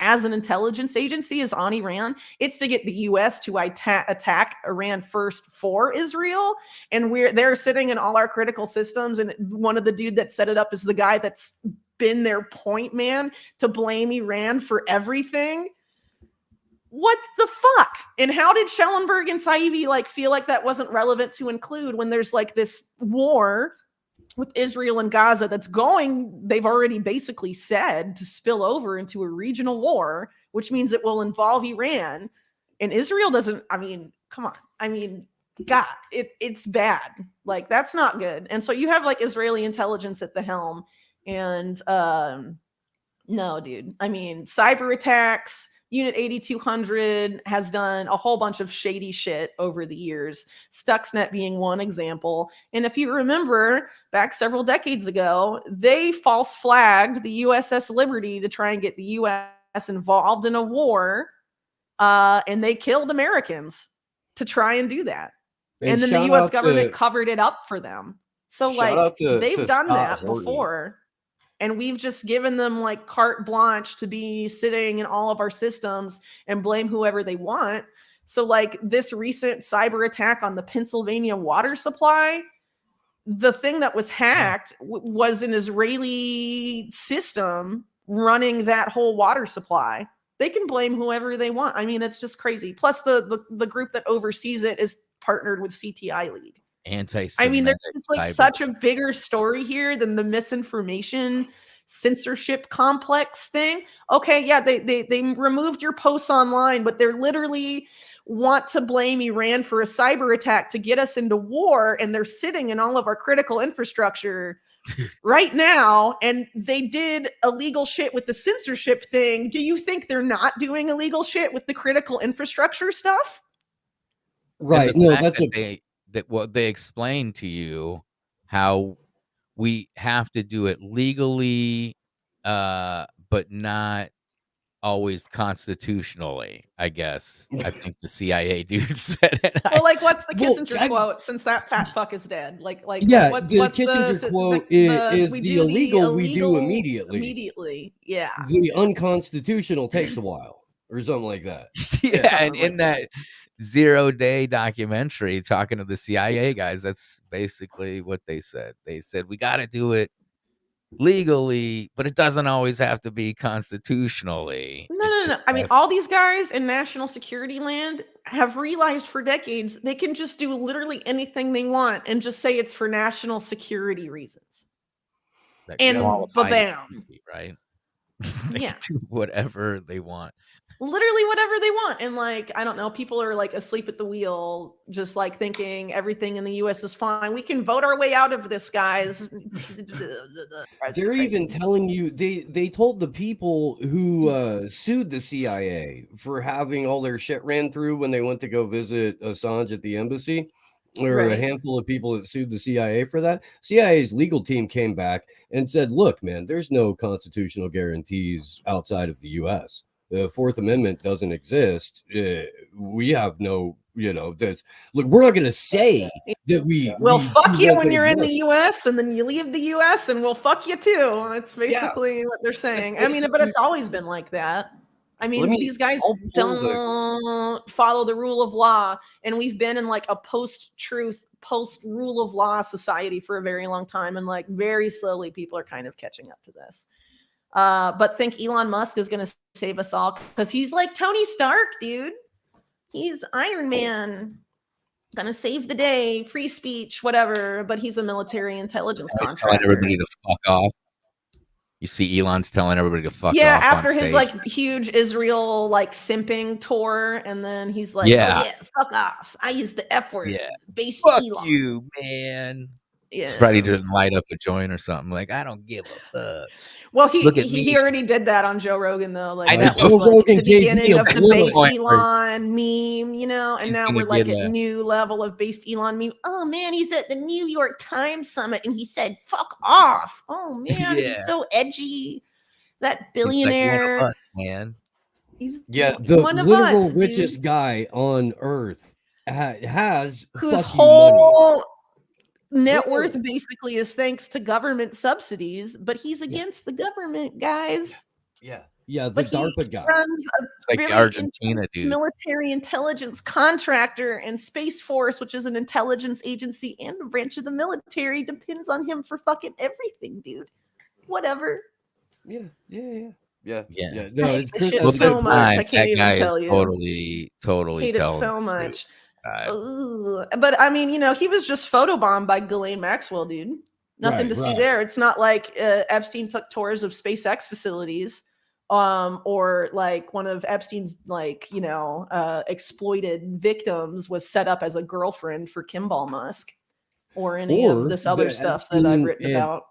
as an intelligence agency, is on Iran. It's to get the US to attack Iran first for Israel. And they're sitting in all our critical systems. And one of the dude that set it up is the guy that's been their point man to blame Iran for everything. What the fuck? And how did Schellenberg and Taibbi like feel like that wasn't relevant to include when there's like this war with Israel and Gaza that's going, they've already basically said, to spill over into a regional war, which means it will involve Iran. And Israel doesn't, I mean, come on. I mean, God, it's bad. Like, that's not good. And so you have like Israeli intelligence at the helm. And no, dude. I mean, cyber attacks, Unit 8200 has done a whole bunch of shady shit over the years, Stuxnet being one example. And if you remember back several decades ago, they false flagged the USS Liberty to try and get the US involved in a war, and they killed Americans to try and do that. And then the shout US out government to covered it up for them. So shout like out they've to done Scott that Horton. before. And we've just given them like carte blanche to be sitting in all of our systems and blame whoever they want. So like this recent cyber attack on the Pennsylvania water supply, the thing that was hacked was an Israeli system running that whole water supply. They can blame whoever they want. I mean, it's just crazy. Plus the group that oversees it is partnered with CTI League. I mean, there's just like such a bigger story here than the misinformation censorship complex thing. Okay, yeah, they removed your posts online, but they're literally want to blame Iran for a cyber attack to get us into war, and they're sitting in all of our critical infrastructure right now, and they did illegal shit with the censorship thing. Do you think they're not doing illegal shit with the critical infrastructure stuff? Right. And the No, fact that's that what they explain to you how we have to do it legally, but not always constitutionally, I guess. I think the CIA dude said it. Well, like, what's the Kissinger quote? Since that fat fuck is dead, like, yeah, what's the Kissinger quote is we the do illegal we do immediately. Immediately, yeah. The unconstitutional takes a while, or something like that. Yeah, and in that 0 Day documentary talking to the CIA guys, that's basically what they said. They said we got to do it legally, but it doesn't always have to be constitutionally. No. I mean, all these guys in national security land have realized for decades they can just do literally anything they want and just say it's for national security reasons. And ba-bam. Right? They Yeah. can do whatever they want. Literally whatever they want. And like, I don't know, people are like asleep at the wheel, just like thinking everything in the US is fine. We can vote our way out of this, guys. They're even telling you they told the people who sued the CIA for having all their shit ran through when they went to go visit Assange at the embassy. Or a handful of people that sued the CIA for that. CIA's legal team came back and said, look, man, there's no constitutional guarantees outside of the US. The Fourth Amendment doesn't exist. We have no, that look, we're not going to say that we. Well, we fuck you when you're in work. the US and then you leave the US and we'll fuck you too. It's basically what they're saying. I mean, but it's always been like that. I mean, these guys don't follow the rule of law, and we've been in like a post-truth, post-rule of law society for a very long time, and like very slowly people are kind of catching up to this. But think Elon Musk is going to save us all because he's like Tony Stark, dude. He's Iron Man, gonna save the day, free speech, whatever. But he's a military intelligence He's contractor. telling everybody to fuck off. You see Elon's telling everybody to fuck off. Yeah, after on his stage. like huge Israel like simping tour, and then he's like, Yeah. "Oh yeah, fuck off! I use the F word." Yeah. Based Fuck Elon. you, man. Yeah. He's probably didn't light up a joint or something. Like, I don't give a fuck. Well, Look at he me. already did that on Joe Rogan though. Like I that know. was Joe like Rogan the gave me beginning a of the bullet based point where- Elon meme, and He's now gonna we're like get at a- new level of based Elon meme. Oh man, he's at the New York Times summit and he said "fuck off." Oh man, Yeah. he's so edgy. That He's like billionaire. one of us, man. He's the one of literal us, dude. richest guy on earth has Whose fuck you money. whole net worth basically is thanks to government subsidies, but he's against the government, guys. Yeah, the But he DARPA guy. runs a It's like the really Argentina intense dude. military intelligence contractor, and Space Force, which is an intelligence agency and a branch of the military, depends on him for fucking everything, dude. Whatever. Yeah. Yeah. No, I hate Chris this shit has so this much. I can't even guy tell is you. totally Hate it telling so the much. truth. Ooh. But I mean, he was just photobombed by Ghislaine Maxwell, dude. Nothing to see right. there. It's not like Epstein took tours of SpaceX facilities, or like one of Epstein's exploited victims was set up as a girlfriend for Kimball Musk, or any of this other stuff that I've written about.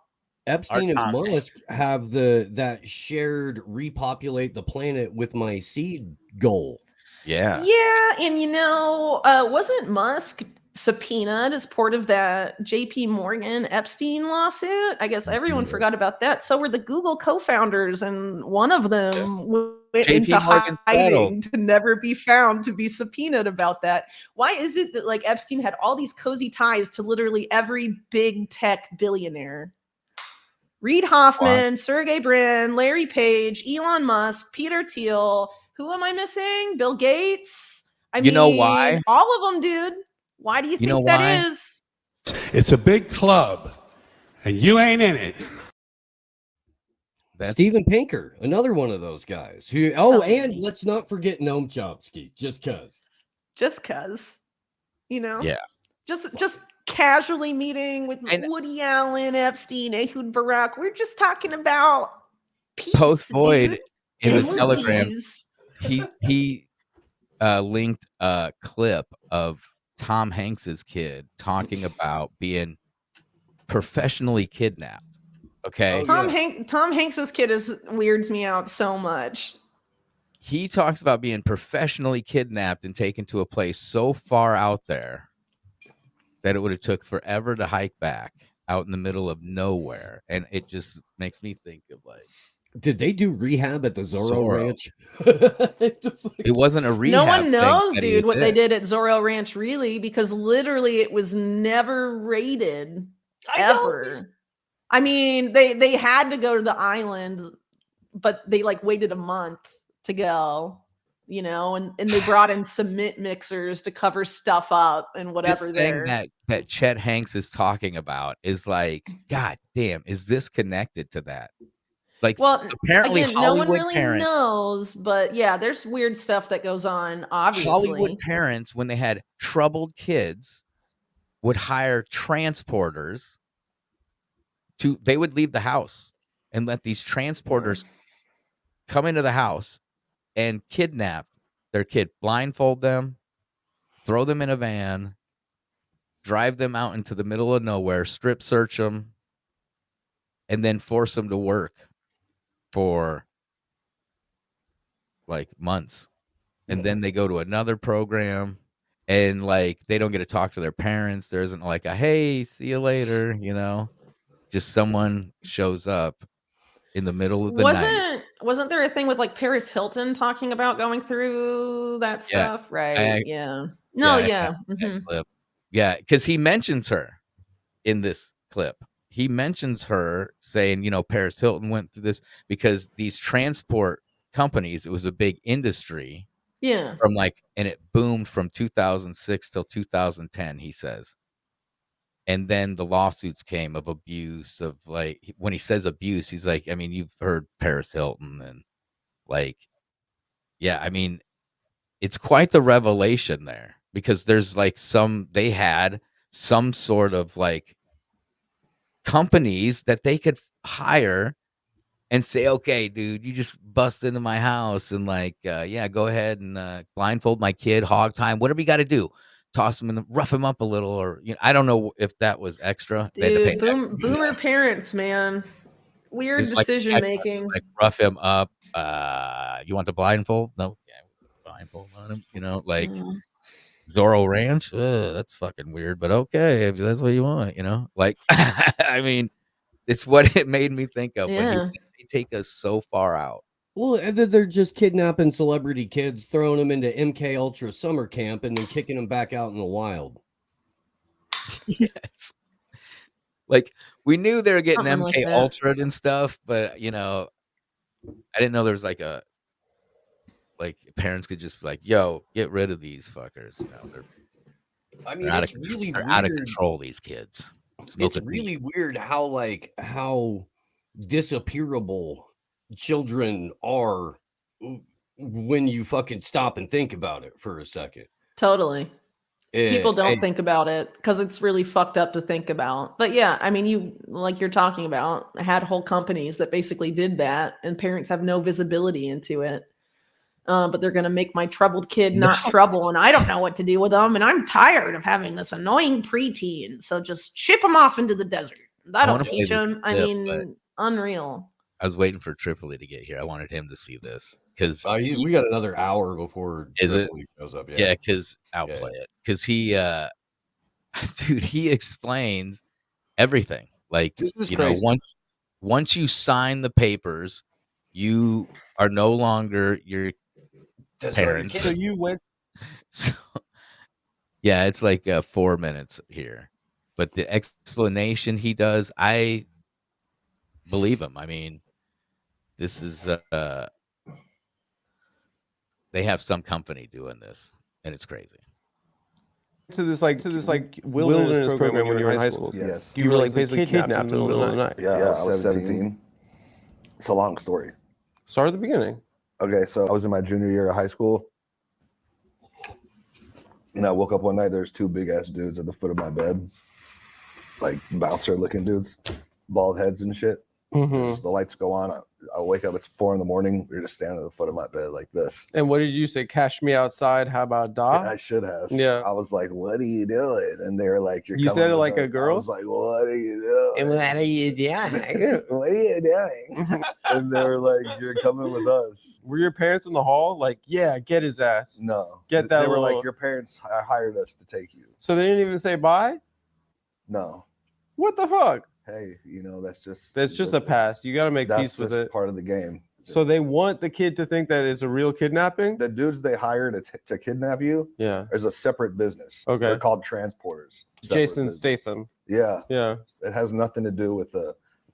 Epstein and Tom Musk have that shared repopulate the planet with my seed goal. Yeah. Yeah, and wasn't Musk subpoenaed as part of that JP Morgan Epstein lawsuit? I guess everyone forgot about that. So were the Google co-founders, and one of them went into JP Morgan settled. hiding to never be found to be subpoenaed about that. Why is it that like Epstein had all these cozy ties to literally every big tech billionaire? Reid Hoffman, Sergey Brin, Larry Page, Elon Musk, Peter Thiel. Who am I missing? Bill Gates. You know why? All of them, dude. Why do you You know think that why? is? It's a big club, and you ain't in it. Steven Pinker, another one of those guys. And let's not forget Noam Chomsky, just cause. Yeah. Just casually meeting with Woody Allen, Epstein, Ehud Barak. We're just talking about peace, Post Void dude. in the Please. Telegram, he linked a clip of Tom Hanks's kid talking about being professionally kidnapped. Okay. Tom Hanks's kid weirds me out so much. He talks about being professionally kidnapped and taken to a place so far out there that it would have took forever to hike back out in the middle of nowhere. And it just makes me think of like, did they do rehab at the Zorro Ranch? It wasn't a rehab. No one knows, thing dude, what they did at Zorro Ranch, really, because literally it was never raided ever. I mean, they had to go to the island, but they like waited a month to go, and they brought in cement mixers to cover stuff up and whatever. This thing that Chet Hanks is talking about is like, God damn, is this connected to that? Like, well, apparently again, Hollywood no one really parents, knows, but yeah, there's weird stuff that goes on, obviously. Hollywood parents, when they had troubled kids, would hire transporters they would leave the house and let these transporters come into the house and kidnap their kid, blindfold them, throw them in a van, drive them out into the middle of nowhere, strip search them, and then force them to work for like months. And then they go to another program and like they don't get to talk to their parents. There isn't like a hey, see you later, just someone shows up in the middle of the night. Wasn't there a thing with like Paris Hilton talking about going through that stuff? Right. Yeah. No, yeah. Yeah, because he mentions her in this clip. He mentions her saying, Paris Hilton went through this because these transport companies, it was a big industry. Yeah. And it boomed from 2006 till 2010, he says. And then the lawsuits came of abuse of like, when he says abuse, he's like, I mean, you've heard Paris Hilton and like, yeah, I mean, it's quite the revelation there because there's like they had some sort of like companies that they could hire and say, okay, dude, you just bust into my house and like, yeah, go ahead and blindfold my kid, hog time, whatever you got to do. Toss him and rough him up a little, or I don't know if that was extra. Dude, boomer parents, man, weird decision making. Like rough him up. You want the blindfold? No, yeah, blindfold on him. Like Zorro Ranch. That's fucking weird, but okay, if that's what you want. Like I mean, it's what it made me think of when he said they take us so far out. Well, they're just kidnapping celebrity kids, throwing them into MK Ultra summer camp, and then kicking them back out in the wild. Yes. Like, we knew they were getting Something MK like Ultra and stuff, but, I didn't know there was like parents could just be like, yo, get rid of these fuckers. They're out of control, these kids. It's really weird how disappearable children are when you fucking stop and think about it for a second. Totally. People don't think about it because it's really fucked up to think about. But yeah, I mean, you're talking about, had whole companies that basically did that, and parents have no visibility into it. But they're going to make my troubled kid not trouble, and I don't know what to do with them, and I'm tired of having this annoying preteen, so just ship them off into the desert. I don't wanna play teach this them. I clip, but mean, unreal. I was waiting for Tripoli to get here. I wanted him to see this because We got another hour before is it? Tripoli shows up. Yeah, because I'll play it because he, dude, he explains everything. Like This is you know, crazy. once you sign the papers, you are no longer your parents. So you went. So, yeah, it's like 4 minutes here, but the explanation he does, I believe him. I mean, this is they have some company doing this, and it's crazy. To this wilderness program when you were in high school. Yes. You were like basically kidnapped in the middle of the night. Yeah, I was 17. It's a long story. Start at the beginning. Okay, so I was in my junior year of high school. And I woke up one night, there's two big ass dudes at the foot of my bed. Like bouncer looking dudes, bald heads and shit. Mhm. The lights go on. I wake up, it's 4 a.m. We're just standing at the foot of my bed like this. And what did you say? Cash me outside. How about da? I should have. Yeah. I was like, what are you doing? And they were like, You said it like a girl? I was like, what are you doing? And what are you doing? What are you doing? And they were like, you're coming with us. Were your parents in the hall? Like, yeah, get his ass. No. Get that They were little... like, your parents hired us to take you. So they didn't even say bye? No. What the fuck? Hey, that's just a pass. You got to make peace with it. Part of the game. So they want the kid to think that it's a real kidnapping? The dudes they hire to kidnap you, is a separate business. Okay. They're called transporters. Jason Statham. Yeah. Yeah. It has nothing to do with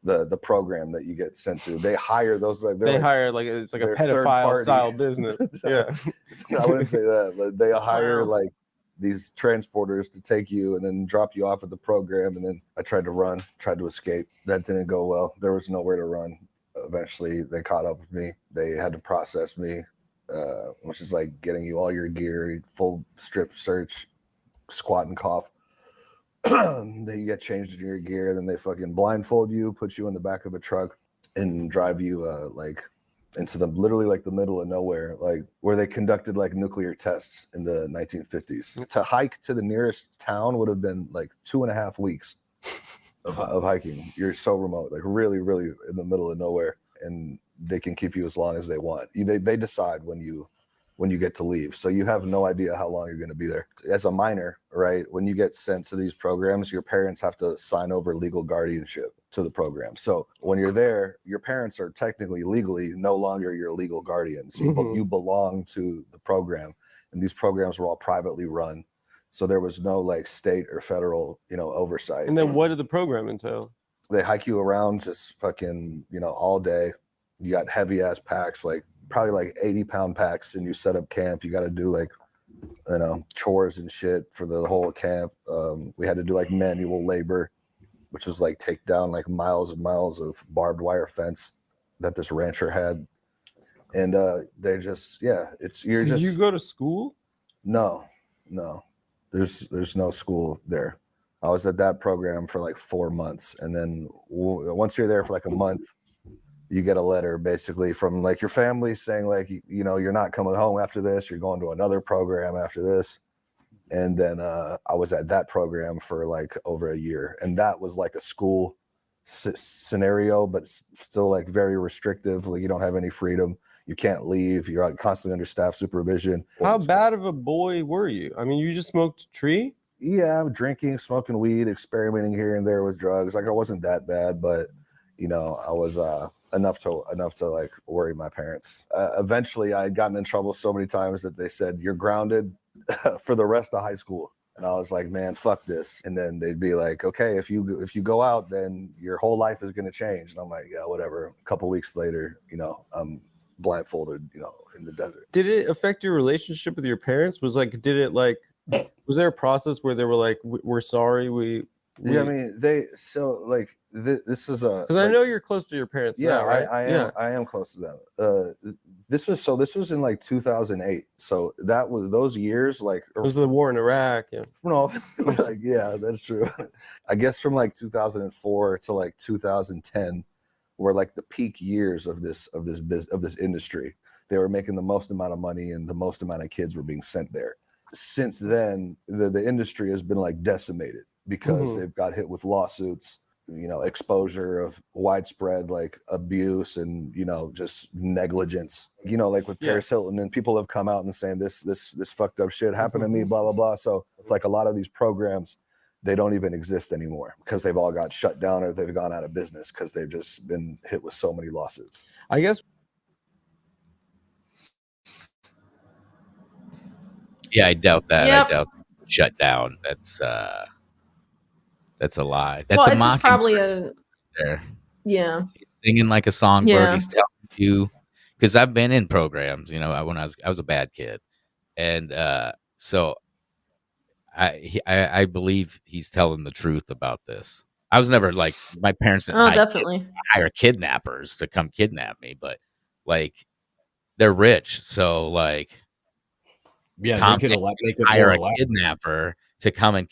the program that you get sent to. They hire those Hire like it's like a pedophile style business. Yeah. I wouldn't say that, but they hire like these transporters to take you and then drop you off at the program. And then I tried to escape. That didn't go well. There was nowhere to run. Eventually they caught up with me. They had to process me, which is like getting you all your gear, full strip search, squat and cough. Then you get changed in your gear. Then they fucking blindfold you, put you in the back of a truck and drive you like into literally like the middle of nowhere, like where they conducted like nuclear tests in the 1950s. To hike to the nearest town would have been like 2.5 weeks of hiking. You're so remote, like really, really in the middle of nowhere, and they can keep you as long as they want. They decide when you get to leave, so you have no idea how long you're going to be there. As a minor, right, when you get sent to these programs, your parents have to sign over legal guardianship to the program. So when you're there, your parents are technically legally no longer your legal guardians. You belong to the program, and these programs were all privately run. So there was no like state or federal, oversight. And then what did the program entail? They hike you around just fucking, all day. You got heavy ass packs, like probably like 80-pound packs, and you set up camp. You got to do like, chores and shit for the whole camp. We had to do like manual labor, which was like take down like miles and miles of barbed wire fence that this rancher had. And they just, Did you go to school? No. There's no school there. I was at that program for like 4 months. And then once you're there for like a month, you get a letter basically from like your family saying like, you're not coming home after this. You're going to another program after this. And then I was at that program for like over a year. And that was like a school scenario, but still like very restrictive. Like you don't have any freedom. You can't leave. You're constantly under staff supervision. How bad of a boy were you? I mean, you just smoked tree? Yeah, I'm drinking, smoking weed, experimenting here and there with drugs. Like I wasn't that bad, but I was enough to like worry my parents. Eventually, I had gotten in trouble so many times that they said you're grounded for the rest of high school. And I was like, man, fuck this. And then they'd be like, okay, if you go out, then your whole life is going to change. And I'm like, yeah, whatever. A couple weeks later, I'm blindfolded, in the desert. Did it affect your relationship with your parents? Was there a process where they were like, we're sorry, Yeah, I mean, this is a, because I know you're close to your parents now, right? I am close to them. This was in like 2008. So that was those years, like it was the war in Iraq. Yeah. No, like, yeah, that's true. I guess from like 2004 to like 2010 were like the peak years of this industry. They were making the most amount of money and the most amount of kids were being sent there. Since then, the industry has been like decimated because they've got hit with lawsuits. exposure of widespread like abuse and just negligence. Like with Paris Hilton, and people have come out and saying this fucked up shit happened to me, blah blah blah. So it's like a lot of these programs, they don't even exist anymore because they've all got shut down or they've gone out of business because they've just been hit with so many lawsuits. I guess. Yeah, I doubt that. Yep. I doubt shut down. That's a lie. That's Well, a it's just probably mockingbird a there. yeah. He's singing like a songbird. Yeah. He's telling you, because I've been in programs, when I was a bad kid, and so I believe he's telling the truth about this. I was never like, my parents didn't Definitely. hire kidnappers to come kidnap me, but like they're rich, so like Tom they could Hanks make could it hire more a elaborate. kidnapper to come and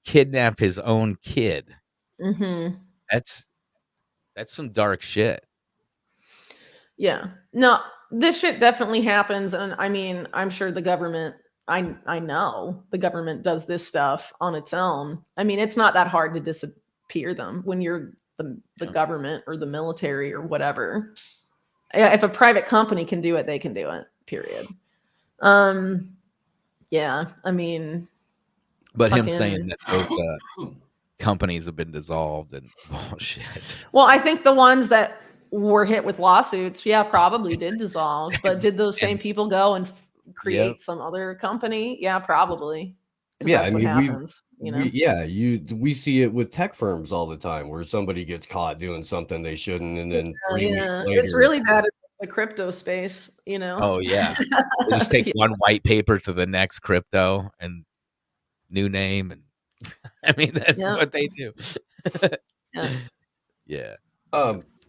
kidnap his own kid. Mm-hmm. That's some dark shit. Yeah. No, this shit definitely happens, and I mean, I'm sure the government. I know the government does this stuff on its own. I mean, it's not that hard to disappear them when you're the government or the military or whatever. Yeah, if a private company can do it, they can do it. Period. Yeah, I mean, but him saying that those companies have been dissolved and bullshit. Well, I think the ones that were hit with lawsuits, probably did dissolve. But did those same people go and create some other company? Yeah, probably. Yeah, that's what happens. We see it with tech firms all the time where somebody gets caught doing something they shouldn't, and then 3 weeks later, it's really bad in the crypto space. Oh yeah, they just take one white paper to the next crypto and new name, and I mean that's what they do. Yeah.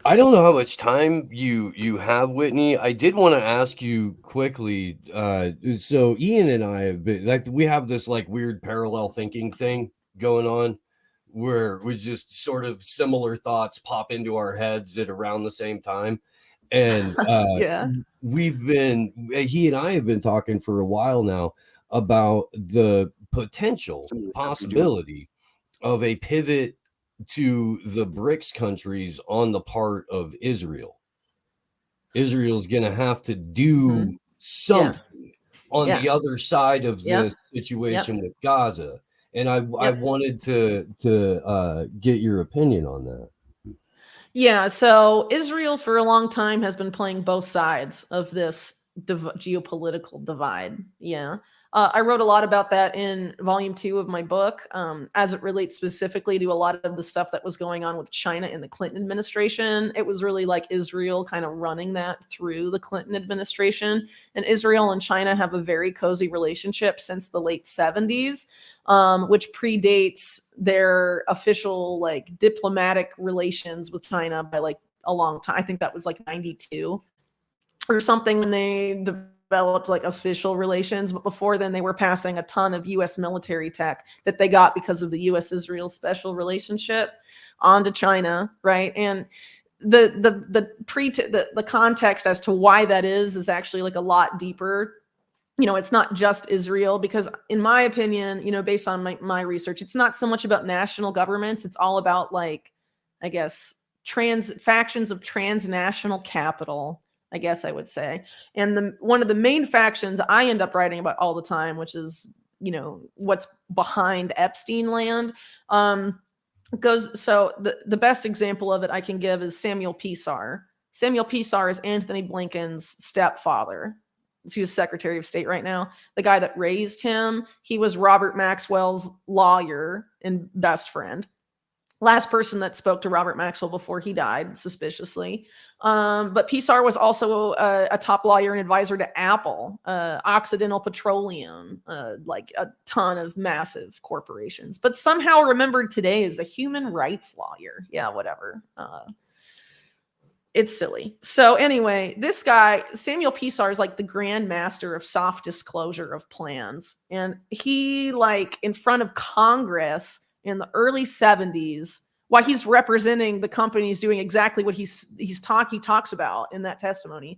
I don't know how much time you have, Whitney. I did want to ask you quickly. So Ian and I have been like, we have this like weird parallel thinking thing going on where we just sort of similar thoughts pop into our heads at around the same time. And he and I have been talking for a while now about the possibility of a pivot to the BRICS countries on the part of Israel. Israel's going to have to do something on the other side of this situation with Gaza. And I wanted to get your opinion on that. Yeah, so Israel for a long time has been playing both sides of this geopolitical divide. Yeah. I wrote a lot about that in volume 2 of my book, as it relates specifically to a lot of the stuff that was going on with China in the Clinton administration. It was really like Israel kind of running that through the Clinton administration. And Israel and China have a very cozy relationship since the late 70s, which predates their official like diplomatic relations with China by like a long time. I think that was like 92 or something when they developed like official relations, but before then they were passing a ton of US military tech that they got because of the US-Israel special relationship onto China, right? And the context as to why that is actually like a lot deeper. It's not just Israel, because in my opinion, based on my research, it's not so much about national governments. It's all about like, I guess, factions of transnational capital, I guess I would say. And one of the main factions I end up writing about all the time, which is, what's behind Epstein land, so the best example of it I can give is Samuel Pisar. Samuel Pisar is Anthony Blinken's stepfather. He was Secretary of State right now. The guy that raised him, he was Robert Maxwell's lawyer and best friend. Last person that spoke to Robert Maxwell before he died, suspiciously. But Pisar was also a top lawyer and advisor to Apple, Occidental Petroleum, like a ton of massive corporations. But somehow remembered today as a human rights lawyer. Yeah, whatever. It's silly. So anyway, this guy, Samuel Pisar, is like the grand master of soft disclosure of plans. And he, like, in front of Congress in the early 70s, while he's representing the companies doing exactly what he talks about in that testimony,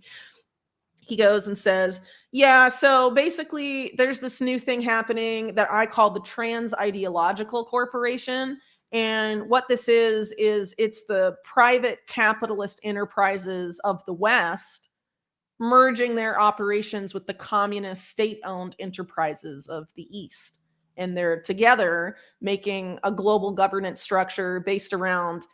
he goes and says, yeah, so basically there's this new thing happening that I call the Trans Ideological Corporation. And what this is it's the private capitalist enterprises of the West merging their operations with the communist state-owned enterprises of the East. And they're together making a global governance structure based around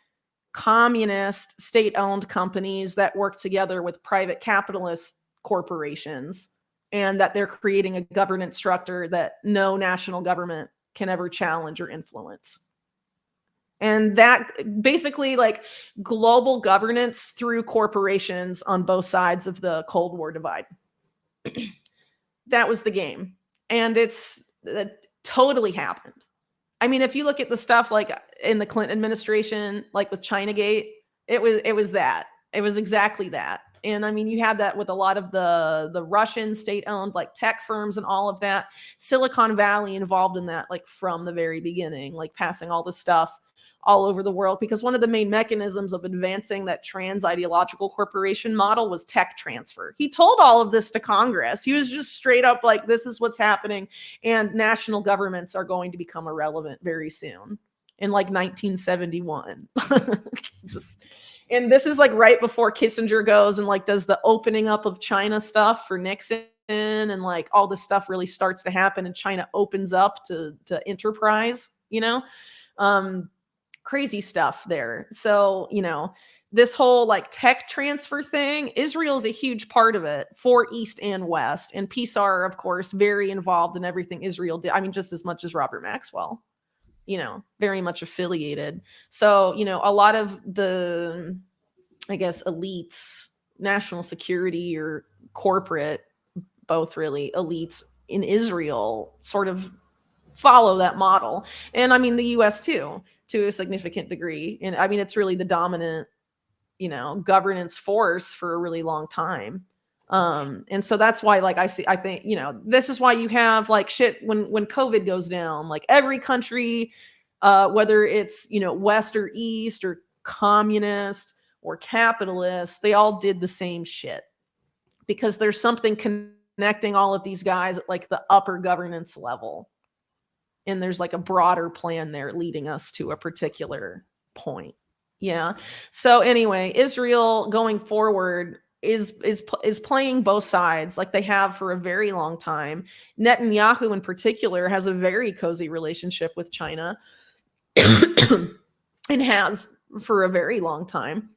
communist state-owned companies that work together with private capitalist corporations, and that they're creating a governance structure that no national government can ever challenge or influence. And that basically like global governance through corporations on both sides of the Cold War divide. That was the game. And it totally happened. I mean, if you look at the stuff like in the Clinton administration, like with Chinagate, it was that. It was exactly that. And I mean, you had that with a lot of the Russian state-owned like tech firms and all of that. Silicon Valley involved in that like from the very beginning, like passing all this stuff all over the world, because one of the main mechanisms of advancing that trans ideological corporation model was tech transfer. He told all of this to Congress. He was just straight up like, this is what's happening, and national governments are going to become irrelevant very soon in like 1971. And this is like right before Kissinger goes and like does the opening up of China stuff for Nixon, and like all this stuff really starts to happen and China opens up to enterprise, you know? Crazy stuff there. So, you know, this whole like tech transfer thing, Israel is a huge part of it for East and West. And PSAR, of course, very involved in everything Israel did. I mean, just as much as Robert Maxwell, you know, very much affiliated. So, you know, a lot of the, I guess, elites, national security or corporate, both really elites in Israel sort of follow that model. And I mean, the US too, to a significant degree. And I mean, it's really the dominant, you know, governance force for a really long time. And so that's why, like, I think, you know, this is why you have like shit when COVID goes down, like every country, whether it's, you know, West or East or communist or capitalist, they all did the same shit because there's something connecting all of these guys at like the upper governance level. And there's like a broader plan there leading us to a particular point. Yeah. So anyway, Israel going forward is playing both sides like they have for a very long time. Netanyahu in particular has a very cozy relationship with China and has for a very long time.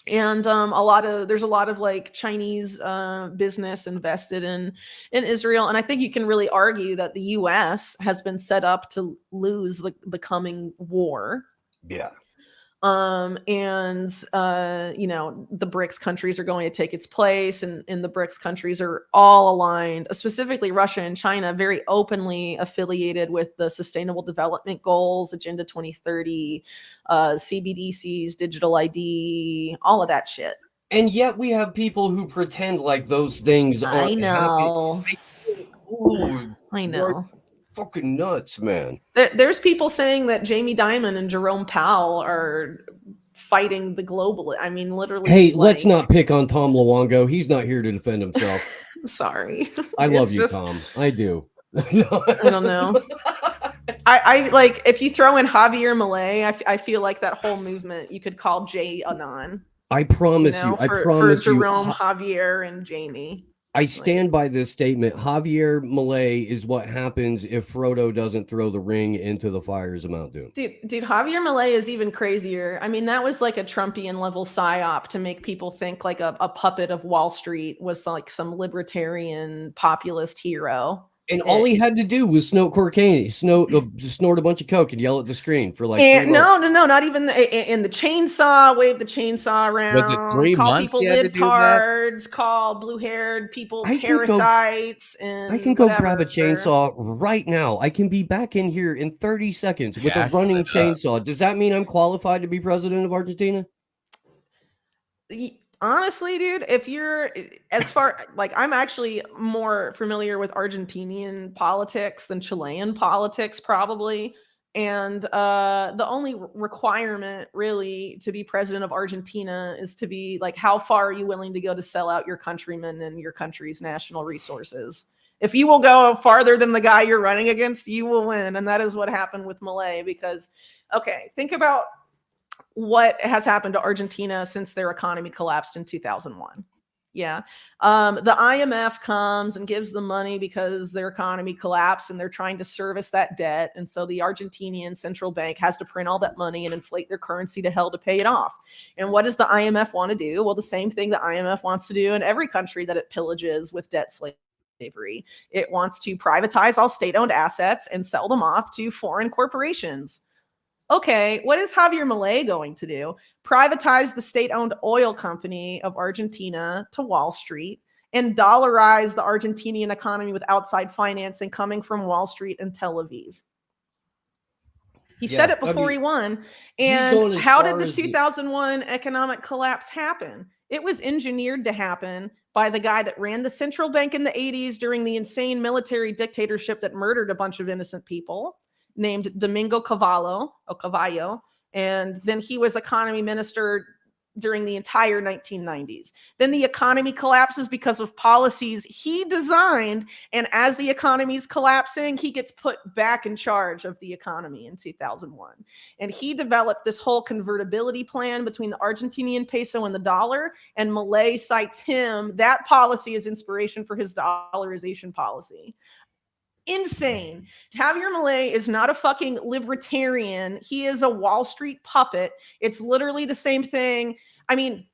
And there's a lot of like Chinese business invested in Israel. And I think you can really argue that the US has been set up to lose the coming war. Yeah. You know, the BRICS countries are going to take its place, and the BRICS countries are all aligned, specifically Russia and China, very openly affiliated with the Sustainable Development Goals, Agenda 2030, CBDCs, digital ID, all of that shit. And yet we have people who pretend like those things aren't know. happening. I know. Fucking nuts, man. There's people saying that Jamie Dimon and Jerome Powell are fighting the global. I mean, literally. Hey, let's not pick on Tom Luongo. He's not here to defend himself. I'm sorry. I love you, Tom. I do. I don't know. I like if you throw in Javier Milei, I feel like that whole movement you could call Jay Anon. I promise you. I promise for you. Jerome, Javier, and Jamie. I stand by this statement. Javier Milei is what happens if Frodo doesn't throw the ring into the fires of Mount Doom. Dude, Javier Milei is even crazier. I mean, that was like a Trumpian level psyop to make people think like a puppet of Wall Street was like some libertarian populist hero. And all he had to do was snort cocaine, snort a bunch of coke, and yell at the screen for like 3 months. No, not even in the chainsaw. Wave the chainsaw around. Was it 3 call months? People libtards. Call blue-haired people parasites. I can go grab a chainsaw right now. I can be back in here in 30 seconds with a running chainsaw. Does that mean I'm qualified to be president of Argentina? Honestly, dude, if you're as far like I'm actually more familiar with Argentinian politics than Chilean politics, probably. And the only requirement really to be president of Argentina is to be like, how far are you willing to go to sell out your countrymen and your country's national resources? If you will go farther than the guy you're running against, you will win. And that is what happened with Milei because, okay, think about what has happened to Argentina since their economy collapsed in 2001. Yeah. The IMF comes and gives them money because their economy collapsed and they're trying to service that debt. And so the Argentinian central bank has to print all that money and inflate their currency to hell to pay it off. And what does the IMF want to do? Well, the same thing the IMF wants to do in every country that it pillages with debt slavery. It wants to privatize all state-owned assets and sell them off to foreign corporations. Okay, what is Javier Milei going to do? Privatize the state-owned oil company of Argentina to Wall Street and dollarize the Argentinian economy with outside financing coming from Wall Street and Tel Aviv. He said it before he won. And how did the 2001 economic collapse happen? It was engineered to happen by the guy that ran the central bank in the 80s during the insane military dictatorship that murdered a bunch of innocent people, named Domingo Cavallo, and then he was economy minister during the entire 1990s. Then the economy collapses because of policies he designed, and as the economy's collapsing, he gets put back in charge of the economy in 2001. And he developed this whole convertibility plan between the Argentinian peso and the dollar, and Milei cites him, that policy, as inspiration for his dollarization policy. Insane. Javier Milei is not a fucking libertarian. He is a Wall Street puppet. It's literally the same thing. I mean,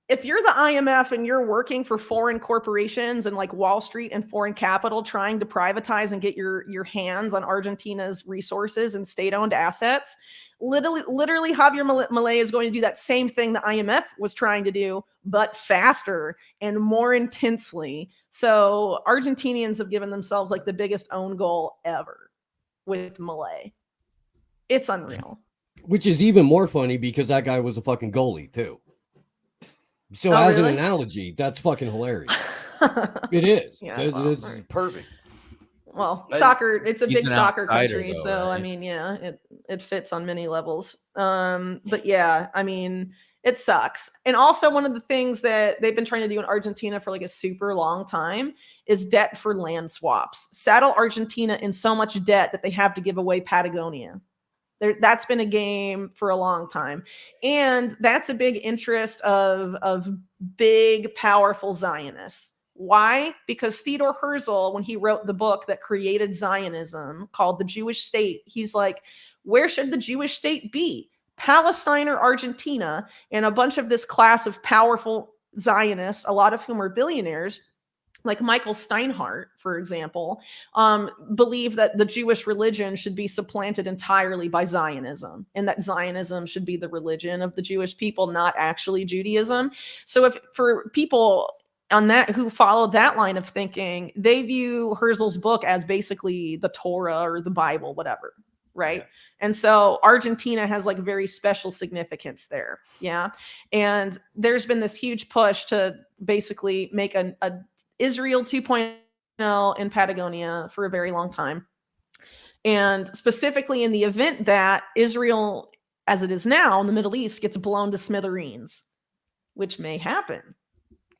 if you're the IMF and you're working for foreign corporations and like Wall Street and foreign capital trying to privatize and get your hands on Argentina's resources and state-owned assets, literally Javier Milei is going to do that same thing the IMF was trying to do, but faster and more intensely. So Argentinians have given themselves like the biggest own goal ever with Milei. It's unreal. Which is even more funny because that guy was a fucking goalie too. So as an analogy, that's fucking hilarious. It is. Yeah, it's perfect. Well, soccer, it's a He's big an soccer outsider, country. though, So, right? I mean, yeah, it fits on many levels. But yeah, I mean, it sucks. And also one of the things that they've been trying to do in Argentina for like a super long time is debt for land swaps. Saddle Argentina in so much debt that they have to give away Patagonia. That's been a game for a long time. And that's a big interest of big, powerful Zionists. Why? Because Theodor Herzl, when he wrote the book that created Zionism called The Jewish State, he's like, where should the Jewish state be? Palestine or Argentina? And a bunch of this class of powerful Zionists, a lot of whom are billionaires, like Michael Steinhardt, for example, believe that the Jewish religion should be supplanted entirely by Zionism, and that Zionism should be the religion of the Jewish people, not actually Judaism. So if for people on that who follow that line of thinking, they view Herzl's book as basically the Torah or the Bible, whatever. Right. Yeah. And so Argentina has like very special significance there. Yeah. And there's been this huge push to basically make a Israel 2.0 in Patagonia for a very long time. And specifically in the event that Israel, as it is now in the Middle East, gets blown to smithereens, which may happen.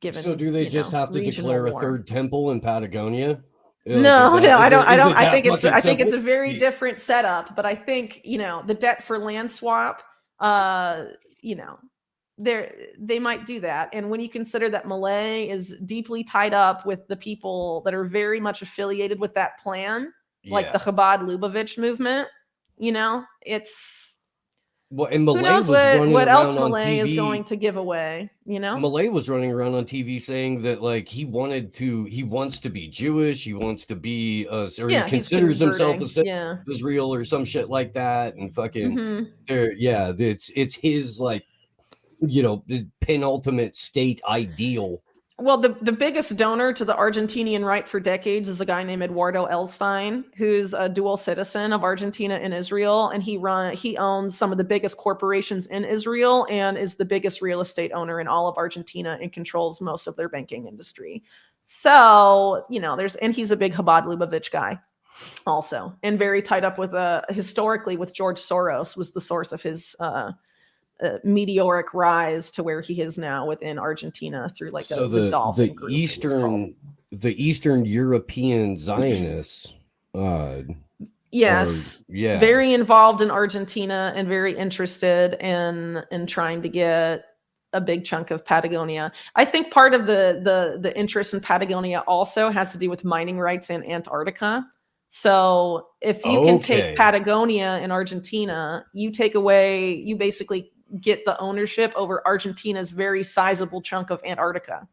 Given, so do they just have to declare a third temple in Patagonia? No, I don't. I think it's a very different setup, but I think, the debt for land swap, they might do that. And when you consider that Milei is deeply tied up with the people that are very much affiliated with that plan, like the Chabad Lubavitch movement, it's well, and Milei who knows was what else on Milei TV. Is going to give away, Milei was running around on TV saying that like he wants to be Jewish, he wants to be he considers himself a citizen of Israel or some shit like that, and fucking it's his like penultimate state ideal. Well, the biggest donor to the Argentinian right for decades is a guy named Eduardo Elstein, who's a dual citizen of Argentina and Israel, and he owns some of the biggest corporations in Israel and is the biggest real estate owner in all of Argentina and controls most of their banking industry. So, and he's a big Chabad Lubavitch guy also, and very tied up with historically with George Soros was the source of his meteoric rise to where he is now within Argentina through like So the Dolphin group. Eastern European Zionists yes, yeah, very involved in Argentina and very interested in trying to get a big chunk of Patagonia. I think part of the interest in Patagonia also has to do with mining rights in Antarctica. So if you can take Patagonia in Argentina, you basically get the ownership over Argentina's very sizable chunk of Antarctica.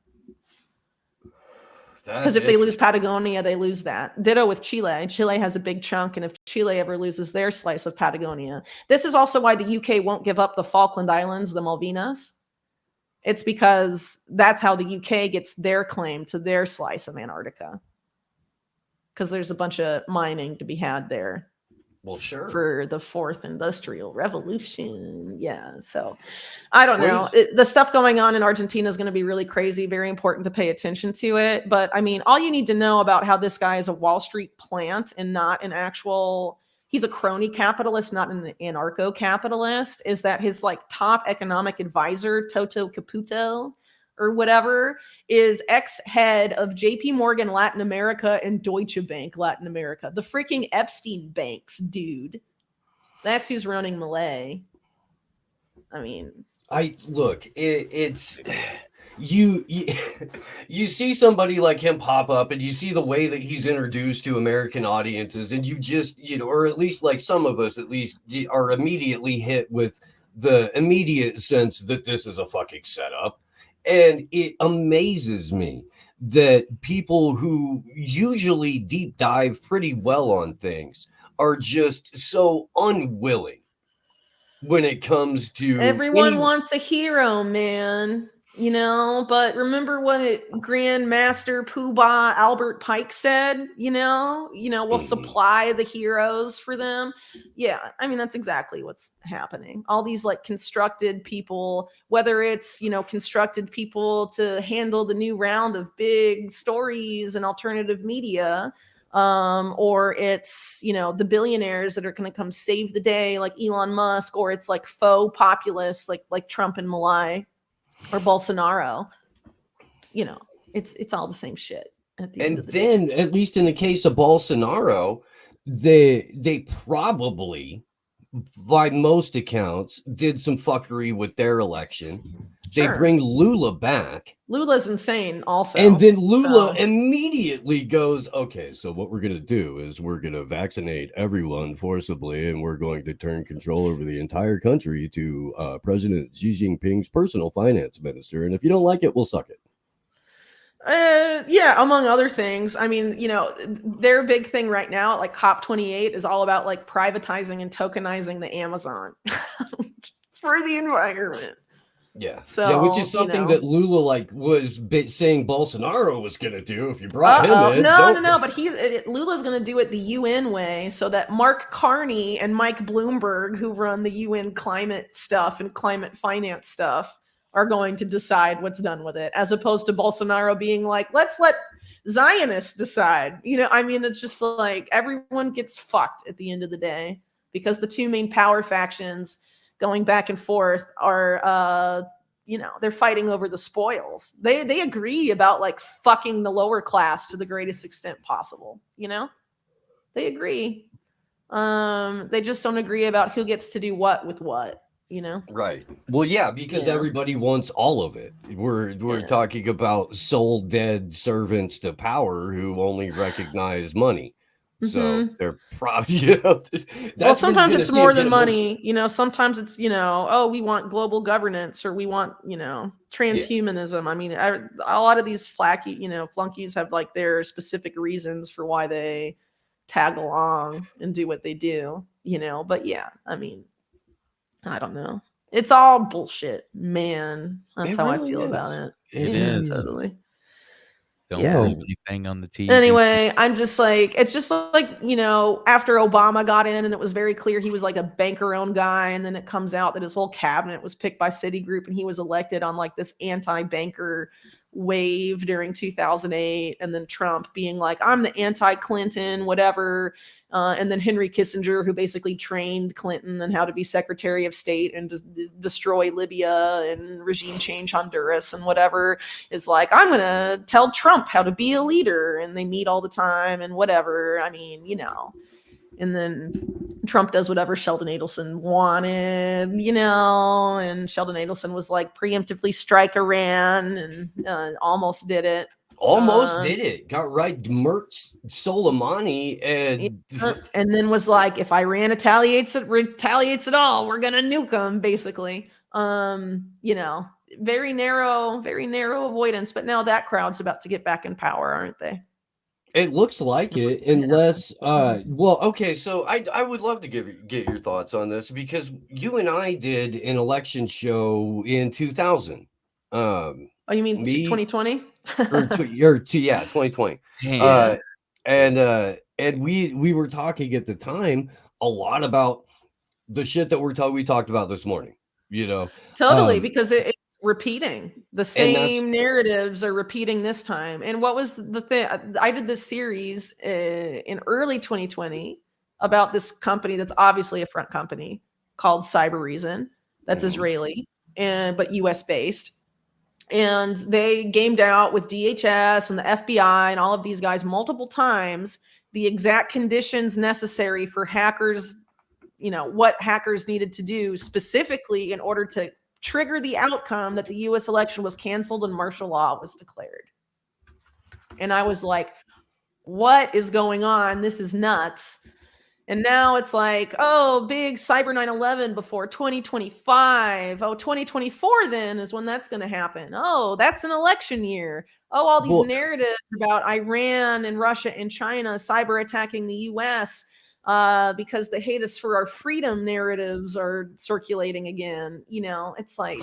Because if they lose Patagonia, they lose that. Ditto with Chile. Chile has a big chunk, and if Chile ever loses their slice of Patagonia, this is also why the UK won't give up the Falkland Islands, the Malvinas. It's because that's how the UK gets their claim to their slice of Antarctica. Because there's a bunch of mining to be had there. Well, sure. For the fourth industrial revolution. Yeah. So I don't know. The stuff going on in Argentina is going to be really crazy. Very important to pay attention to it. But I mean, all you need to know about how this guy is a Wall Street plant and not an actual, he's a crony capitalist, not an anarcho-capitalist, is that his like top economic advisor, Toto Caputo, or whatever, is ex-head of JP Morgan Latin America and Deutsche Bank Latin America. The freaking Epstein banks, dude. That's who's running Malay. I mean, it's you see somebody like him pop up, and you see the way that he's introduced to American audiences, and you just, or at least like some of us at least are immediately hit with the immediate sense that this is a fucking setup. And it amazes me that people who usually deep dive pretty well on things are just so unwilling when it comes to everyone wants a hero, man. But remember what Grandmaster Poobah Albert Pike said, we'll supply the heroes for them. Yeah, I mean, that's exactly what's happening. All these like constructed people, whether it's, constructed people to handle the new round of big stories and alternative media, or it's, the billionaires that are going to come save the day like Elon Musk, or it's like faux populists like Trump and Malay. Or Bolsonaro, it's all the same shit. At the end of the day. At least in the case of Bolsonaro, they probably, by most accounts, did some fuckery with their election. They bring Lula back. Lula's insane also. And then Lula immediately goes, okay, so what we're going to do is we're going to vaccinate everyone forcibly, and we're going to turn control over the entire country to President Xi Jinping's personal finance minister. And if you don't like it, we'll suck it. Yeah, among other things. I mean, their big thing right now, like COP28, is all about like privatizing and tokenizing the Amazon for the environment. Yeah. So, yeah, which is something that Lula was saying Bolsonaro was going to do if you brought him in. No, but Lula's going to do it the UN way, so that Mark Carney and Mike Bloomberg, who run the UN climate stuff and climate finance stuff, are going to decide what's done with it, as opposed to Bolsonaro being like, let's let Zionists decide. I mean, it's just like everyone gets fucked at the end of the day, because the two main power factions going back and forth are, they're fighting over the spoils. They agree about like fucking the lower class to the greatest extent possible. They agree. They just don't agree about who gets to do what with what. Right. Well, yeah, because everybody wants all of it. We're talking about soul dead servants to power who only recognize money. So they're probably, well, sometimes it's more than money. Sometimes it's, we want global governance, or we want, transhumanism. I mean, a lot of these flunkies have like their specific reasons for why they tag along and do what they do, but yeah, I mean, I don't know. It's all bullshit, man. That's how I feel about it. It is. Totally. Don't believe anything on the TV. Anyway, I'm just like, it's just like, after Obama got in and it was very clear he was like a banker-owned guy, and then it comes out that his whole cabinet was picked by Citigroup and he was elected on like this anti-banker wave during 2008, and then Trump being like, I'm the anti-Clinton, whatever. And then Henry Kissinger, who basically trained Clinton on how to be Secretary of State and destroy Libya and regime change Honduras and whatever, is like, I'm going to tell Trump how to be a leader. And they meet all the time and whatever. I mean, you know. And then Trump does whatever Sheldon Adelson wanted, you know, and Sheldon Adelson was like, preemptively strike Iran, and almost did it. Almost did it. Got right. Murked Soleimani and then was like, if Iran retaliates at all, we're gonna nuke them, basically. You know, very narrow avoidance. But now that crowd's about to get back in power, aren't they? It looks like it, unless well, okay, so I would love to get your thoughts on this, because you and I did an election show in 2000. Oh, you mean 2020? Yeah, 2020. Yeah. And we were talking at the time a lot about the shit that we talked about this morning, you know. Totally, because it's repeating. The same narratives are repeating this time. And what was the thing? I did this series in early 2020 about this company that's obviously a front company called Cyber Reason, that's Israeli but US based. And they gamed out with DHS and the FBI and all of these guys multiple times the exact conditions necessary for hackers, you know, what hackers needed to do specifically in order to trigger the outcome that the US election was canceled and martial law was declared. And I was like, what is going on? This is nuts. And now it's like, oh, big Cyber 9/11 before 2025. Oh, 2024 then is when that's going to happen. Oh, that's an election year. Oh, all these narratives about Iran and Russia and China cyber attacking the US because they hate us for our freedom narratives are circulating again. You know, it's like,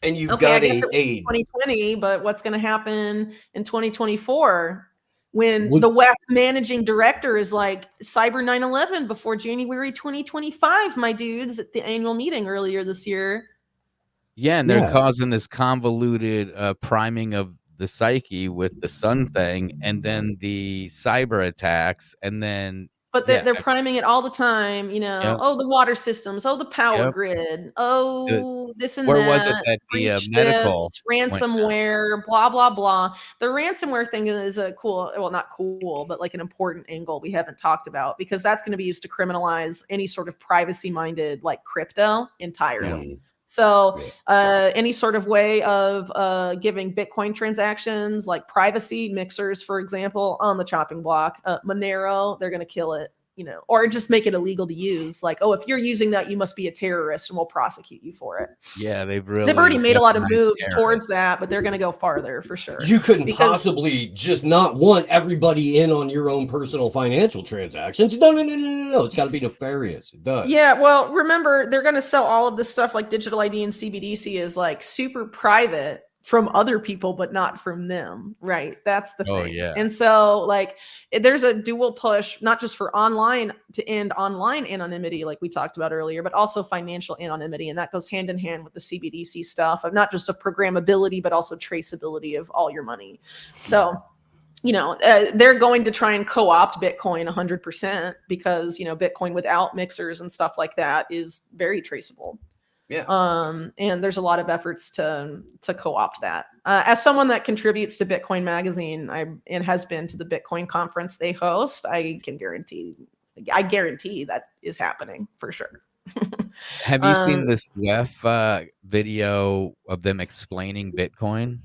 and you've okay, got I guess it was 2020, but what's going to happen in 2024? When the WEF managing director is like, Cyber 9/11 before January 2025, my dudes, at the annual meeting earlier this year. Yeah, and they're causing this convoluted priming of the psyche with the sun thing, and then the cyber attacks, and then but they're priming it all the time, you know. Oh, the water systems. Oh, the power grid. Oh, this and that. Where was it that the medical ransomware? Blah blah blah. The ransomware thing is a cool, well, not cool, but like an important angle we haven't talked about, because that's going to be used to criminalize any sort of privacy-minded like crypto entirely. So any sort of way of giving Bitcoin transactions like privacy mixers, for example, on the chopping block, Monero, they're going to kill it, you know, or just make it illegal to use. Like, oh, if you're using that, you must be a terrorist and we'll prosecute you for it. Yeah, they've already made a lot of moves towards that, but they're going to go farther for sure. You couldn't possibly just not want everybody in on your own personal financial transactions. No. It's got to be nefarious. It does. Yeah, well, remember, they're going to sell all of this stuff like digital ID and CBDC is like super private from other people, but not from them, right? That's the thing. Yeah. And so like there's a dual push, not just for online to end online anonymity, like we talked about earlier, but also financial anonymity. And that goes hand in hand with the CBDC stuff of not just of programmability, but also traceability of all your money. So, you know, they're going to try and co-opt Bitcoin 100% because, you know, Bitcoin without mixers and stuff like that is very traceable. Yeah. And there's a lot of efforts to co-opt that. As someone that contributes to Bitcoin Magazine, and has been to the Bitcoin conference they host, I guarantee that is happening for sure. Have you seen this WEF video of them explaining Bitcoin?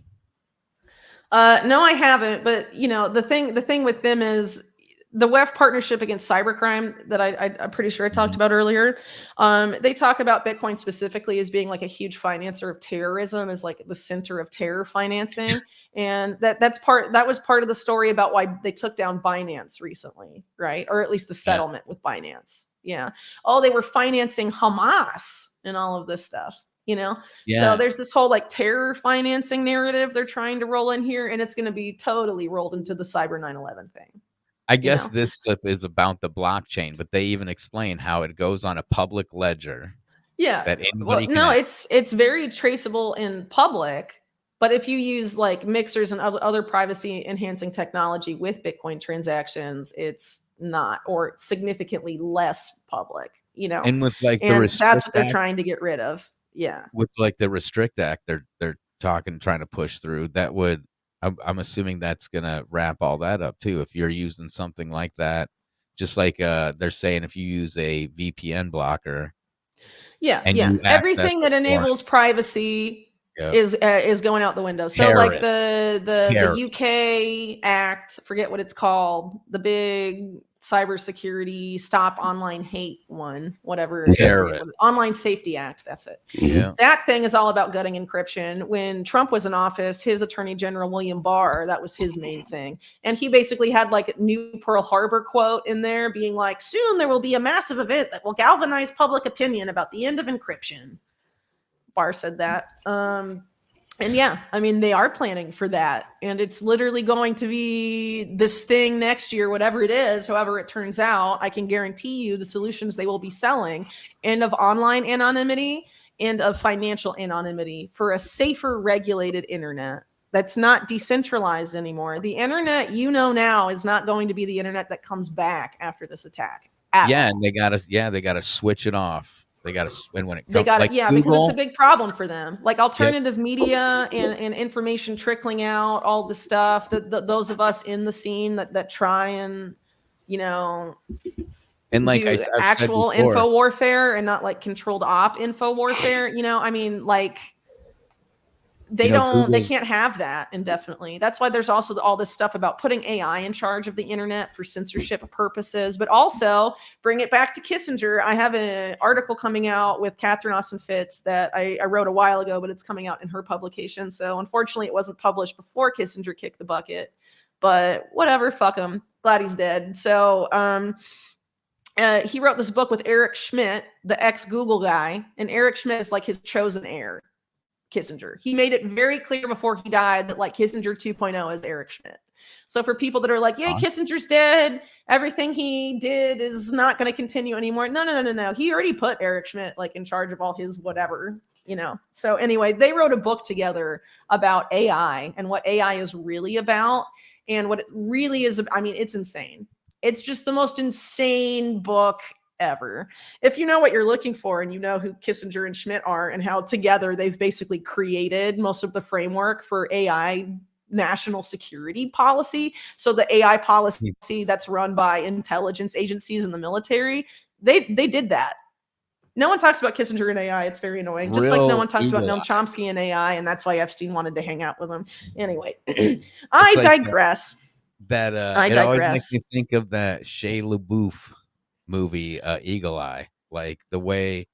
No, I haven't. But you know, the thing with them is the WEF partnership against cybercrime that I'm pretty sure I talked about earlier. They talk about Bitcoin specifically as being like a huge financer of terrorism, as like the center of terror financing. And that was part of the story about why they took down Binance recently, right? Or at least the settlement with Binance. Yeah. Oh, they were financing Hamas and all of this stuff, you know? Yeah. So there's this whole like terror financing narrative they're trying to roll in here, and it's going to be totally rolled into the Cyber 9/11 thing. I guess this clip is about the blockchain, but they even explain how it goes on a public ledger. Yeah. That Well, anybody no, can it's very traceable in public. But if you use like mixers and other privacy enhancing technology with Bitcoin transactions, it's not, or significantly less public, And with like the and Restrict that's what they're Act, trying to get rid of. Yeah. with like the Restrict Act, they're trying to push through. That would, I'm assuming that's gonna wrap all that up too. If you're using something like that, just like they're saying, if you use a VPN blocker, Yeah, and yeah. you access Everything a that foreign, enables privacy Yep. is going out the window. So like Terrorist. the UK Act, forget what it's called, the big cybersecurity stop online hate one, whatever. Terrorist. Online Safety Act, that's it. Yeah. That thing is all about gutting encryption. When Trump was in office, his Attorney General William Barr, that was his main thing. And he basically had like a new Pearl Harbor quote in there being like, soon there will be a massive event that will galvanize public opinion about the end of encryption. Barr said that. And yeah, I mean, they are planning for that. And it's literally going to be this thing next year, whatever it is, however it turns out. I can guarantee you the solutions they will be selling, and of online anonymity and of financial anonymity for a safer, regulated internet that's not decentralized anymore. The internet now is not going to be the internet that comes back after this attack. And they gotta switch it off. They gotta, and when it comes, like because Google, it's a big problem for them. Like alternative media and information trickling out, all the stuff that those of us in the scene that try and and like do I've actual said before, info warfare and not like controlled op info warfare. I mean, like they they can't have that indefinitely. That's why there's also all this stuff about putting AI in charge of the internet for censorship purposes, but also bring it back to Kissinger. I have an article coming out with Catherine Austin Fitts that I wrote a while ago, but it's coming out in her publication. So unfortunately it wasn't published before Kissinger kicked the bucket, but whatever, fuck him. Glad he's dead. So, he wrote this book with Eric Schmidt, the ex-Google guy, and Eric Schmidt is like his chosen heir. Kissinger. He made it very clear before he died that like Kissinger 2.0 is Eric Schmidt. So for people that are like, yeah, Kissinger's dead, everything he did is not going to continue anymore. No. He already put Eric Schmidt like in charge of all his whatever, So anyway, they wrote a book together about AI and what AI is really about and what it really is. I mean, it's insane. It's just the most insane book ever. If you know what you're looking for and you know who Kissinger and Schmidt are and how together they've basically created most of the framework for AI national security policy. So the AI policy that's run by intelligence agencies in the military, they did that. No one talks about Kissinger and AI. It's very annoying. Just like no one talks about Noam Chomsky and AI, and that's why Epstein wanted to hang out with him. Anyway, I digress. That it always makes me think of that Shia LaBeouf movie, Eagle Eye. Like the way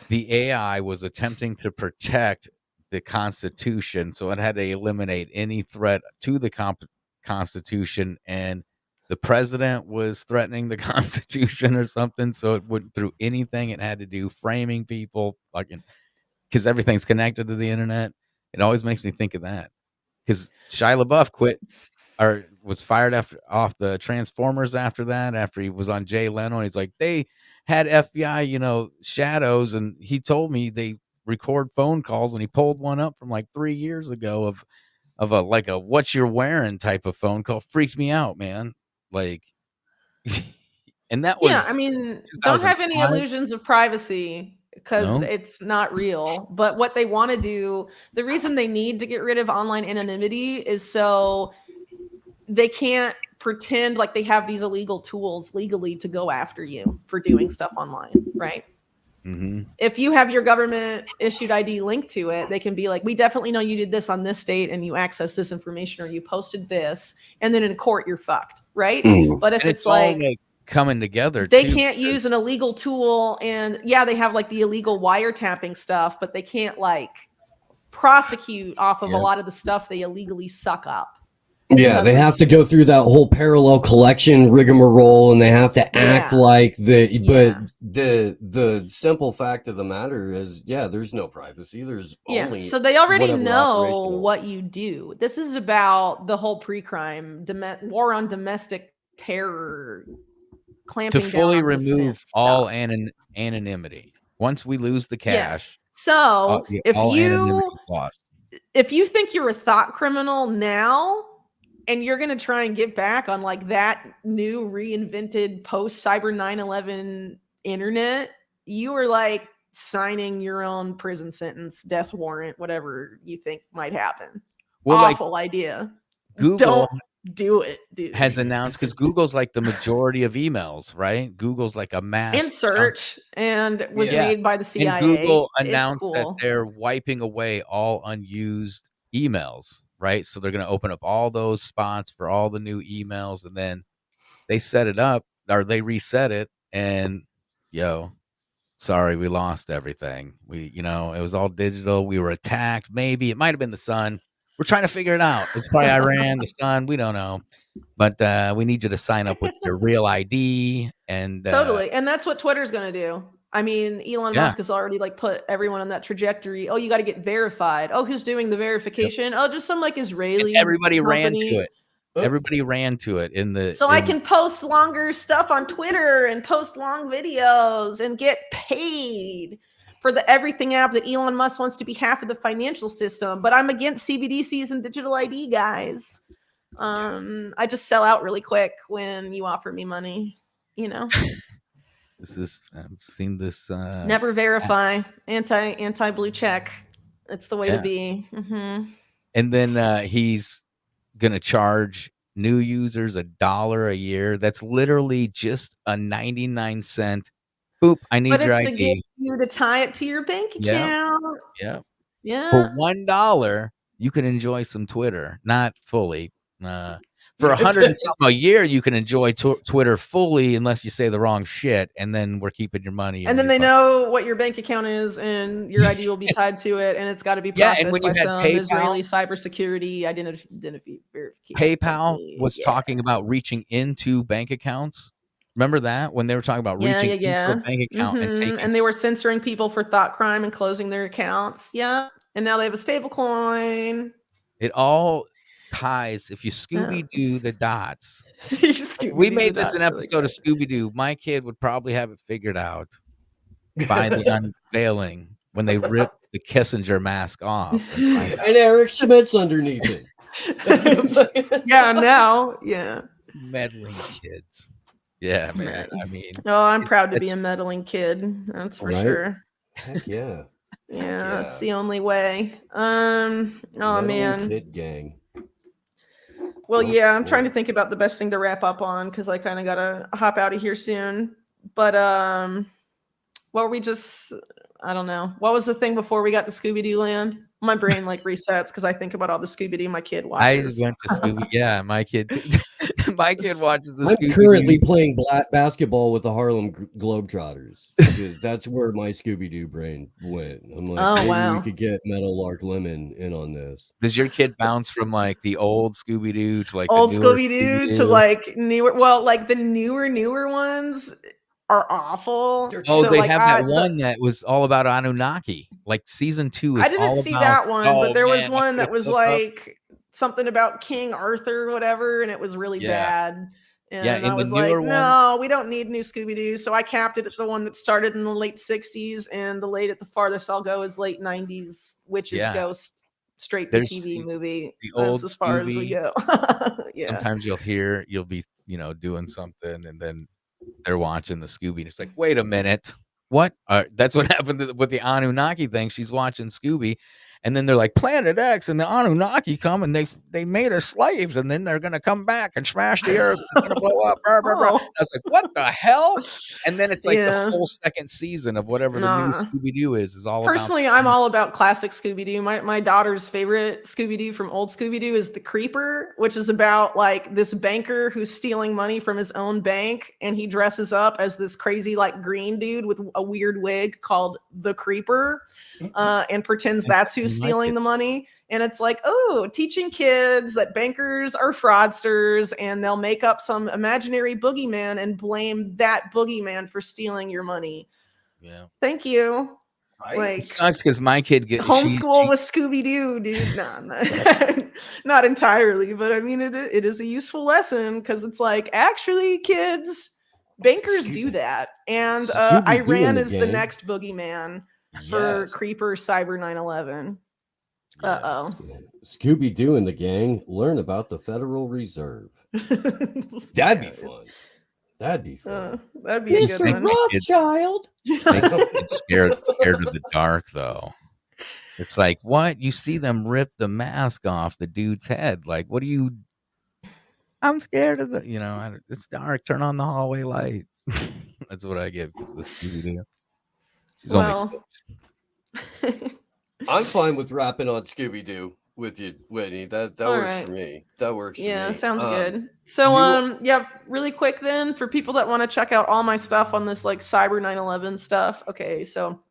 the AI was attempting to protect the Constitution, so it had to eliminate any threat to the Constitution, and the president was threatening the Constitution or something, so it wouldn't through anything it had to do, framing people, fucking, because everything's connected to the internet. It always makes me think of that, because Shia LaBeouf quit or was fired off the Transformers after that, after he was on Jay Leno, and he's like, they had FBI, shadows, and he told me they record phone calls, and he pulled one up from like 3 years ago of a what you're wearing type of phone call. Freaked me out, man. Like, and that was, I mean, don't have any illusions of privacy because it's not real. But what they want to do, the reason they need to get rid of online anonymity is so they can't pretend like they have these illegal tools legally to go after you for doing stuff online, right? Mm-hmm. If you have your government issued ID linked to it, they can be like, we definitely know you did this on this date and you access this information or you posted this, and then in court you're fucked, right? Mm. But if and it's like coming together, they can't use an illegal tool, and they have like the illegal wiretapping stuff, but they can't like prosecute off of a lot of the stuff they illegally suck up. Yeah, they have to go through that whole parallel collection rigmarole, and they have to act like but the simple fact of the matter is, there's no privacy. There's only so they already know what you do. This is about the whole pre-crime war on domestic terror, clamping to fully down on remove all anonymity. Once we lose the cache, so if all you anonymity is lost. if you think you're a thought criminal now and you're going to try and get back on like that new reinvented post cyber 9/11 internet, you are like signing your own prison sentence, death warrant, whatever you think might happen. Well, Awful idea. Google Don't do it, dude. has announced, because Google's like the majority of emails, right? Google's like a mass And search and was Yeah. made by the CIA. And Google It's announced that cool. they're wiping away all unused emails, right? So they're going to open up all those spots for all the new emails, and then they set it up, or they reset it, and sorry, we lost everything. It was all digital. We were attacked. Maybe it might have been the sun. We're trying to figure it out. It's probably Iran, the sun. We don't know. But we need you to sign up with your real ID. And Totally. And that's what Twitter's going to do. I mean, Elon Yeah. Musk has already like put everyone on that trajectory. Oh, you got to get verified. Oh, who's doing the verification? Oh, just some like Israeli and everybody ran company. to it. Everybody ran to it So I can post longer stuff on Twitter and post long videos and get paid for the everything app that Elon Musk wants to be half of the financial system. But I'm against CBDCs and digital ID, guys. I just sell out really quick when you offer me money, I've seen this. Never verify. Anti blue check. It's the way to Yeah. be. Mhm. And then he's going to charge new users $1 a year. That's literally just a 99-cent. Boop, I need But your it's to get ID. you to tie it to your bank Yeah. account. Yeah. Yeah. For $1, you can enjoy some Twitter. Not fully. For $100 and something a year, you can enjoy Twitter fully, unless you say the wrong shit, and then we're keeping your money. And then they know what your bank account is, and your ID will be tied to it, and it's got to be Yeah, processed and when by you had some PayPal- Israeli cybersecurity identity verification. PayPal was talking about reaching into bank accounts. Remember that when they were talking about reaching into a bank account and taking And they were censoring people for thought crime and closing their accounts. Yeah, and now they have a stable coin. it all ties. If you Scooby-Doo the dots, Scooby-Doo we the made this dots, an really episode of Scooby-Doo. My kid would probably have it figured out by the unveiling when they rip the Kissinger mask off. And Eric Schmidt's underneath it. Yeah, now, yeah. Meddling kids. Yeah, man. I mean, Oh, I'm proud to be a meddling kid. That's for Right? sure. Heck yeah. Yeah, that's the only way. Oh Meddling man. Kid gang. Well, yeah, I'm trying to think about the best thing to wrap up on because I kind of gotta hop out of here soon. But I don't know. What was the thing before we got to Scooby-Doo Land? My brain like resets because I think about all the Scooby-Doo my kid I watches. went to Scooby. Yeah, my kid. My kid watches the I'm Scooby-Doo. currently playing basketball with the Harlem Globetrotters. Because that's where my Scooby-Doo brain went. I'm like, Oh, maybe wow. we could get Meadowlark Lemon in on this. Does your kid bounce from like the old Scooby-Doo to like Old the newer Scooby-Doo to Scooby-Doo? like newer. Well, like the newer ones are awful. Oh, So, they like, have that the- one that was all about Anunnaki. Like season 2 is I didn't all see about, that one, but there was man, my one kid that was woke up- like something about King Arthur or whatever, and it was really Yeah. bad. And Yeah, in I the was like, newer one- no, we don't need new Scooby-Doo. So I capped it at the one that started in the late 60s, and the farthest I'll go is late 90s, Witches Yeah. Ghost straight to There's TV movie. the That's old as far as we Scooby. go. Yeah. Sometimes you'll be, doing something, and then they're watching the Scooby, and it's like, wait a minute, what? That's what happened with the Anunnaki thing. She's watching Scooby, and then they're like, Planet X and the Anunnaki come, and they made us slaves, and then they're gonna come back and smash the earth. It's gonna blow up. Blah, blah, blah. Oh. I was like, what the hell? And then it's like Yeah. the whole second season of whatever the new Nah. Scooby-Doo is all Personally, I'm all about classic Scooby-Doo. My daughter's favorite Scooby-Doo from old Scooby-Doo is The Creeper, which is about like this banker who's stealing money from his own bank, and he dresses up as this crazy like green dude with a weird wig called The Creeper, and pretends that's who's stealing the money. And it's like, oh, teaching kids that bankers are fraudsters, and they'll make up some imaginary boogeyman and blame that boogeyman for stealing your money. Yeah. Thank you. Like It sucks because my kid gets homeschool with Scooby-Doo, dude. Not entirely, but I mean, it is a useful lesson because it's like, actually, kids, bankers do that. And Scooby-Doo in Iran the is the game. next boogeyman for Yes. Creeper Cyber 9/11. Uh-oh. Scooby Doo and the gang learn about the Federal Reserve. That'd be fun. That'd be fun. That'd be a good one. Rothschild. It's scared of the dark, though. It's like, what? You see them rip the mask off the dude's head. Like, what do you... I'm scared of it's dark. Turn on the hallway light. That's what I give the Scooby-Doo. She's only 6. I'm fine with rapping on Scooby Doo with you, Whitney. That works for me. That works for me. Yeah, sounds good. So, really quick then, for people that want to check out all my stuff on this like Cyber 9/11 stuff. Okay, so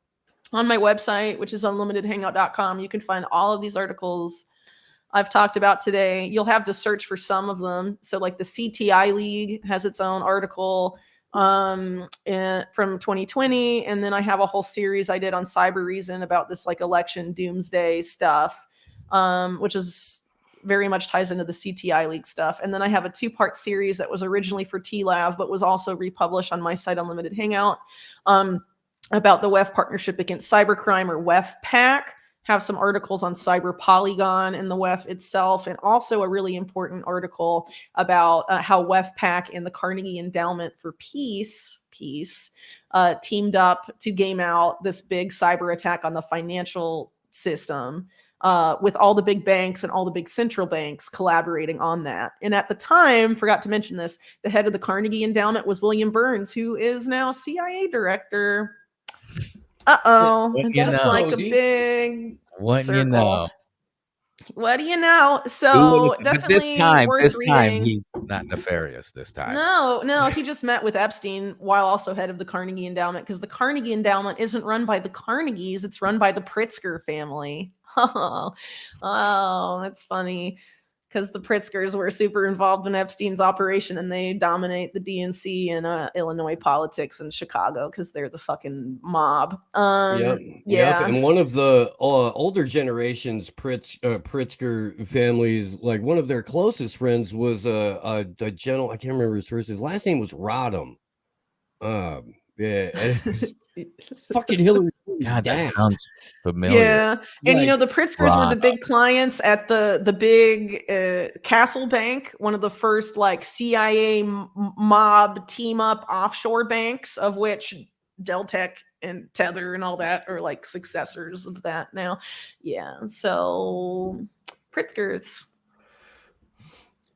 on my website, which is unlimitedhangout.com, you can find all of these articles I've talked about today. You'll have to search for some of them. So like the CTI League has its own article from 2020. And then I have a whole series I did on Cyber Reason about this like election doomsday stuff, which is very much ties into the CTI League stuff. And then I have a 2-part series that was originally for TLAV, but was also republished on my site, Unlimited Hangout, about the WEF Partnership Against Cybercrime, or WEF-PAC. Have some articles on Cyber Polygon and the WEF itself, and also a really important article about how WEF-PAC and the Carnegie Endowment for Peace teamed up to game out this big cyber attack on the financial system, with all the big banks and all the big central banks collaborating on that. And at the time, forgot to mention this, the head of the Carnegie Endowment was William Burns, who is now CIA director. It's just like a big What circle. you know? What do you know? So definitely this time reading. he's not nefarious this time. No, he just met with Epstein while also head of the Carnegie Endowment, because the Carnegie Endowment isn't run by the Carnegies, it's run by the Pritzker family. Oh, it's funny. Because the Pritzkers were super involved in Epstein's operation, and they dominate the DNC and Illinois politics in Chicago because they're the fucking mob. Yep. And one of the older generations Pritzker families, like one of their closest friends was a general. I can't remember his first. His last name was Rodham. And it was fucking Hillary. God, that sounds familiar. Yeah, and the Pritzkers were the big clients at the big Castle Bank, one of the first like CIA mob team up offshore banks, of which Deltec and Tether and all that are like successors of that now. Yeah, so Pritzkers.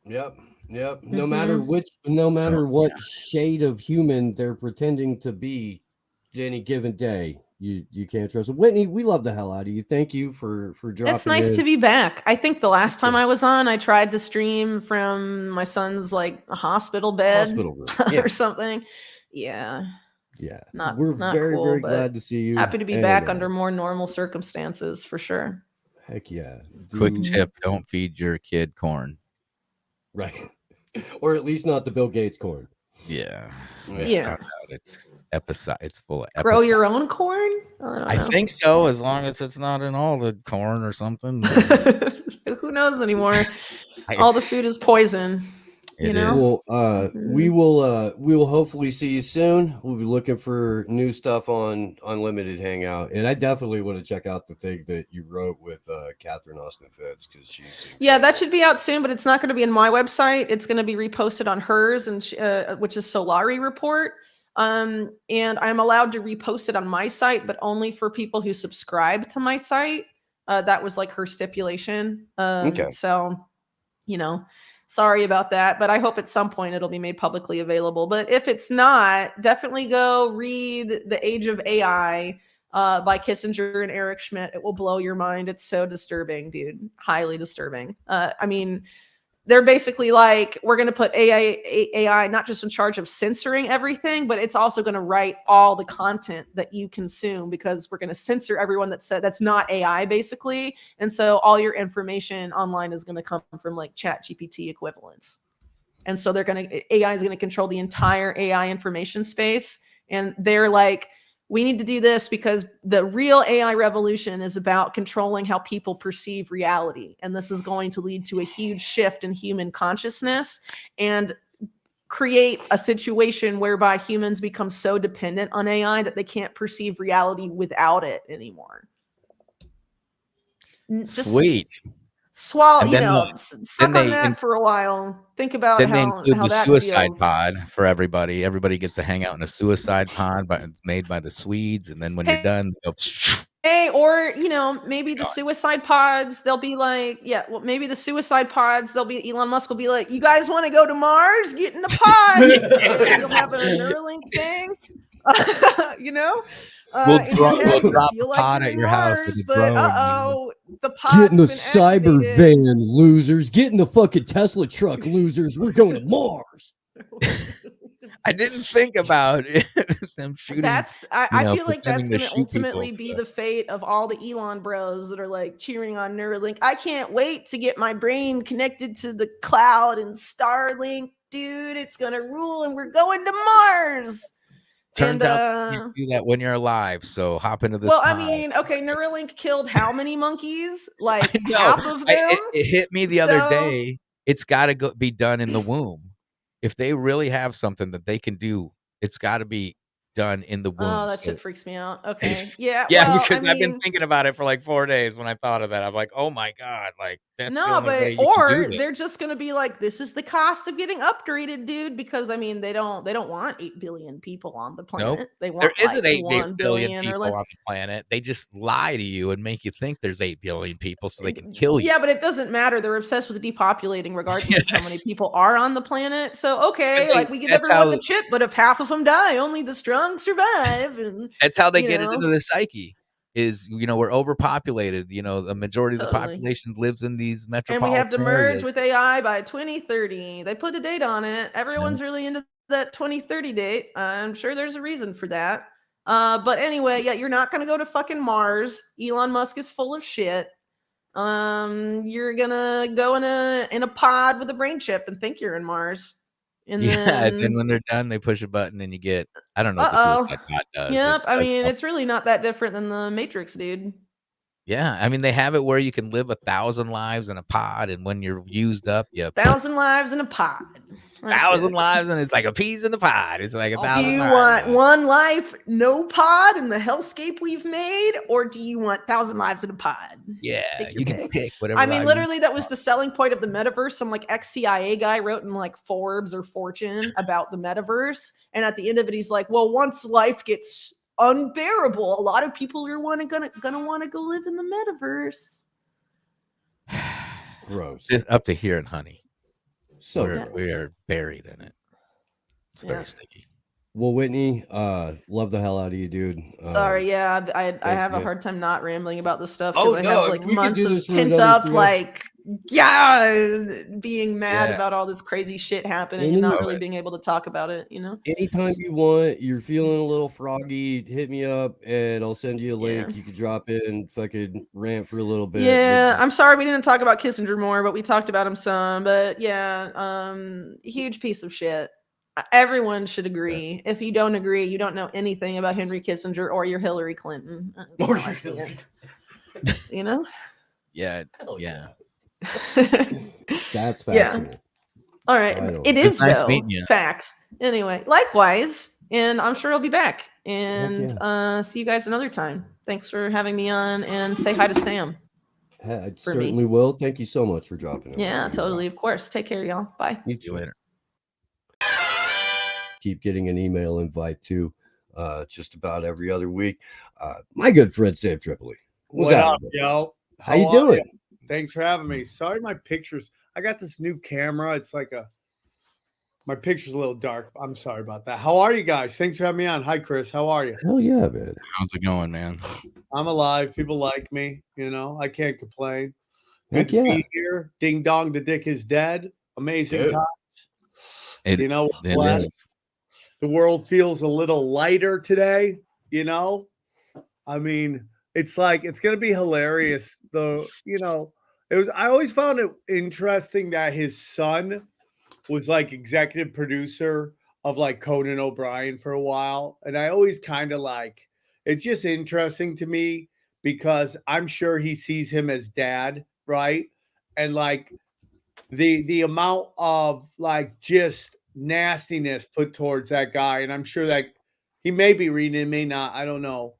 Yep. No matter what shade of human they're pretending to be any given day, you can't trust them. Whitney, we love the hell out of you. Thank you for dropping. It's nice to be back. I think the last time I was on, I tried to stream from my son's like hospital bed or something. Yeah. We're not very cool, very but glad to see you. Happy to be back under more normal circumstances for sure. Heck yeah. Quick tip: don't feed your kid corn. Right. Or at least not the Bill Gates corn. Yeah. It's full of Grow your own corn? I think so, as long as it's not in all the corn or something. Who knows anymore? All the food is poison. Well, we will hopefully see you soon. We'll be looking for new stuff on Unlimited Hangout, and I definitely want to check out the thing that you wrote with Catherine Austin Fitz, because she's that should be out soon, but it's not going to be in my website. It's going to be reposted on hers, and which is Solari Report. And I'm allowed to repost it on my site, but only for people who subscribe to my site. That was like her stipulation. So, sorry about that, but I hope at some point it'll be made publicly available. But if it's not, definitely go read The Age of AI by Kissinger and Eric Schmidt. It will blow your mind. It's so disturbing, dude. Highly disturbing. They're basically like, we're going to put AI not just in charge of censoring everything, but it's also going to write all the content that you consume, because we're going to censor everyone that's not AI, basically. And so all your information online is going to come from like ChatGPT equivalents. And so AI is going to control the entire AI information space. And they're like, we need to do this because the real AI revolution is about controlling how people perceive reality. And this is going to lead to a huge shift in human consciousness and create a situation whereby humans become so dependent on AI that they can't perceive reality without it anymore. Sweet. Swallow, And then suck on that for a while. Think about then they how include the that suicide feels. pod for everybody. Everybody gets to hang out in a suicide pod made by the Swedes. And then when you're done, they'll Hey, or maybe the suicide pods, they'll be like, maybe the suicide pods, they'll be Elon Musk will be like, you guys want to go to Mars? Get in the pod. And you'll have a Neuralink thing. We'll in your head, drop you the feel like pod you're at in your house with Mars, a but drone. the pod's Get in the been cyber activated. van, losers. Get in the fucking Tesla truck, losers. We're going to Mars. I didn't think about it. Them shooting. I feel like that's pretending to going to shoot ultimately people. be the fate of all the Elon bros that are like cheering on Neuralink. I can't wait to get my brain connected to the cloud and Starlink, dude. It's going to rule, and we're going to Mars. Turns out you do that when you're alive. So hop into this. Well, pod. I mean, okay, Neuralink killed how many monkeys? Like half of them. It hit me the other day. It's got to be done in the womb. If they really have something that they can do, it's got to be done in the womb. Oh, that shit freaks me out. Okay. Yeah. Well, Because I've been thinking about it for like 4 days. When I thought of that, I'm like, oh my God, like that's the only way you can do this. They're just gonna be like, this is the cost of getting upgraded, dude. Because I mean, they don't want 8 billion people on the planet. Nope. They want there isn't like 8 1 billion or people less. on the planet. They just lie to you and make you think there's 8 billion people so they can kill you. Yeah, but it doesn't matter. They're obsessed with depopulating regardless of how many people are on the planet. So okay, like we give everyone the chip, but if half of them die, only the strong survive. And that's how they get it into the psyche. Is we're overpopulated. The majority of the population lives in these metropolitan and we have to merge areas. with AI by 2030. They put a date on it. Everyone's really into that 2030 date. I'm sure there's a reason for that. But anyway, you're not going to go to fucking Mars. Elon Musk is full of shit. You're gonna go in a pod with a brain chip and think you're in Mars. And then when they're done, they push a button and you get, I don't know what the suicide pod does. Yep. I mean, it's really not that different than the Matrix, dude. Yeah. I mean, they have it where you can live 1,000 lives in a pod. And when you're used up, 1,000 lives in a pod. 1,000 lives, and it's like a piece in the pod. It's like 1,000. Do you want one life, no pod in the hellscape we've made, or do you want 1,000 lives in a pod? Yeah, you can pick whatever. I mean, literally, that was the selling point of the metaverse. Some like ex-CIA guy wrote in like Forbes or Fortune about the metaverse, and at the end of it, he's like, "Well, once life gets unbearable, a lot of people are gonna want to go live in the metaverse." Gross. It's up to here in honey. So we are buried in it. It's very sticky. Well, Whitney, love the hell out of you, dude. Sorry, I have a hard time not rambling about this stuff Oh, because I have like we could months do of this for pent another up 3 like being mad about all this crazy shit happening and not really being able to talk about it, Anytime you want, you're feeling a little froggy, hit me up and I'll send you a link. You can drop in, fucking rant for a little bit. Yeah, I'm sorry we didn't talk about Kissinger more, but we talked about him some. But yeah, huge piece of shit. Everyone should agree. Yes. If you don't agree, you don't know anything about Henry Kissinger or your Hillary Clinton. Or your Hillary. Yeah. Yeah. That's factual. Yeah. All right. It is nice though. Meeting you. Facts. Anyway, likewise. And I'm sure I'll be back. And see you guys another time. Thanks for having me on, and say hi to Sam. I certainly will. Thank you so much for dropping it. Yeah, totally. Of course. Take care, y'all. Bye. See you later. Keep getting an email invite too, just about every other week. My good friend Sam Tripoli. What up, yo? How you doing? You? Thanks for having me. Sorry, my pictures. I got this new camera. It's like my picture's a little dark. I'm sorry about that. How are you guys? Thanks for having me on. Hi, Chris. How are you? Hell yeah, man. How's it going, man? I'm alive. People like me. I can't complain. Heck Good to be here. Ding dong, the dick is dead. Amazing times. Blessed. The world feels a little lighter today. I mean, it's like it's gonna be hilarious. Though, I always found it interesting that his son was like executive producer of like Conan O'Brien for a while. And I always kind of like, it's just interesting to me because I'm sure he sees him as dad, right? And like the amount of like just nastiness put towards that guy. And I'm sure that he may be reading it, may not, I don't know.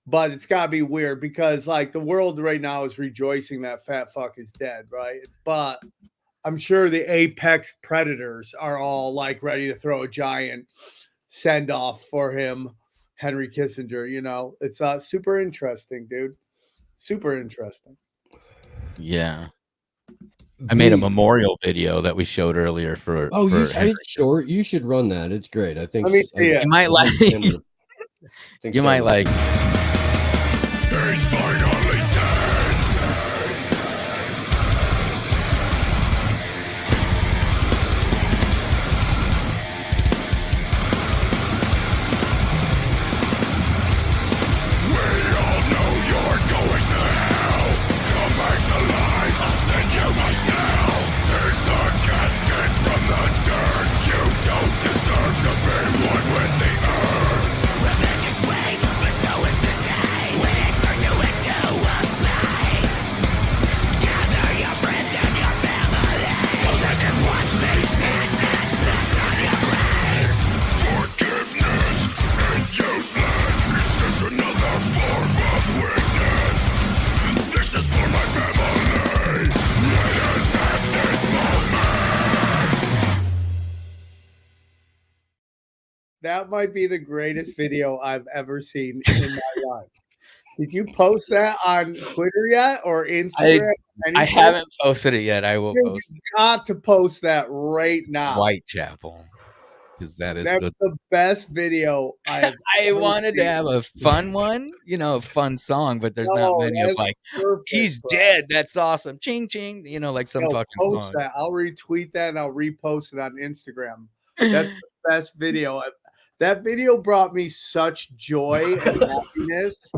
but it's got to be weird because like the world right now is rejoicing that fat fuck is dead, right? But I'm sure the apex predators are all like ready to throw a giant send off for him, Henry Kissinger. You know, it's super interesting, dude. Super interesting. Yeah. I made a memorial video that we showed earlier for. Oh, for it's short. You should run that. It's great. I think. Let me see it. You might like. You might like. He's finally dead. We all know you're going to hell. Come back alive, I'll send you myself. Take the casket from the dirt. You don't deserve to be one with the earth. Revenge is sweet, but so is decay. When it turns you into a slave. Gather your friends and your family, so they can watch me spit and dust on your grave. Forgiveness is useless. It's just another form of weakness. This is for my family. Let us have this moment. That might be the greatest video I've ever seen in my life. Did you post that on Twitter yet or Instagram? I haven't posted it yet. I will post You got to post that right now. Whitechapel. Because that's the best video I have I ever wanted to seen. have a fun one, a fun song, but there's not many of that's like, perfect, he's bro. dead. That's awesome. Ching, ching. Like some fucking post song. that. I'll retweet that and I'll repost it on Instagram. That's the best video. That video brought me such joy and happiness.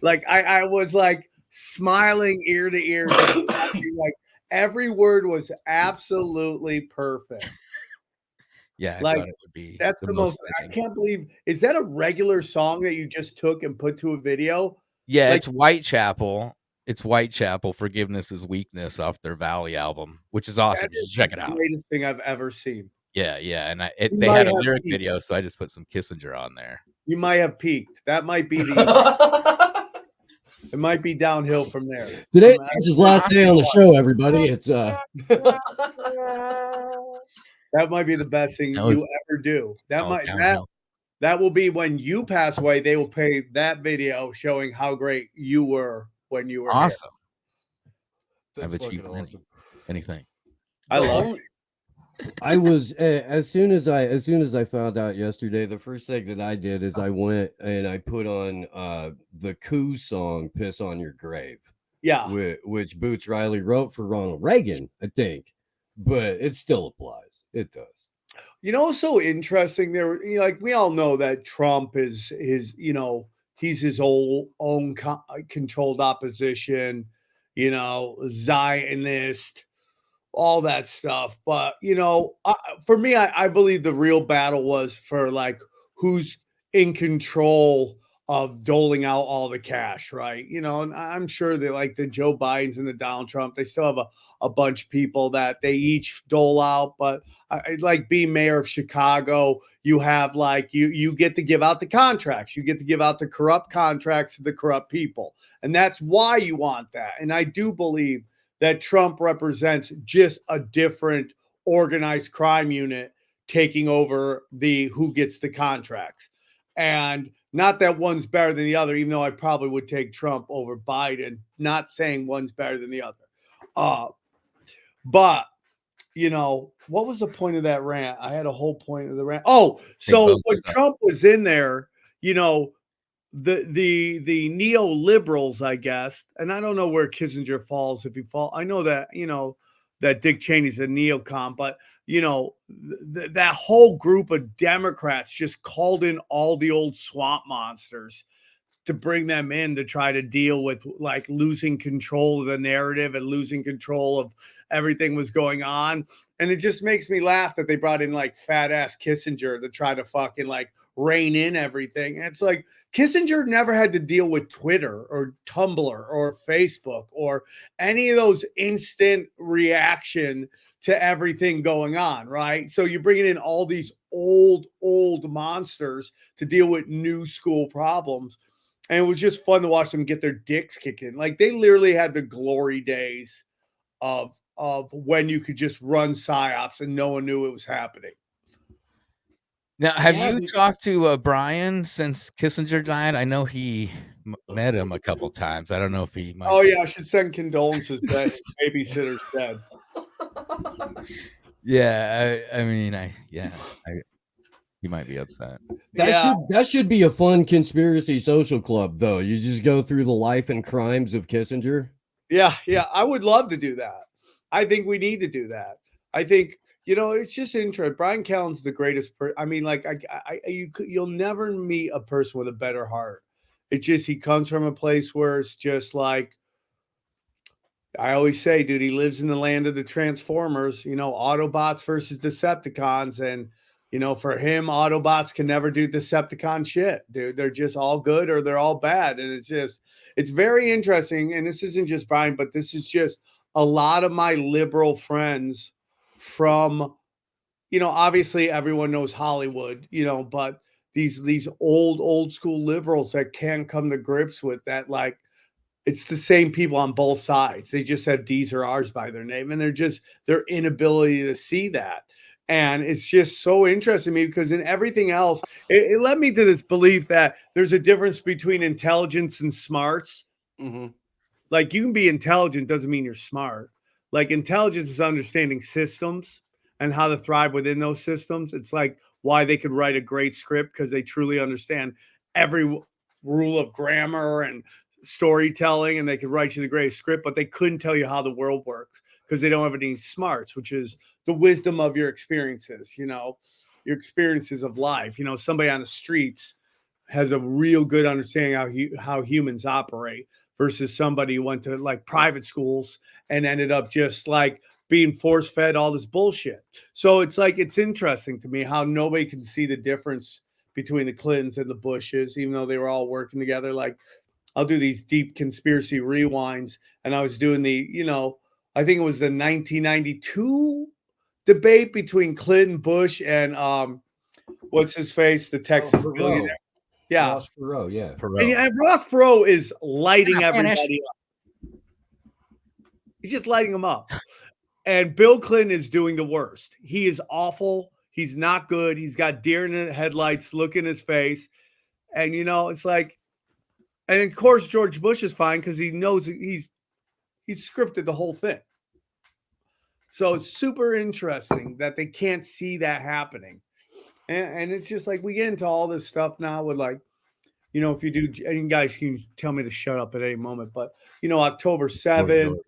Like I was like smiling ear to ear, just watching, like every word was absolutely perfect. Yeah, I Like thought it would be. that's the most. I can't believe. Is that a regular song that you just took and put to a video? Yeah, Like, it's Whitechapel. It's Whitechapel. Forgiveness is Weakness off their Valley album, which is awesome. that is Just check it the out. greatest thing I've ever seen. Yeah, and You they might had a have lyric peaked. video, so I just put some Kissinger on there. You might have peaked. That might be the. It might be downhill from there. Today is his last day on the show, everybody. It's That might be the best thing That was- you ever do. That Oh, might downhill. that will be when you pass away. They will play that video showing how great you were when you were here. Awesome. That's I've achieved fucking awesome. anything. I love it. I was as soon as I found out yesterday, the first thing that I did is I went and I put on the Coup song "Piss on Your Grave." Yeah, which Boots Riley wrote for Ronald Reagan, I think, but it still applies. It does. You know, what's so interesting there. Like we all know that Trump is his. He's his own controlled opposition. Zionist. All that stuff. But, for me, I believe the real battle was for like who's in control of doling out all the cash, right? And I'm sure that like the Joe Bidens and the Donald Trump, they still have a bunch of people that they each dole out. But I like being mayor of Chicago, you have like you get to give out the contracts. You get to give out the corrupt contracts to the corrupt people. And that's why you want that. And I do believe that Trump represents just a different organized crime unit taking over the who gets the contracts. And not that one's better than the other, even though I probably would take Trump over Biden, not saying one's better than the other. But, what was the point of that rant? I had a whole point of the rant. Oh, so when Trump was in there, the neoliberals, I guess, and I don't know where Kissinger falls. If he falls, I know that that Dick Cheney's a neocon, but that whole group of Democrats just called in all the old swamp monsters to bring them in to try to deal with like losing control of the narrative and losing control of everything was going on. And it just makes me laugh that they brought in like fat ass Kissinger to try to fucking like rein in everything. And it's like Kissinger never had to deal with Twitter or Tumblr or Facebook or any of those instant reaction to everything going on, right? So you're bringing in all these old monsters to deal with new school problems. And it was just fun to watch them get their dicks kicked in. Like they literally had the glory days of when you could just run psyops and no one knew it was happening. Now, have you talked to Brian since Kissinger died? I know he met him a couple times. I don't know if he might. Oh yeah, I should send condolences that his babysitter's dead. Yeah, I mean, he might be upset. That should be a fun conspiracy social club, though. You just go through the life and crimes of Kissinger. Yeah, I would love to do that. I think we need to do that. I think it's just interesting. Brian Callen's the greatest. I mean, like you'll never meet a person with a better heart. It just he comes from a place where it's just like I always say, dude. He lives in the land of the Transformers. Autobots versus Decepticons, and for him, Autobots can never do Decepticon shit, dude. They're just all good or they're all bad, and it's very interesting. And this isn't just Brian, but this is just a lot of my liberal friends from, obviously everyone knows Hollywood, but these old school liberals that can't come to grips with that, like it's the same people on both sides. They just have D's or R's by their name, and their inability to see that. And it's just so interesting to me because in everything else, it led me to this belief that there's a difference between intelligence and smarts. Mm-hmm. Like you can be intelligent, doesn't mean you're smart. Like intelligence is understanding systems and how to thrive within those systems. It's like why they could write a great script because they truly understand every rule of grammar and storytelling, and they could write you the greatest script, but they couldn't tell you how the world works because they don't have any smarts, which is the wisdom of your experiences, your experiences of life. Somebody on the streets has a real good understanding how humans operate versus somebody who went to like private schools and ended up just like being force fed all this bullshit. So it's like, it's interesting to me how nobody can see the difference between the Clintons and the Bushes, even though they were all working together. Like I'll do these deep conspiracy rewinds. And I was doing I think it was the 1992 debate between Clinton, Bush, and what's his face, the Texas billionaire. Yeah, Ross Perot, yeah. And Ross Perot is lighting everybody up. He's just lighting them up. And Bill Clinton is doing the worst. He is awful. He's not good. He's got deer in the headlights. Look in his face. And, it's like, and of course, George Bush is fine because he knows he's scripted the whole thing. So it's super interesting that they can't see that happening. And it's just like we get into all this stuff now with like, if you do, and you guys can tell me to shut up at any moment, but October 7th,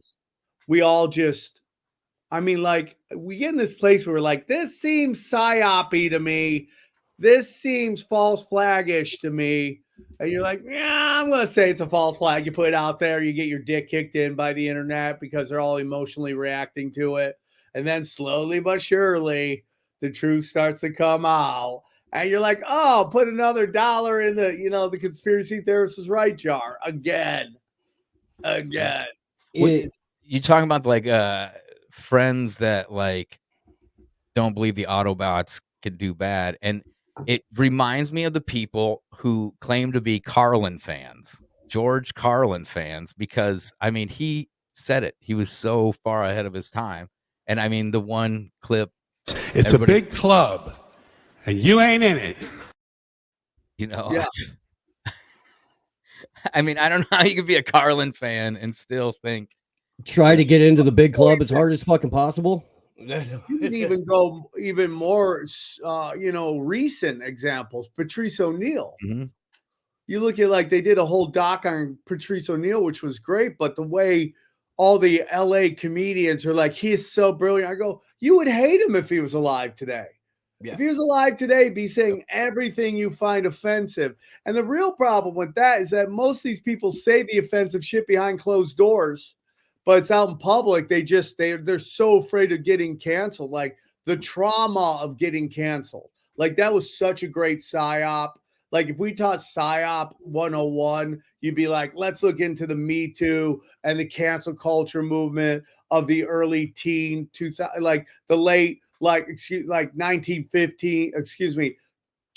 we all just, we get in this place where we're like, this seems psyop-y to me. This seems false flag-ish to me. And you're like, yeah, I'm going to say it's a false flag. You put it out there, you get your dick kicked in by the internet because they're all emotionally reacting to it. And then slowly but surely, the truth starts to come out. And you're like, oh, put another $1 in the conspiracy theorist is right jar again. You talking about like friends that like don't believe the Autobots can do bad, and it reminds me of the people who claim to be Carlin fans, George Carlin fans, because he said it. He was so far ahead of his time. And the one clip, it's a big club and you ain't in it. Yeah. I don't know how you could be a Carlin fan and still think. Try to get into the big club as hard as fucking possible. You can even go even more, recent examples. Patrice O'Neill. Mm-hmm. You look at like they did a whole doc on Patrice O'Neill, which was great, but the way all the LA comedians are like, he is so brilliant. I go, you would hate him if he was alive today. Yeah. If he was alive today, he'd be saying everything you find offensive. And the real problem with that is that most of these people say the offensive shit behind closed doors, but it's out in public. They're so afraid of getting canceled. Like the trauma of getting canceled. Like that was such a great psyop. Like if we taught PSYOP 101, you'd be like, let's look into the Me Too and the cancel culture movement of the early 2000, like the late, like 1915,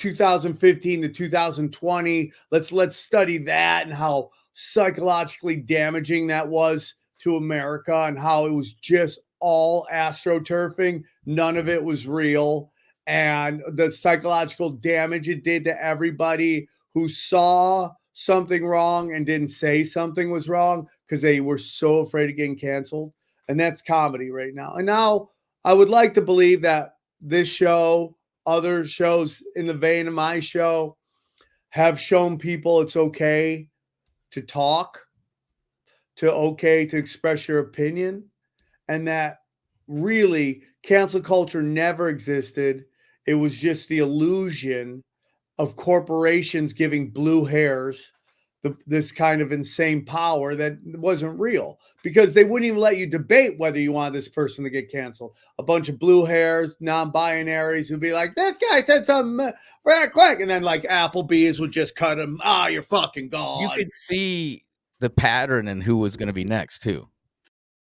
2015 to 2020. Let's study that and how psychologically damaging that was to America and how it was just all astroturfing. None of it was real. And the psychological damage it did to everybody who saw something wrong and didn't say something was wrong because they were so afraid of getting canceled. And that's comedy right now. And now I would like to believe that this show, other shows in the vein of my show, have shown people it's okay to talk, to express your opinion, and that really cancel culture never existed. It was just the illusion of corporations giving blue hairs this kind of insane power that wasn't real, because they wouldn't even let you debate whether you want this person to get canceled. A bunch of blue hairs, non-binaries would be like, this guy said something very quick. And then like Applebee's would just cut him. You're fucking gone. You could see the pattern and who was going to be next too.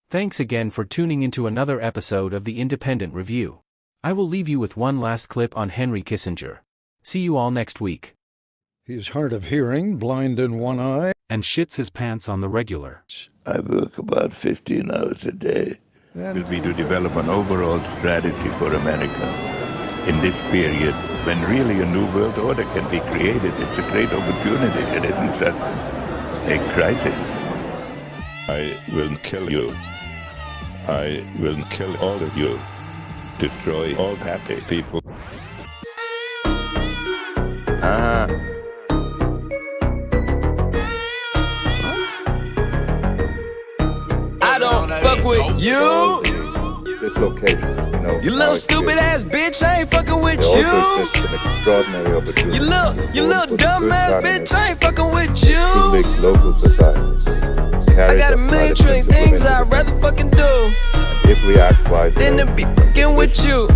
Thanks again for tuning into another episode of the Independent Review. I will leave you with one last clip on Henry Kissinger. See you all next week. He's hard of hearing, blind in one eye, and shits his pants on the regular. I work about 15 hours a day. Will be to develop an overall strategy for America in this period when really a new world order can be created. It's a great opportunity. It isn't just a crisis. I will kill you. I will kill all of you. Destroy all happy people. I don't fuck with you. This location, You little stupid ass bitch, I ain't fucking with you. An extraordinary opportunity. You little dumb ass bitch, I ain't fucking with you. To make local society. I got a million trillion things I'd rather fucking do if we act wisely, than to be fucking with you.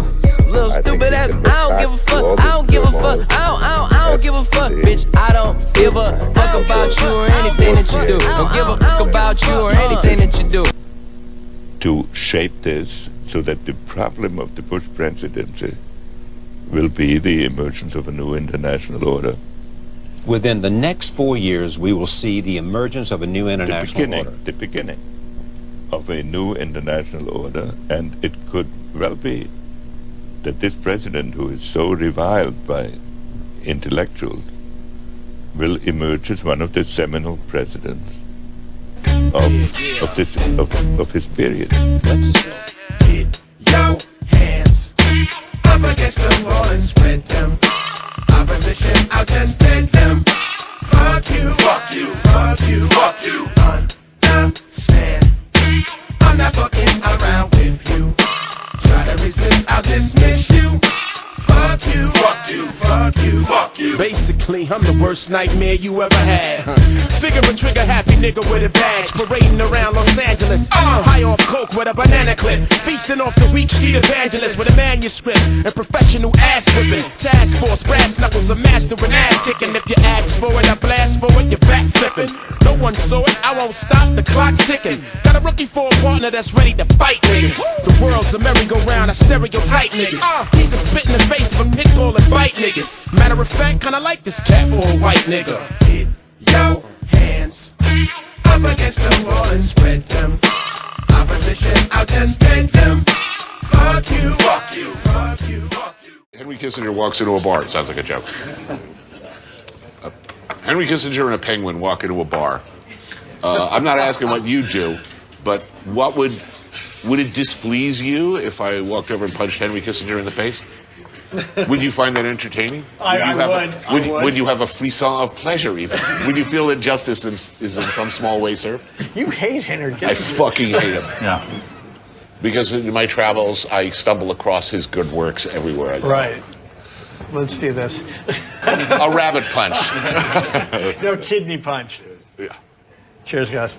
Little stupid ass, I don't give a fuck. I don't give a fuck. I don't give a fuck, bitch. I don't give a fuck about you or anything that you do. Don't give a fuck about you or anything that you do. To shape this so that the problem of the Bush presidency will be the emergence of a new international order. Within the next 4 years, we will see the emergence of a new international order. The beginning of a new international order, and it could well be that this president, who is so reviled by intellectuals, will emerge as one of the seminal presidents of his period. Let's just get your hands up against the wall and spread them. Opposition, I'll just take them. Fuck you, fuck you, fuck you, fuck you. Understand? I'm not fucking around with you. Try to resist, I'll dismiss you. Fuck you, fuck you, fuck you, fuck you. Basically, I'm the worst nightmare you ever had. Figure a trigger happy nigga with a badge, parading around Los Angeles. High off coke with a banana clip, feasting off the weak street evangelist with a manuscript and professional ass whipping. Task force, brass knuckles, a master in ass kicking. If you ask for it, I blast for it, you're back flipping. No one saw it, I won't stop, the clock's ticking. Got a rookie for a partner that's ready to fight niggas. The world's a merry-go-round, I stereotype niggas. He's a spit in the face of a pit bull and bite niggas. Matter of fact, kinda like this cat for a white nigga. Get your hands up against the wall and spread them. Opposition, I'll just take them. Fuck you, fuck you, fuck you, fuck you. Henry Kissinger walks into a bar. It sounds like a joke. Henry Kissinger and a penguin walk into a bar. I'm not asking what you do, but what would it displease you if I walked over and punched Henry Kissinger in the face? Would you find that entertaining? I would. Would you have a frisson of pleasure even? Would you feel that justice is in some small way served? You hate Henry Kissinger. I fucking hate him. Yeah. Because in my travels, I stumble across his good works everywhere I go. Right. Let's do this. A rabbit punch. No, kidney punch. Yeah. Cheers, guys.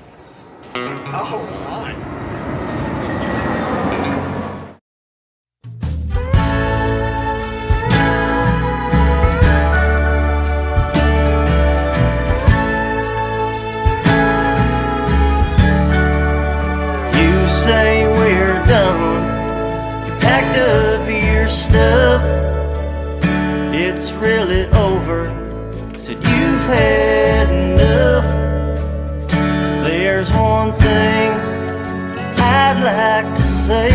Oh, my. Say we're done. You packed up your stuff. It's it's really over. Said you've had enough. There's one thing I'd like to say.